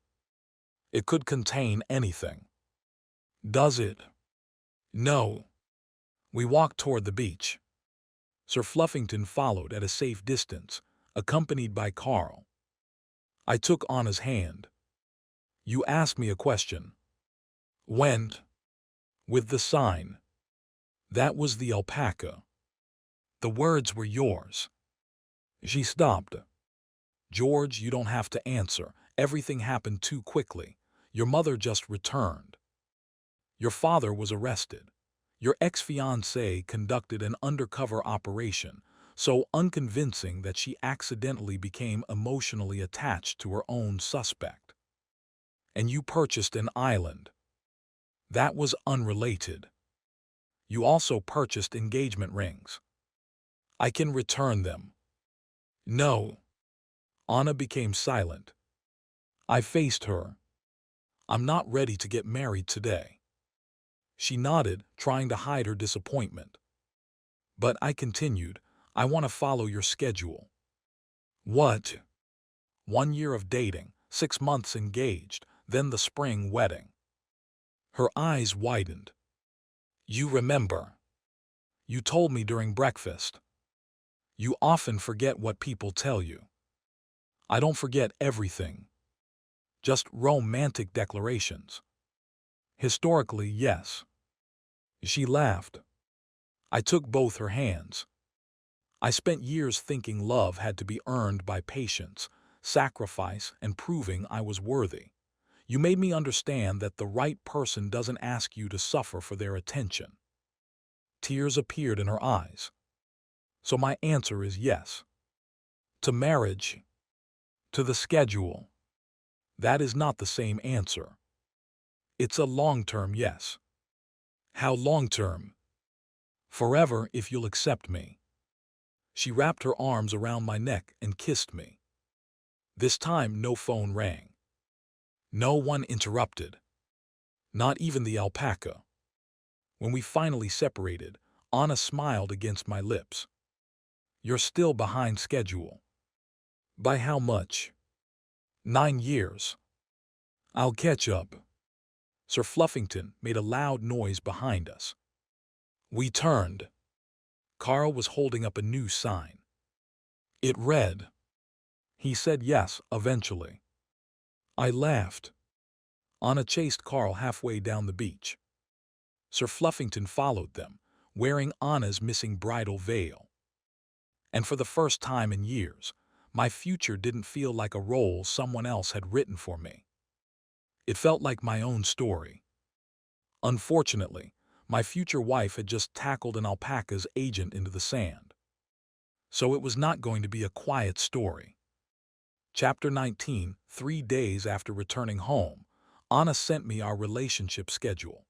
It could contain anything. Does it? No. We walked toward the beach. Sir Fluffington followed at a safe distance, accompanied by Carl. I took Anna's hand. You asked me a question. When? With the sign. That was the alpaca. The words were yours. She stopped. George, you don't have to answer. Everything happened too quickly. Your mother just returned. Your father was arrested. Your ex-fiancée conducted an undercover operation, so unconvincing that she accidentally became emotionally attached to her own suspect. And you purchased an island. That was unrelated. You also purchased engagement rings. I can return them. No. Anna became silent. I faced her. I'm not ready to get married today. She nodded, trying to hide her disappointment. But I continued, I want to follow your schedule. What? 1 year of dating, 6 months engaged, then the spring wedding. Her eyes widened. You remember. You told me during breakfast. You often forget what people tell you. I don't forget everything. Just romantic declarations. Historically, yes. She laughed. I took both her hands. I spent years thinking love had to be earned by patience, sacrifice, and proving I was worthy. You made me understand that the right person doesn't ask you to suffer for their attention. Tears appeared in her eyes. So my answer is yes. To marriage. To the schedule. That is not the same answer. It's a long-term yes. How long-term? Forever if you'll accept me. She wrapped her arms around my neck and kissed me. This time no phone rang. No one interrupted. Not even the alpaca. When we finally separated, Anna smiled against my lips. You're still behind schedule. By how much? 9 years. I'll catch up. Sir Fluffington made a loud noise behind us. We turned. Carl was holding up a new sign. It read. He said yes, eventually. I laughed. Anna chased Carl halfway down the beach. Sir Fluffington followed them, wearing Anna's missing bridal veil. And for the first time in years, my future didn't feel like a role someone else had written for me. It felt like my own story. Unfortunately, my future wife had just tackled an alpaca's agent into the sand. So it was not going to be a quiet story. Chapter 19, 3 days after returning home, Anna sent me our relationship schedule.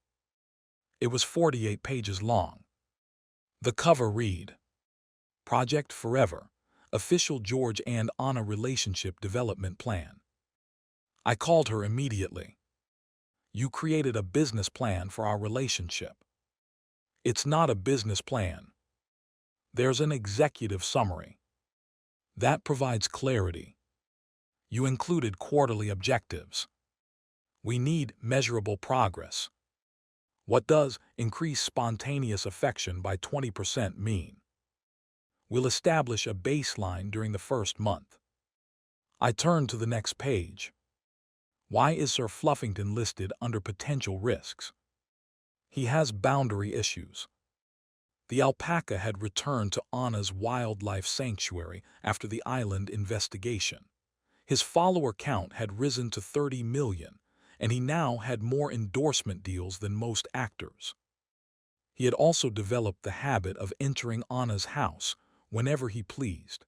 It was 48 pages long. The cover read, Project Forever, Official George and Anna Relationship Development Plan. I called her immediately. You created a business plan for our relationship. It's not a business plan. There's an executive summary. That provides clarity. You included quarterly objectives. We need measurable progress. What does increase spontaneous affection by 20% mean? We'll establish a baseline during the first month. I turned to the next page. Why is Sir Fluffington listed under potential risks? He has boundary issues. The alpaca had returned to Anna's wildlife sanctuary after the island investigation. His follower count had risen to 30 million, and he now had more endorsement deals than most actors. He had also developed the habit of entering Anna's house whenever he pleased.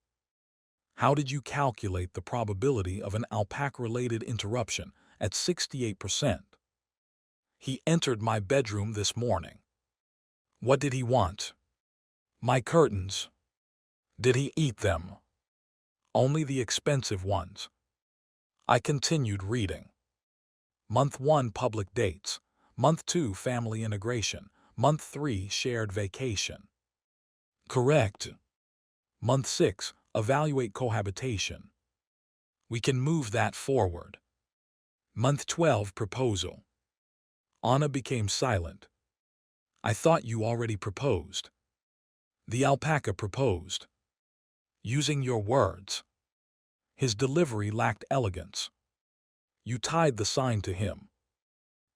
How did you calculate the probability of an Alpaca-related interruption at 68%? He entered my bedroom this morning. What did he want? My curtains. Did he eat them? Only the expensive ones. I continued reading. Month 1, public dates. Month 2, family integration. Month 3, shared vacation. Correct. Month 6, evaluate cohabitation. We can move that forward. Month 12, proposal. Anna became silent. I thought you already proposed. The alpaca proposed. Using your words. His delivery lacked elegance. You tied the sign to him.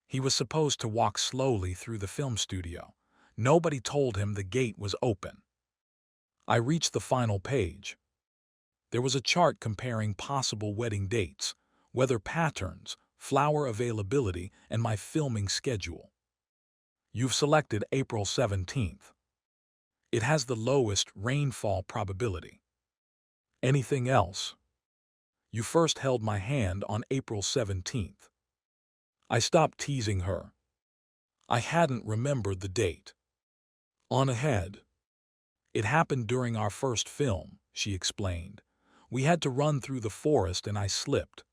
He was supposed to walk slowly through the film studio. Nobody told him the gate was open. I reached the final page. There was a chart comparing possible wedding dates, weather patterns, flower availability, and my filming schedule. You've selected April 17th. It has the lowest rainfall probability. Anything else? You first held my hand on April 17th. I stopped teasing her. I hadn't remembered the date. On ahead. It happened during our first film, she explained. We had to run through the forest and I slipped.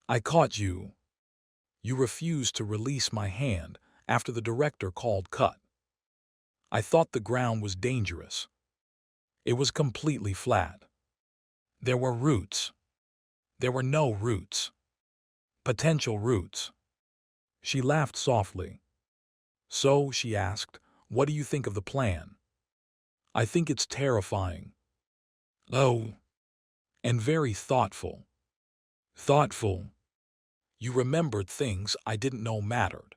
I caught you. You refused to release my hand after the director called cut. I thought the ground was dangerous. It was completely flat. There were roots. There were no roots. Potential roots. She laughed softly. So, she asked, what do you think of the plan? I think it's terrifying. Oh. And very thoughtful. Thoughtful. You remembered things I didn't know mattered.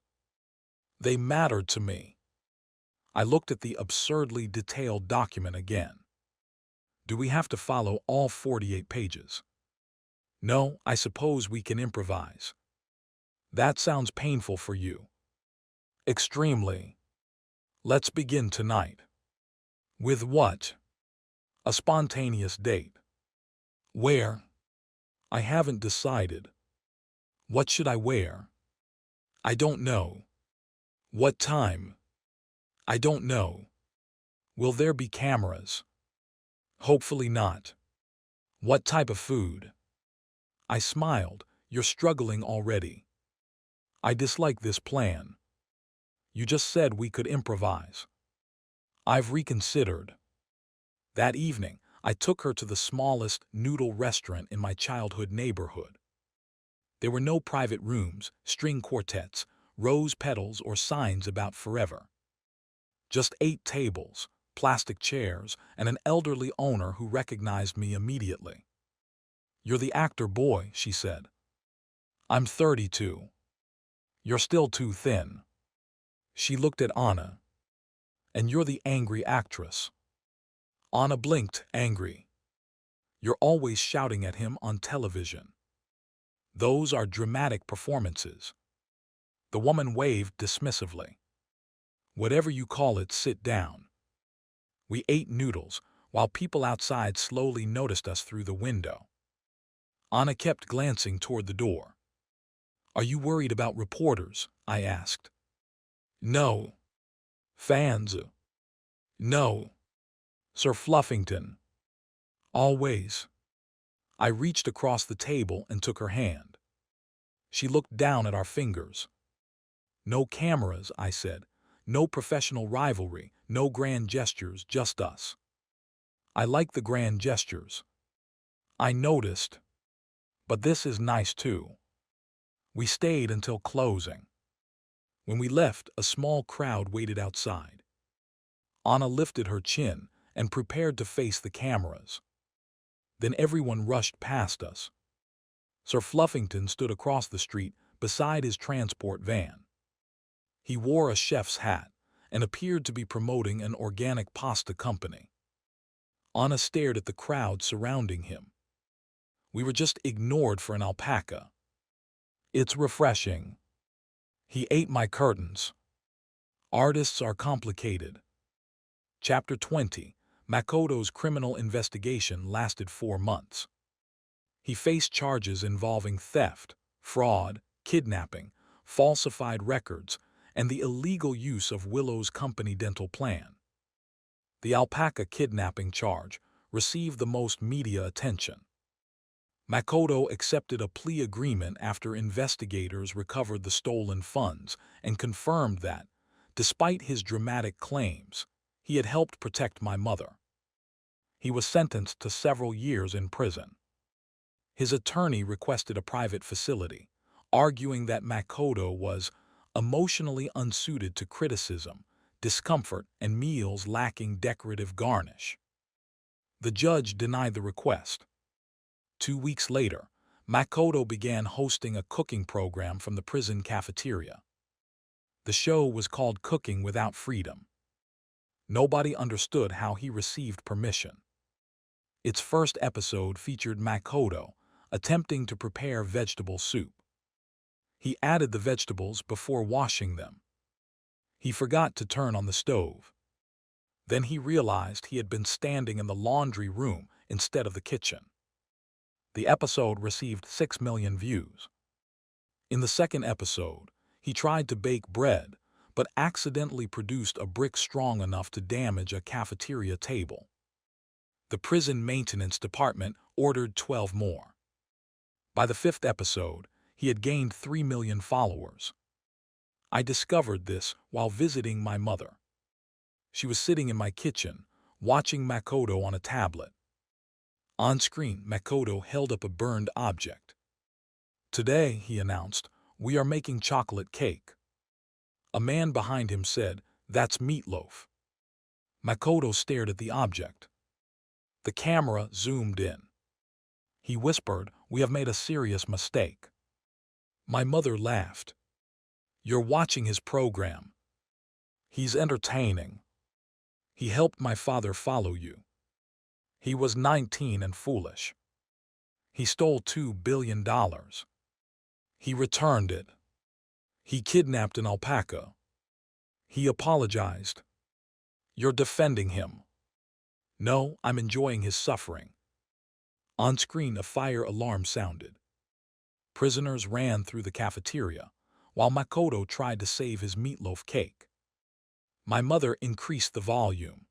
They mattered to me. I looked at the absurdly detailed document again. Do we have to follow all 48 pages? No, I suppose we can improvise. That sounds painful for you. Extremely. Let's begin tonight. With what? A spontaneous date. Where? I haven't decided. What should I wear? I don't know. What time? I don't know. Will there be cameras? Hopefully not. What type of food? I smiled. You're struggling already. I dislike this plan. You just said we could improvise. I've reconsidered. That evening, I took her to the smallest noodle restaurant in my childhood neighborhood. There were no private rooms, string quartets, rose petals, or signs about forever. Just 8 tables, plastic chairs, and an elderly owner who recognized me immediately. You're the actor boy, she said. I'm 32. You're still too thin. She looked at Anna. And you're the angry actress. Anna blinked, angry. You're always shouting at him on television. Those are dramatic performances. The woman waved dismissively. Whatever you call it, sit down. We ate noodles, while people outside slowly noticed us through the window. Anna kept glancing toward the door. Are you worried about reporters? I asked. No. Fans? No. Sir Fluffington. Always. I reached across the table and took her hand. She looked down at our fingers. No cameras, I said. No professional rivalry, no grand gestures, just us. I like the grand gestures. I noticed. But this is nice too. We stayed until closing. When we left, a small crowd waited outside. Anna lifted her chin and prepared to face the cameras. Then everyone rushed past us. Sir Fluffington stood across the street beside his transport van. He wore a chef's hat and appeared to be promoting an organic pasta company. Anna stared at the crowd surrounding him. We were just ignored for an alpaca. It's refreshing. He ate my curtains. Artists are complicated. Chapter 20. Makoto's criminal investigation lasted 4 months. He faced charges involving theft, fraud, kidnapping, falsified records, and the illegal use of Willow's company dental plan. The Alpaca kidnapping charge received the most media attention. Makoto accepted a plea agreement after investigators recovered the stolen funds and confirmed that, despite his dramatic claims, he had helped protect my mother. He was sentenced to several years in prison. His attorney requested a private facility, arguing that Makoto was emotionally unsuited to criticism, discomfort, and meals lacking decorative garnish. The judge denied the request. 2 weeks later, Makoto began hosting a cooking program from the prison cafeteria. The show was called Cooking Without Freedom. Nobody understood how he received permission. Its first episode featured Makoto attempting to prepare vegetable soup. He added the vegetables before washing them. He forgot to turn on the stove. Then he realized he had been standing in the laundry room instead of the kitchen. The episode received 6 million views. In the second episode, he tried to bake bread, but accidentally produced a brick strong enough to damage a cafeteria table. The prison maintenance department ordered 12 more. By the 5th episode, he had gained 3 million followers. I discovered this while visiting my mother. She was sitting in my kitchen, watching Makoto on a tablet. On screen, Makoto held up a burned object. "Today," he announced, "we are making chocolate cake." A man behind him said, "That's meatloaf." Makoto stared at the object. The camera zoomed in. He whispered, "We have made a serious mistake." My mother laughed. "You're watching his program. He's entertaining. He helped my father follow you. He was 19 and foolish. He stole $2 billion. He returned it. He kidnapped an alpaca. He apologized. You're defending him." "No, I'm enjoying his suffering." On screen, a fire alarm sounded. Prisoners ran through the cafeteria, while Makoto tried to save his meatloaf cake. My mother increased the volume.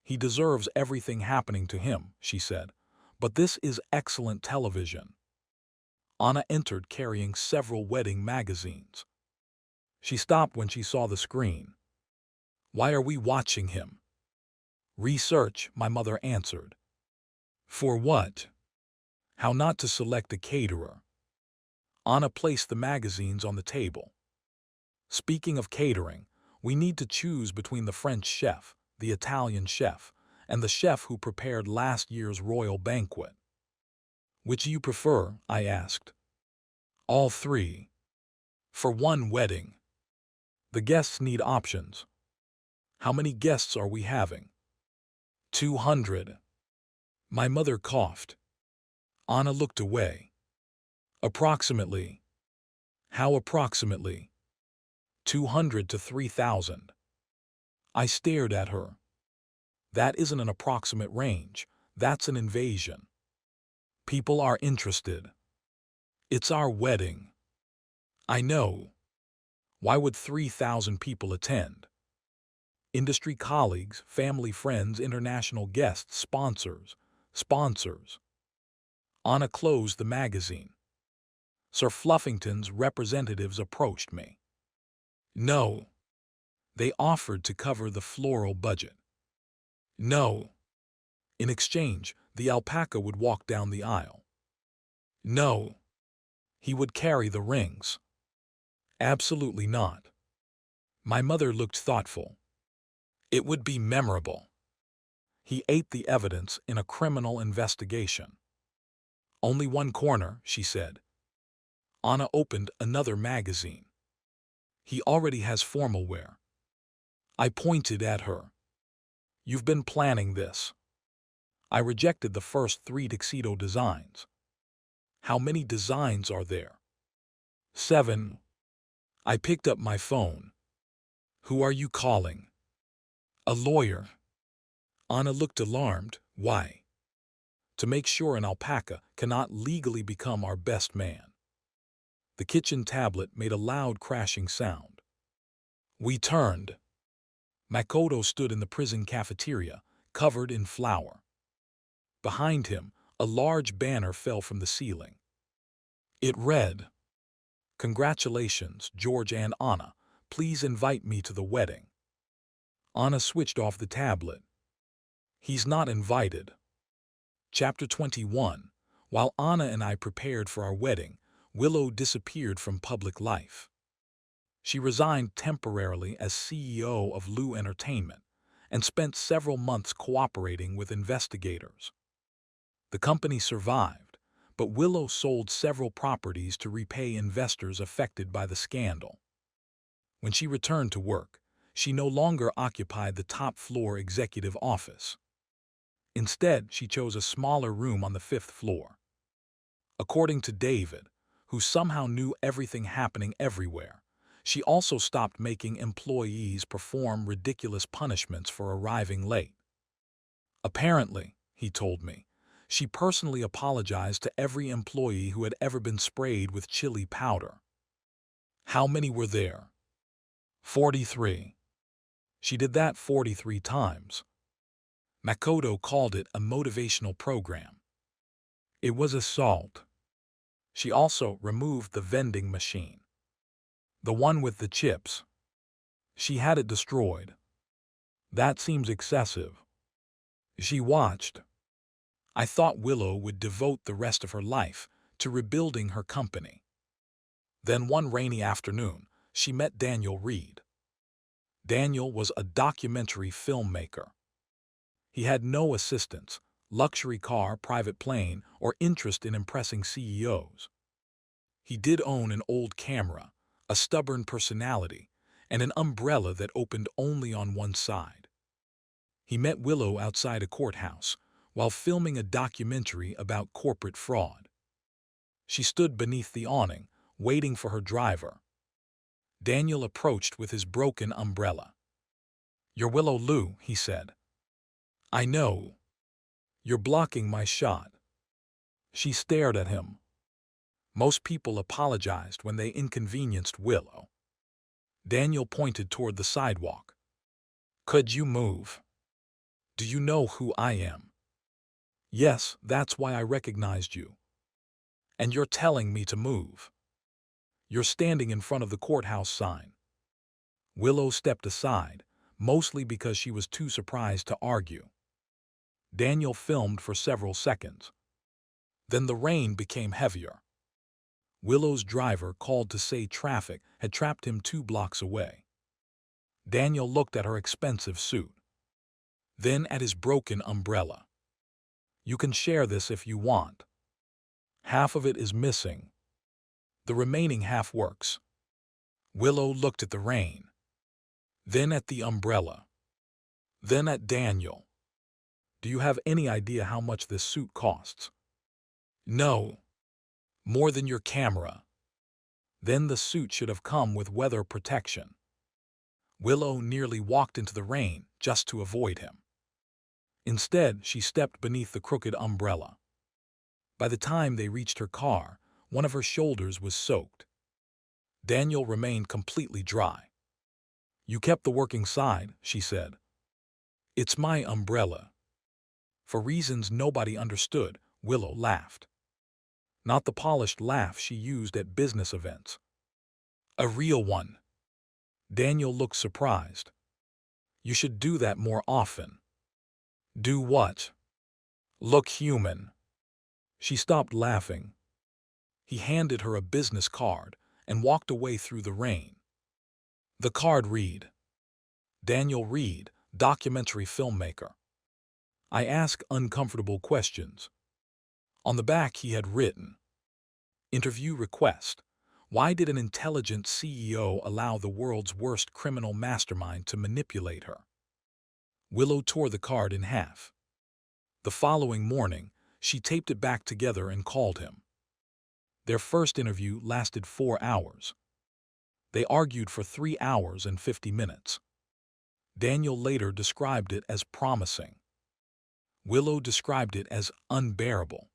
"He deserves everything happening to him," she said, "but this is excellent television." Anna entered carrying several wedding magazines. She stopped when she saw the screen. "Why are we watching him?" "Research," my mother answered. "For what?" "How not to select a caterer." Anna placed the magazines on the table. "Speaking of catering, we need to choose between the French chef, the Italian chef, and the chef who prepared last year's royal banquet." "Which do you prefer?" I asked. "All three. For one wedding. The guests need options." "How many guests are we having?" 200. My mother coughed. Anna looked away. "Approximately." "How approximately?" 200 to 3,000. I stared at her. "That isn't an approximate range, that's an invasion. People are interested. It's our wedding." "I know. Why would 3,000 people attend?" "Industry colleagues, family friends, international guests, sponsors." Anna closed the magazine. Sir Fluffington's representatives approached me. "No." They offered to cover the floral budget. "No." In exchange, the alpaca would walk down the aisle. "No." He would carry the rings. "Absolutely not." My mother looked thoughtful. "It would be memorable." He ate the evidence in a criminal investigation. "Only one corner," she said. Anna opened another magazine. "He already has formal wear." I pointed at her. "You've been planning this." I rejected the first 3 tuxedo designs. How many designs are there? 7. I picked up my phone. Who are you calling? A lawyer. Anna looked alarmed. Why? To make sure an alpaca cannot legally become our best man. The kitchen tablet made a loud crashing sound. We turned. Makoto stood in the prison cafeteria, covered in flour. Behind him, a large banner fell from the ceiling. It read, "Congratulations, George and Anna. Please invite me to the wedding." Anna switched off the tablet. He's not invited. Chapter 21. While Anna and I prepared for our wedding, Willow disappeared from public life. She resigned temporarily as CEO of Lou Entertainment and spent several months cooperating with investigators. The company survived, but Willow sold several properties to repay investors affected by the scandal. When she returned to work, she no longer occupied the top-floor executive office. Instead, she chose a smaller room on the 5th floor. According to David, who somehow knew everything happening everywhere, she also stopped making employees perform ridiculous punishments for arriving late. Apparently, he told me, she personally apologized to every employee who had ever been sprayed with chili powder. How many were there? 43. She did that 43 times. Makoto called it a motivational program. It was assault. She also removed the vending machine. The one with the chips. She had it destroyed. That seems excessive. She watched. I thought Willow would devote the rest of her life to rebuilding her company. Then one rainy afternoon, she met Daniel Reed. Daniel was a documentary filmmaker. He had no assistants, luxury car, private plane, or interest in impressing CEOs. He did own an old camera, a stubborn personality, and an umbrella that opened only on one side. He met Willow outside a courthouse while filming a documentary about corporate fraud. She stood beneath the awning, waiting for her driver. Daniel approached with his broken umbrella. "You're Willow Lou," he said. "I know. You're blocking my shot." She stared at him. Most people apologized when they inconvenienced Willow. Daniel pointed toward the sidewalk. "Could you move? Do you know who I am?" "Yes, that's why I recognized you." "And you're telling me to move?" "You're standing in front of the courthouse sign." Willow stepped aside, mostly because she was too surprised to argue. Daniel filmed for several seconds. Then the rain became heavier. Willow's driver called to say traffic had trapped him 2 blocks away. Daniel looked at her expensive suit. Then at his broken umbrella. "You can share this if you want. Half of it is missing. The remaining half works." Willow looked at the rain. Then at the umbrella. Then at Daniel. "Do you have any idea how much this suit costs?" "No. More than your camera." "Then the suit should have come with weather protection." Willow nearly walked into the rain just to avoid him. Instead, she stepped beneath the crooked umbrella. By the time they reached her car, one of her shoulders was soaked. Daniel remained completely dry. "You kept the working side," she said. "It's my umbrella." For reasons nobody understood, Willow laughed. Not the polished laugh she used at business events. A real one. Daniel looked surprised. "You should do that more often." "Do what?" "Look human." She stopped laughing. He handed her a business card and walked away through the rain. The card read, "Daniel Reed, documentary filmmaker. I ask uncomfortable questions." On the back he had written, "Interview request. Why did an intelligent CEO allow the world's worst criminal mastermind to manipulate her?" Willow tore the card in half. The following morning, she taped it back together and called him. Their first interview lasted 4 hours. They argued for 3 hours and 50 minutes. Daniel later described it as promising. Willow described it as unbearable.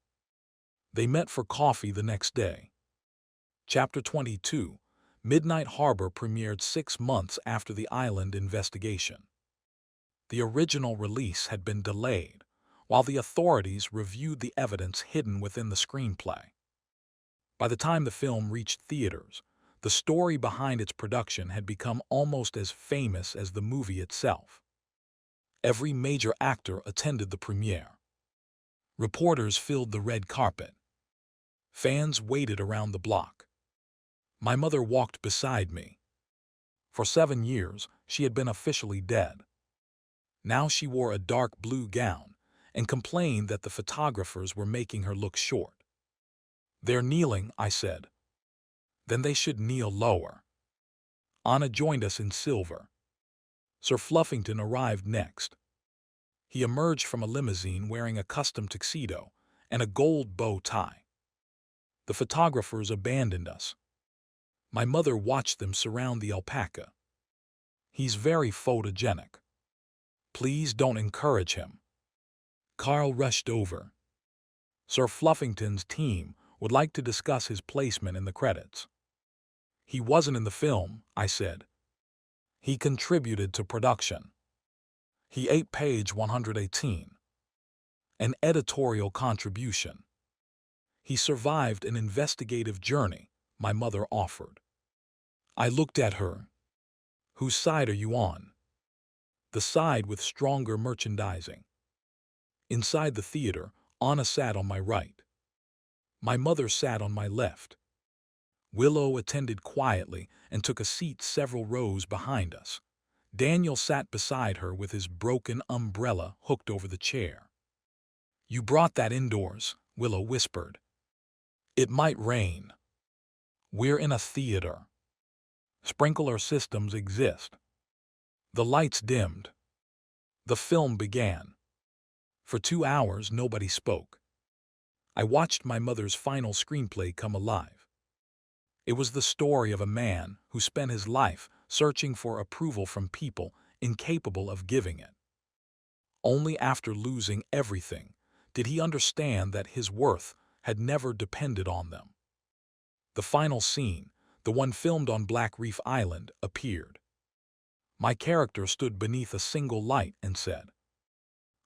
They met for coffee the next day. Chapter 22, Midnight Harbor premiered 6 months after the island investigation. The original release had been delayed, while the authorities reviewed the evidence hidden within the screenplay. By the time the film reached theaters, the story behind its production had become almost as famous as the movie itself. Every major actor attended the premiere. Reporters filled the red carpet. Fans waited around the block. My mother walked beside me. For 7 years, she had been officially dead. Now she wore a dark blue gown and complained that the photographers were making her look short. "They're kneeling," I said. "Then they should kneel lower." Anna joined us in silver. Sir Fluffington arrived next. He emerged from a limousine wearing a custom tuxedo and a gold bow tie. The photographers abandoned us. My mother watched them surround the Alpaca. "He's very photogenic. Please don't encourage him." Carl rushed over. Sir Fluffington's team would like to discuss his placement in the credits. "He wasn't in the film," I said. "He contributed to production. He ate page 118. An editorial contribution. He survived an investigative journey," my mother offered. I looked at her. "Whose side are you on?" "The side with stronger merchandising." Inside the theater, Anna sat on my right. My mother sat on my left. Willow attended quietly and took a seat several rows behind us. Daniel sat beside her with his broken umbrella hooked over the chair. "You brought that indoors," Willow whispered. "It might rain. We're in a theater. Sprinkler systems exist." The lights dimmed. The film began. For 2 hours, nobody spoke. I watched my mother's final screenplay come alive. It was the story of a man who spent his life searching for approval from people incapable of giving it. Only after losing everything did he understand that his worth had never depended on them. The final scene, the one filmed on Black Reef Island, appeared. My character stood beneath a single light and said,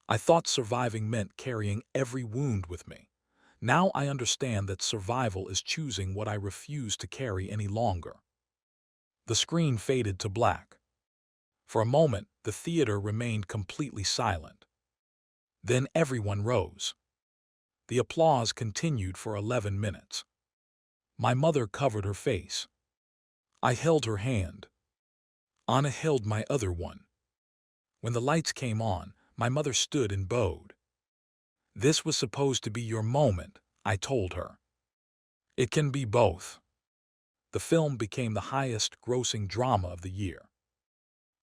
"I thought surviving meant carrying every wound with me. Now I understand that survival is choosing what I refuse to carry any longer." The screen faded to black. For a moment, the theater remained completely silent. Then everyone rose. The applause continued for 11 minutes. My mother covered her face. I held her hand. Anna held my other one. When the lights came on, my mother stood and bowed. "This was supposed to be your moment," I told her. "It can be both." The film became the highest-grossing drama of the year.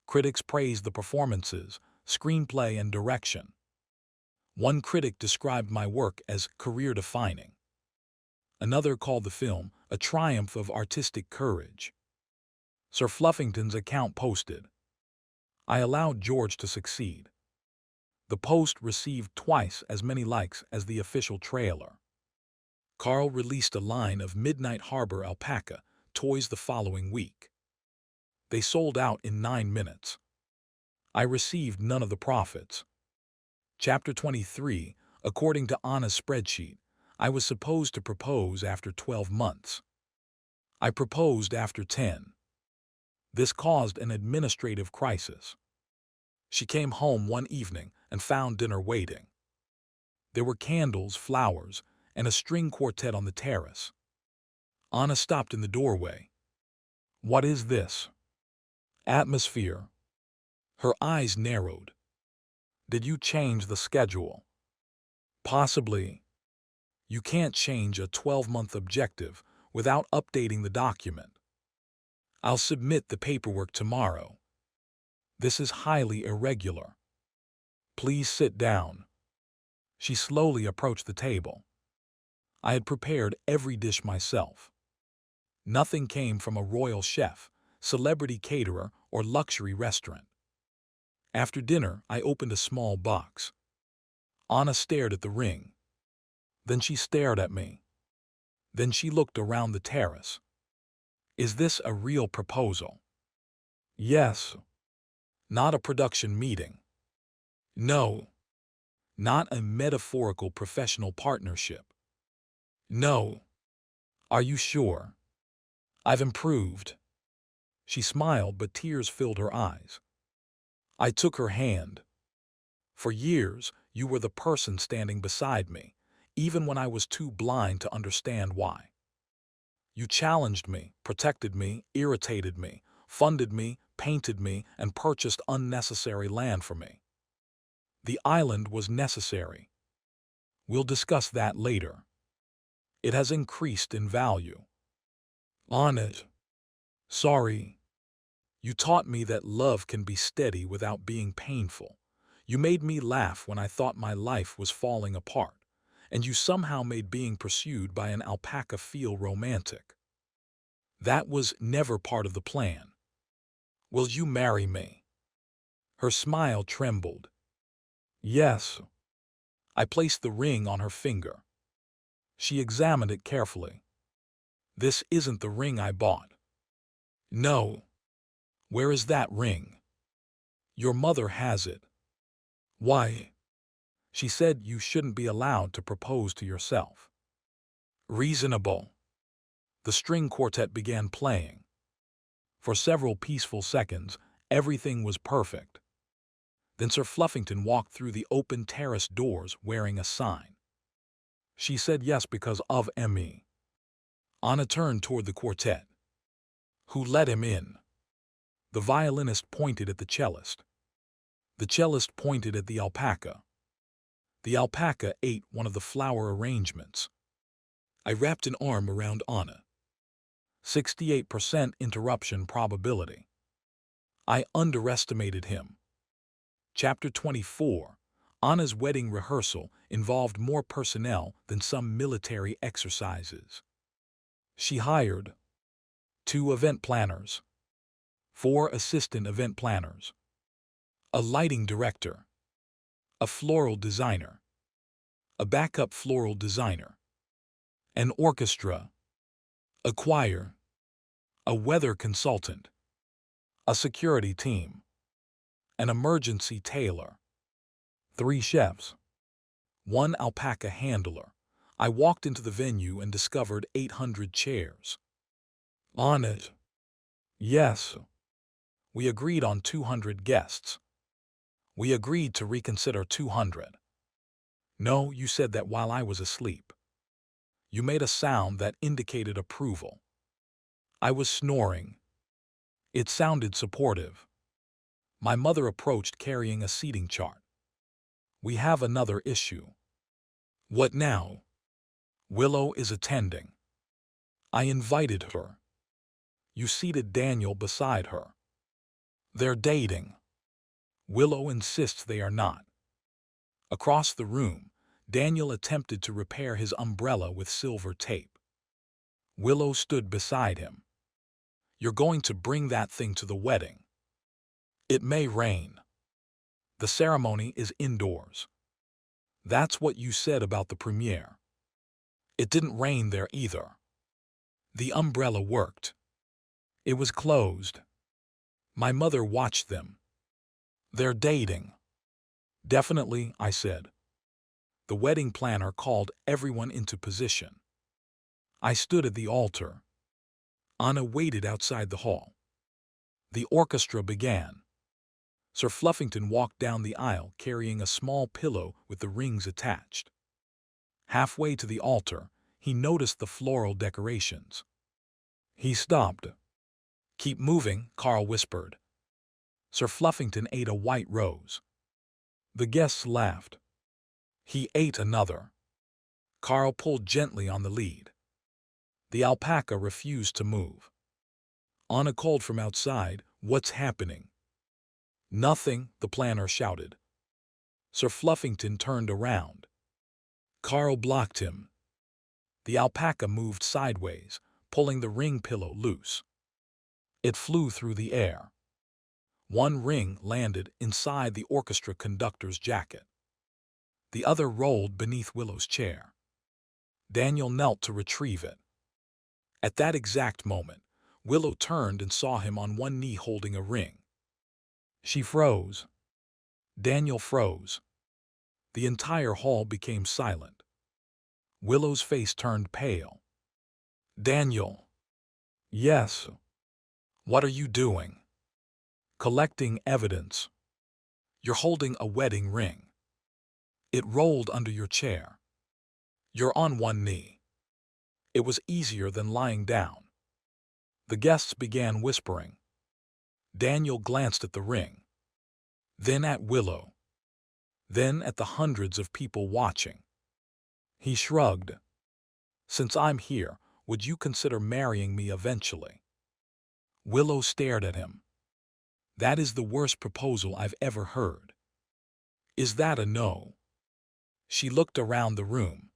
Critics praised the performances, screenplay, and direction. One critic described my work as career-defining. Another called the film a triumph of artistic courage. Sir Fluffington's account posted, "I allowed George to succeed." The post received twice as many likes as the official trailer. Carl released a line of Midnight Harbor Alpaca toys the following week. They sold out in 9 minutes. I received none of the profits. Chapter 23, according to Anna's spreadsheet, I was supposed to propose after 12 months. I proposed after 10. This caused an administrative crisis. She came home one evening and found dinner waiting. There were candles, flowers, and a string quartet on the terrace. Anna stopped in the doorway. "What is this?" "Atmosphere." Her eyes narrowed. "Did you change the schedule?" "Possibly." "You can't change a 12-month objective without updating the document." "I'll submit the paperwork tomorrow." "This is highly irregular." "Please sit down." She slowly approached the table. I had prepared every dish myself. Nothing came from a royal chef, celebrity caterer, or luxury restaurant. After dinner, I opened a small box. Anna stared at the ring. Then she stared at me. Then she looked around the terrace. Is this a real proposal? Yes. Not a production meeting. No. Not a metaphorical professional partnership. No. Are you sure? I've improved. She smiled, but tears filled her eyes. I took her hand. For years, you were the person standing beside me, even when I was too blind to understand why. You challenged me, protected me, irritated me, funded me, painted me, and purchased unnecessary land for me. The island was necessary. We'll discuss that later. It has increased in value. On it. Sorry. You taught me that love can be steady without being painful. You made me laugh when I thought my life was falling apart, and you somehow made being pursued by an alpaca feel romantic. That was never part of the plan. Will you marry me? Her smile trembled. Yes. I placed the ring on her finger. She examined it carefully. This isn't the ring I bought. No. Where is that ring? Your mother has it. Why? She said you shouldn't be allowed to propose to yourself. Reasonable. The string quartet began playing. For several peaceful seconds, everything was perfect. Then Sir Fluffington walked through the open terrace doors wearing a sign. She said yes because of me. Anna turned toward the quartet. Who let him in? The violinist pointed at the cellist. The cellist pointed at the alpaca. The alpaca ate one of the flower arrangements. I wrapped an arm around Anna. 68% interruption probability. I underestimated him. Chapter 24. Anna's wedding rehearsal involved more personnel than some military exercises. She hired 2 event planners, 4 assistant event planners, a lighting director, a floral designer, a backup floral designer, an orchestra, a choir, a weather consultant, a security team, an emergency tailor, 3 chefs, 1 alpaca handler. I walked into the venue and discovered 800 chairs. On it. Yes. We agreed on 200 guests. We agreed to reconsider 200. No, you said that while I was asleep. You made a sound that indicated approval. I was snoring. It sounded supportive. My mother approached carrying a seating chart. We have another issue. What now? Willow is attending. I invited her. You seated Daniel beside her. They're dating. Willow insists they are not. Across the room, Daniel attempted to repair his umbrella with silver tape. Willow stood beside him. You're going to bring that thing to the wedding. It may rain. The ceremony is indoors. That's what you said about the premiere. It didn't rain there either. The umbrella worked. It was closed. My mother watched them. They're dating. Definitely, I said. The wedding planner called everyone into position. I stood at the altar. Anna waited outside the hall. The orchestra began. Sir Fluffington walked down the aisle carrying a small pillow with the rings attached. Halfway to the altar, he noticed the floral decorations. He stopped. Keep moving, Carl whispered. Sir Fluffington ate a white rose. The guests laughed. He ate another. Carl pulled gently on the lead. The alpaca refused to move. Anna called from outside, "What's happening?" "Nothing," the planner shouted. Sir Fluffington turned around. Carl blocked him. The alpaca moved sideways, pulling the ring pillow loose. It flew through the air. One ring landed inside the orchestra conductor's jacket. The other rolled beneath Willow's chair. Daniel knelt to retrieve it. At that exact moment, Willow turned and saw him on one knee holding a ring. She froze. Daniel froze. The entire hall became silent. Willow's face turned pale. Daniel. Yes. What are you doing? Collecting evidence. You're holding a wedding ring. It rolled under your chair. You're on one knee. It was easier than lying down. The guests began whispering. Daniel glanced at the ring, then at Willow, then at the hundreds of people watching. He shrugged. Since I'm here, would you consider marrying me eventually? Willow stared at him. That is the worst proposal I've ever heard. Is that a no? She looked around the room.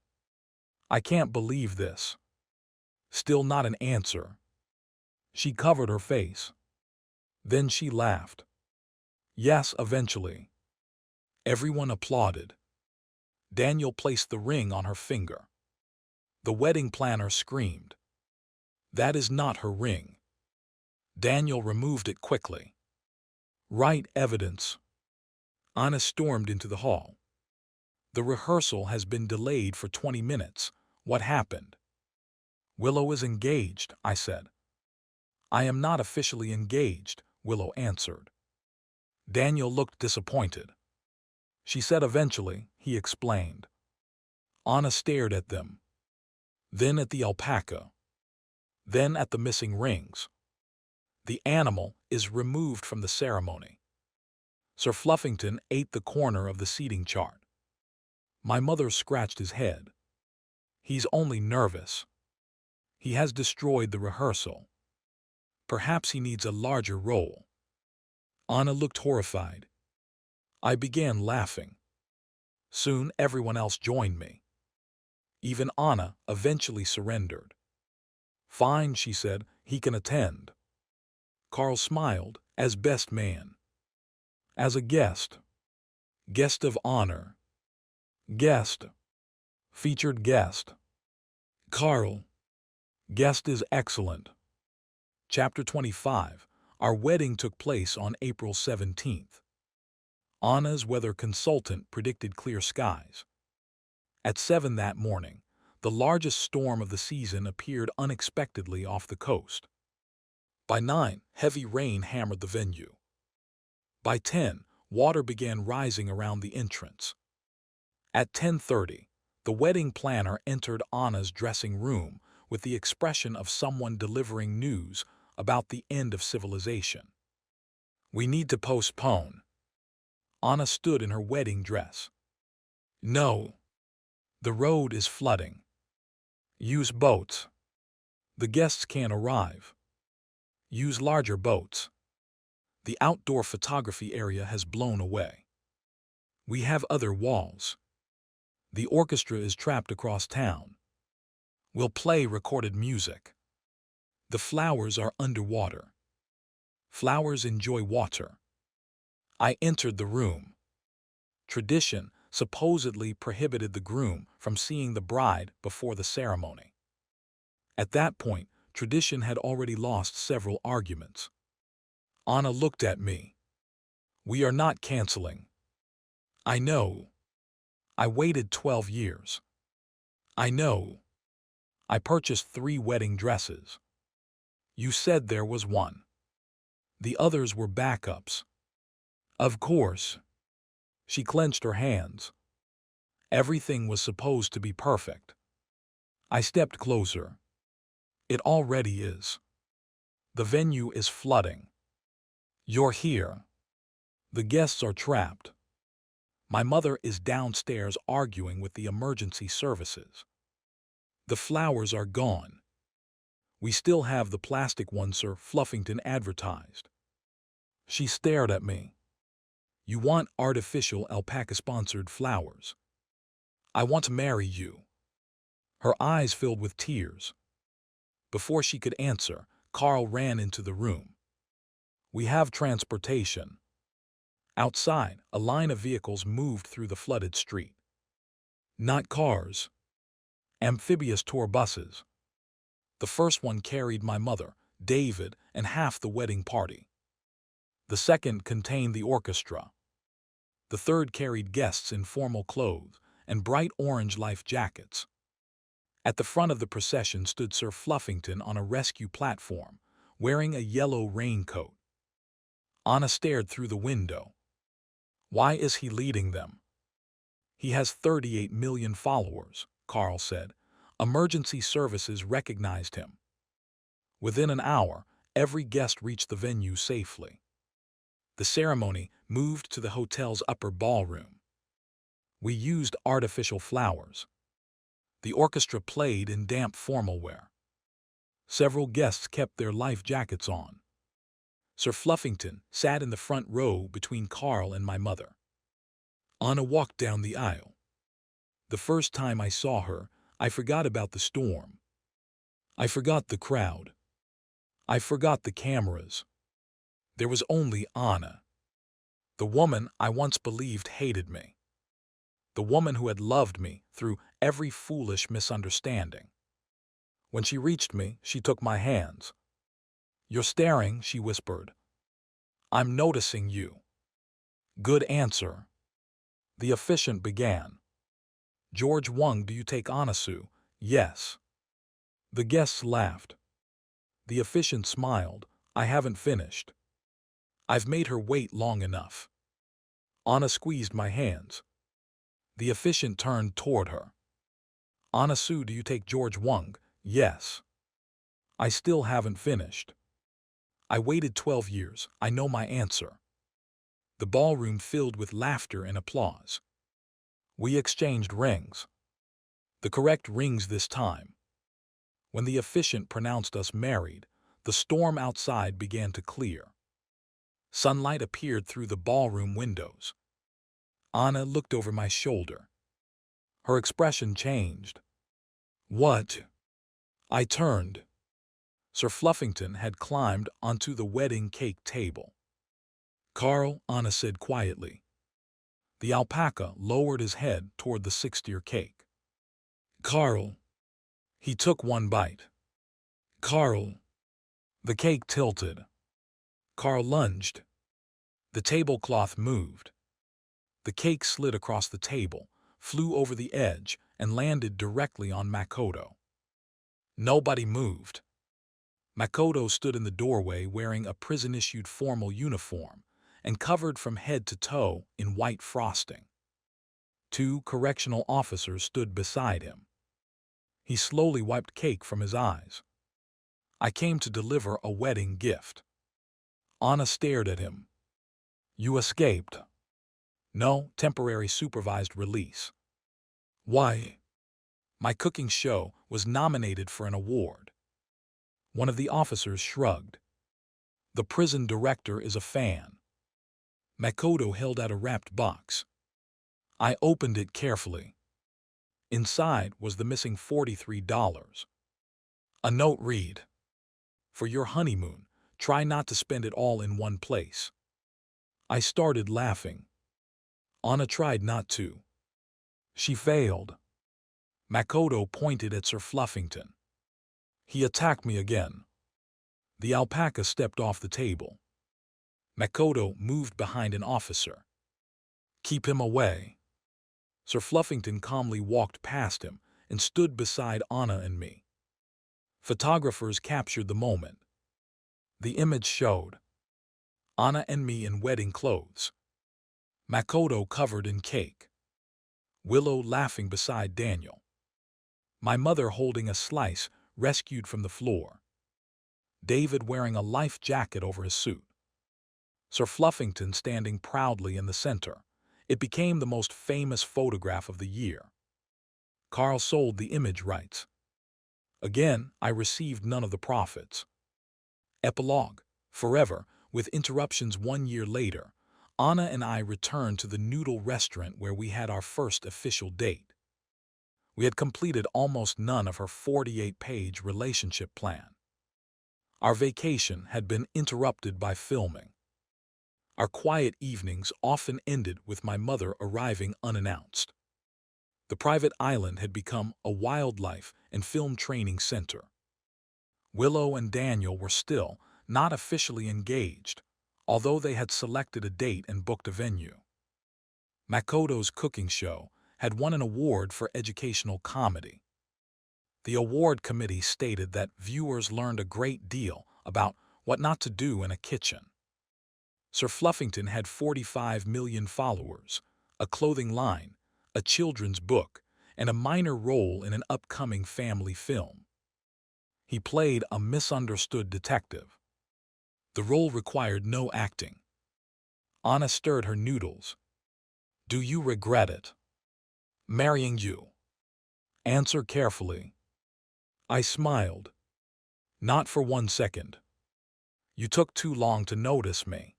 I can't believe this. Still not an answer. She covered her face. Then she laughed. Yes, eventually. Everyone applauded. Daniel placed the ring on her finger. The wedding planner screamed. That is not her ring. Daniel removed it quickly. Write evidence. Anna stormed into the hall. The rehearsal has been delayed for 20 minutes. What happened? Willow is engaged, I said. I am not officially engaged, Willow answered. Daniel looked disappointed. She said eventually, he explained. Anna stared at them. Then at the alpaca. Then at the missing rings. The animal is removed from the ceremony. Sir Fluffington ate the corner of the seating chart. My mother scratched his head. He's only nervous. He has destroyed the rehearsal. Perhaps he needs a larger role. Anna looked horrified. I began laughing. Soon everyone else joined me. Even Anna eventually surrendered. Fine, she said, he can attend. Carl smiled, as best man. As a guest. Guest of honor. Guest. Featured guest. Carl. Guest is excellent. Chapter 25. Our wedding took place on April 17th. Anna's weather consultant predicted clear skies. At 7 that morning, the largest storm of the season appeared unexpectedly off the coast. By 9, heavy rain hammered the venue. By 10, water began rising around the entrance. At 10:30, the wedding planner entered Anna's dressing room with the expression of someone delivering news about the end of civilization. We need to postpone. Anna stood in her wedding dress. No. The road is flooding. Use boats. The guests can't arrive. Use larger boats. The outdoor photography area has blown away. We have other walls. The orchestra is trapped across town. We'll play recorded music. The flowers are underwater. Flowers enjoy water. I entered the room. Tradition supposedly prohibited the groom from seeing the bride before the ceremony. At that point, tradition had already lost several arguments. Anna looked at me. We are not canceling. I know. I waited 12 years. I know. I purchased 3 wedding dresses. You said there was one. The others were backups. Of course. She clenched her hands. Everything was supposed to be perfect. I stepped closer. It already is. The venue is flooding. You're here. The guests are trapped. My mother is downstairs arguing with the emergency services. The flowers are gone. We still have the plastic ones Sir Fluffington advertised. She stared at me. You want artificial alpaca-sponsored flowers. I want to marry you. Her eyes filled with tears. Before she could answer, Carl ran into the room. "We have transportation." Outside, a line of vehicles moved through the flooded street. Not cars. Amphibious tour buses. The first one carried my mother, David, and half the wedding party. The second contained the orchestra. The third carried guests in formal clothes and bright orange life jackets. At the front of the procession stood Sir Fluffington on a rescue platform, wearing a yellow raincoat. Anna stared through the window. "Why is he leading them?" "He has 38 million followers," Carl said. "Emergency services recognized him." Within an hour, every guest reached the venue safely. The ceremony moved to the hotel's upper ballroom. We used artificial flowers. The orchestra played in damp formal wear. Several guests kept their life jackets on. Sir Fluffington sat in the front row between Carl and my mother. Anna walked down the aisle. The first time I saw her, I forgot about the storm. I forgot the crowd. I forgot the cameras. There was only Anna. The woman I once believed hated me. The woman who had loved me through every foolish misunderstanding. When she reached me, she took my hands. "You're staring," she whispered. "I'm noticing you." "Good answer." The officiant began. "George Wong, do you take Anasu?" "Yes." The guests laughed. The officiant smiled. "I haven't finished. I've made her wait long enough." Anna squeezed my hands. The officiant turned toward her. "Anasu, do you take George Wong?" "Yes." "I still haven't finished. I waited 12 years. I know my answer." The ballroom filled with laughter and applause. We exchanged rings. The correct rings this time. When the officiant pronounced us married, the storm outside began to clear. Sunlight appeared through the ballroom windows. Anna looked over my shoulder. Her expression changed. "What?" I turned. Sir Fluffington had climbed onto the wedding cake table. "Carl," Anna said quietly. The alpaca lowered his head toward the 6-tier cake. "Carl." He took one bite. "Carl." The cake tilted. Carl lunged. The tablecloth moved. The cake slid across the table, flew over the edge, and landed directly on Makoto. Nobody moved. Makoto stood in the doorway wearing a prison-issued formal uniform and covered from head to toe in white frosting. 2 correctional officers stood beside him. He slowly wiped cake from his eyes. "I came to deliver a wedding gift." Anna stared at him. "You escaped." "No, temporary supervised release." "Why?" "My cooking show was nominated for an award." One of the officers shrugged. "The prison director is a fan." Makoto held out a wrapped box. I opened it carefully. Inside was the missing $43. A note read, "For your honeymoon, try not to spend it all in one place." I started laughing. Anna tried not to. She failed. Makoto pointed at Sir Fluffington. "He attacked me again." The alpaca stepped off the table. Makoto moved behind an officer. "Keep him away." Sir Fluffington calmly walked past him and stood beside Anna and me. Photographers captured the moment. The image showed Anna and me in wedding clothes. Makoto covered in cake. Willow laughing beside Daniel. My mother holding a slice rescued from the floor. David wearing a life jacket over his suit. Sir Fluffington standing proudly in the center. It became the most famous photograph of the year. Carl sold the image rights. Again, I received none of the profits. Epilogue. Forever, with interruptions 1 year later, Anna and I returned to the noodle restaurant where we had our first official date. We had completed almost none of her 48-page relationship plan. Our vacation had been interrupted by filming. Our quiet evenings often ended with my mother arriving unannounced. The private island had become a wildlife and film training center. Willow and Daniel were still not officially engaged, although they had selected a date and booked a venue. Makoto's cooking show had won an award for educational comedy. The award committee stated that viewers learned a great deal about what not to do in a kitchen. Sir Fluffington had 45 million followers, a clothing line, a children's book, and a minor role in an upcoming family film. He played a misunderstood detective. The role required no acting. Anna stirred her noodles. Do you regret it? Marrying you? Answer carefully. I smiled. Not for 1 second. You took too long to notice me.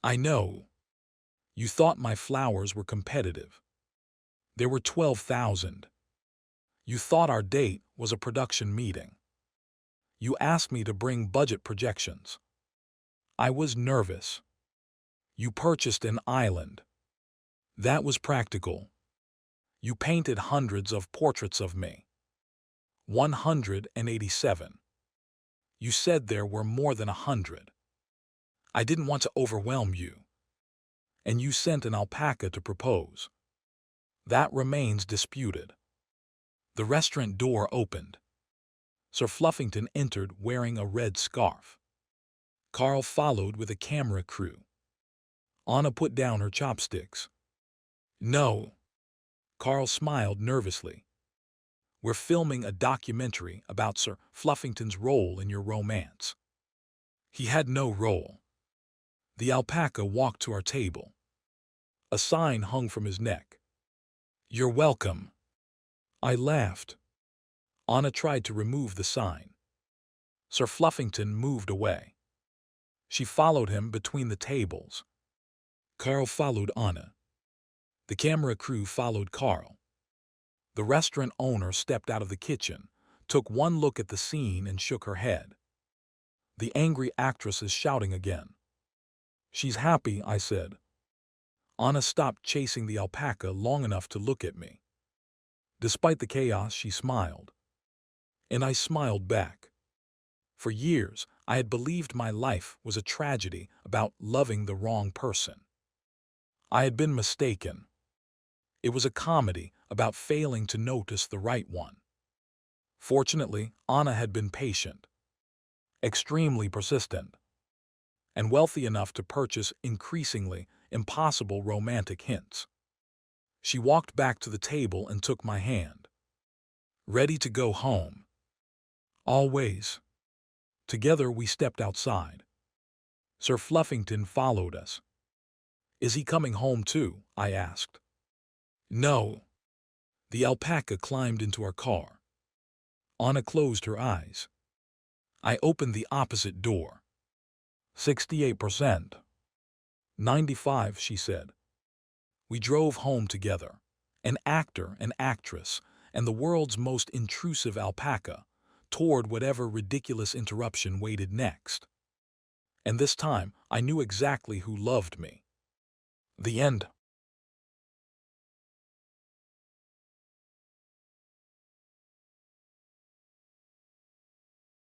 I know. You thought my flowers were competitive. There were 12,000. You thought our date was a production meeting. You asked me to bring budget projections. I was nervous. You purchased an island. That was practical. You painted hundreds of portraits of me. 187. You said there were more than 100. I didn't want to overwhelm you. And you sent an alpaca to propose. That remains disputed. The restaurant door opened. Sir Fluffington entered wearing a red scarf. Carl followed with a camera crew. Anna put down her chopsticks. No. Carl smiled nervously. We're filming a documentary about Sir Fluffington's role in your romance. He had no role. The alpaca walked to our table. A sign hung from his neck. You're welcome. I laughed. Anna tried to remove the sign. Sir Fluffington moved away. She followed him between the tables. Carl followed Anna. The camera crew followed Carl. The restaurant owner stepped out of the kitchen, took one look at the scene and shook her head. The angry actress is shouting again. She's happy, I said. Anna stopped chasing the alpaca long enough to look at me. Despite the chaos, she smiled. And I smiled back. For years, I had believed my life was a tragedy about loving the wrong person. I had been mistaken. It was a comedy about failing to notice the right one. Fortunately, Anna had been patient, extremely persistent, and wealthy enough to purchase increasingly impossible romantic hints. She walked back to the table and took my hand. Ready to go home. Always. Together we stepped outside. Sir Fluffington followed us. Is he coming home too? I asked. No. The alpaca climbed into our car. Anna closed her eyes. I opened the opposite door. 68%. 95, she said. We drove home together. An actor, an actress, and the world's most intrusive alpaca toward whatever ridiculous interruption waited next. And this time, I knew exactly who loved me. The end.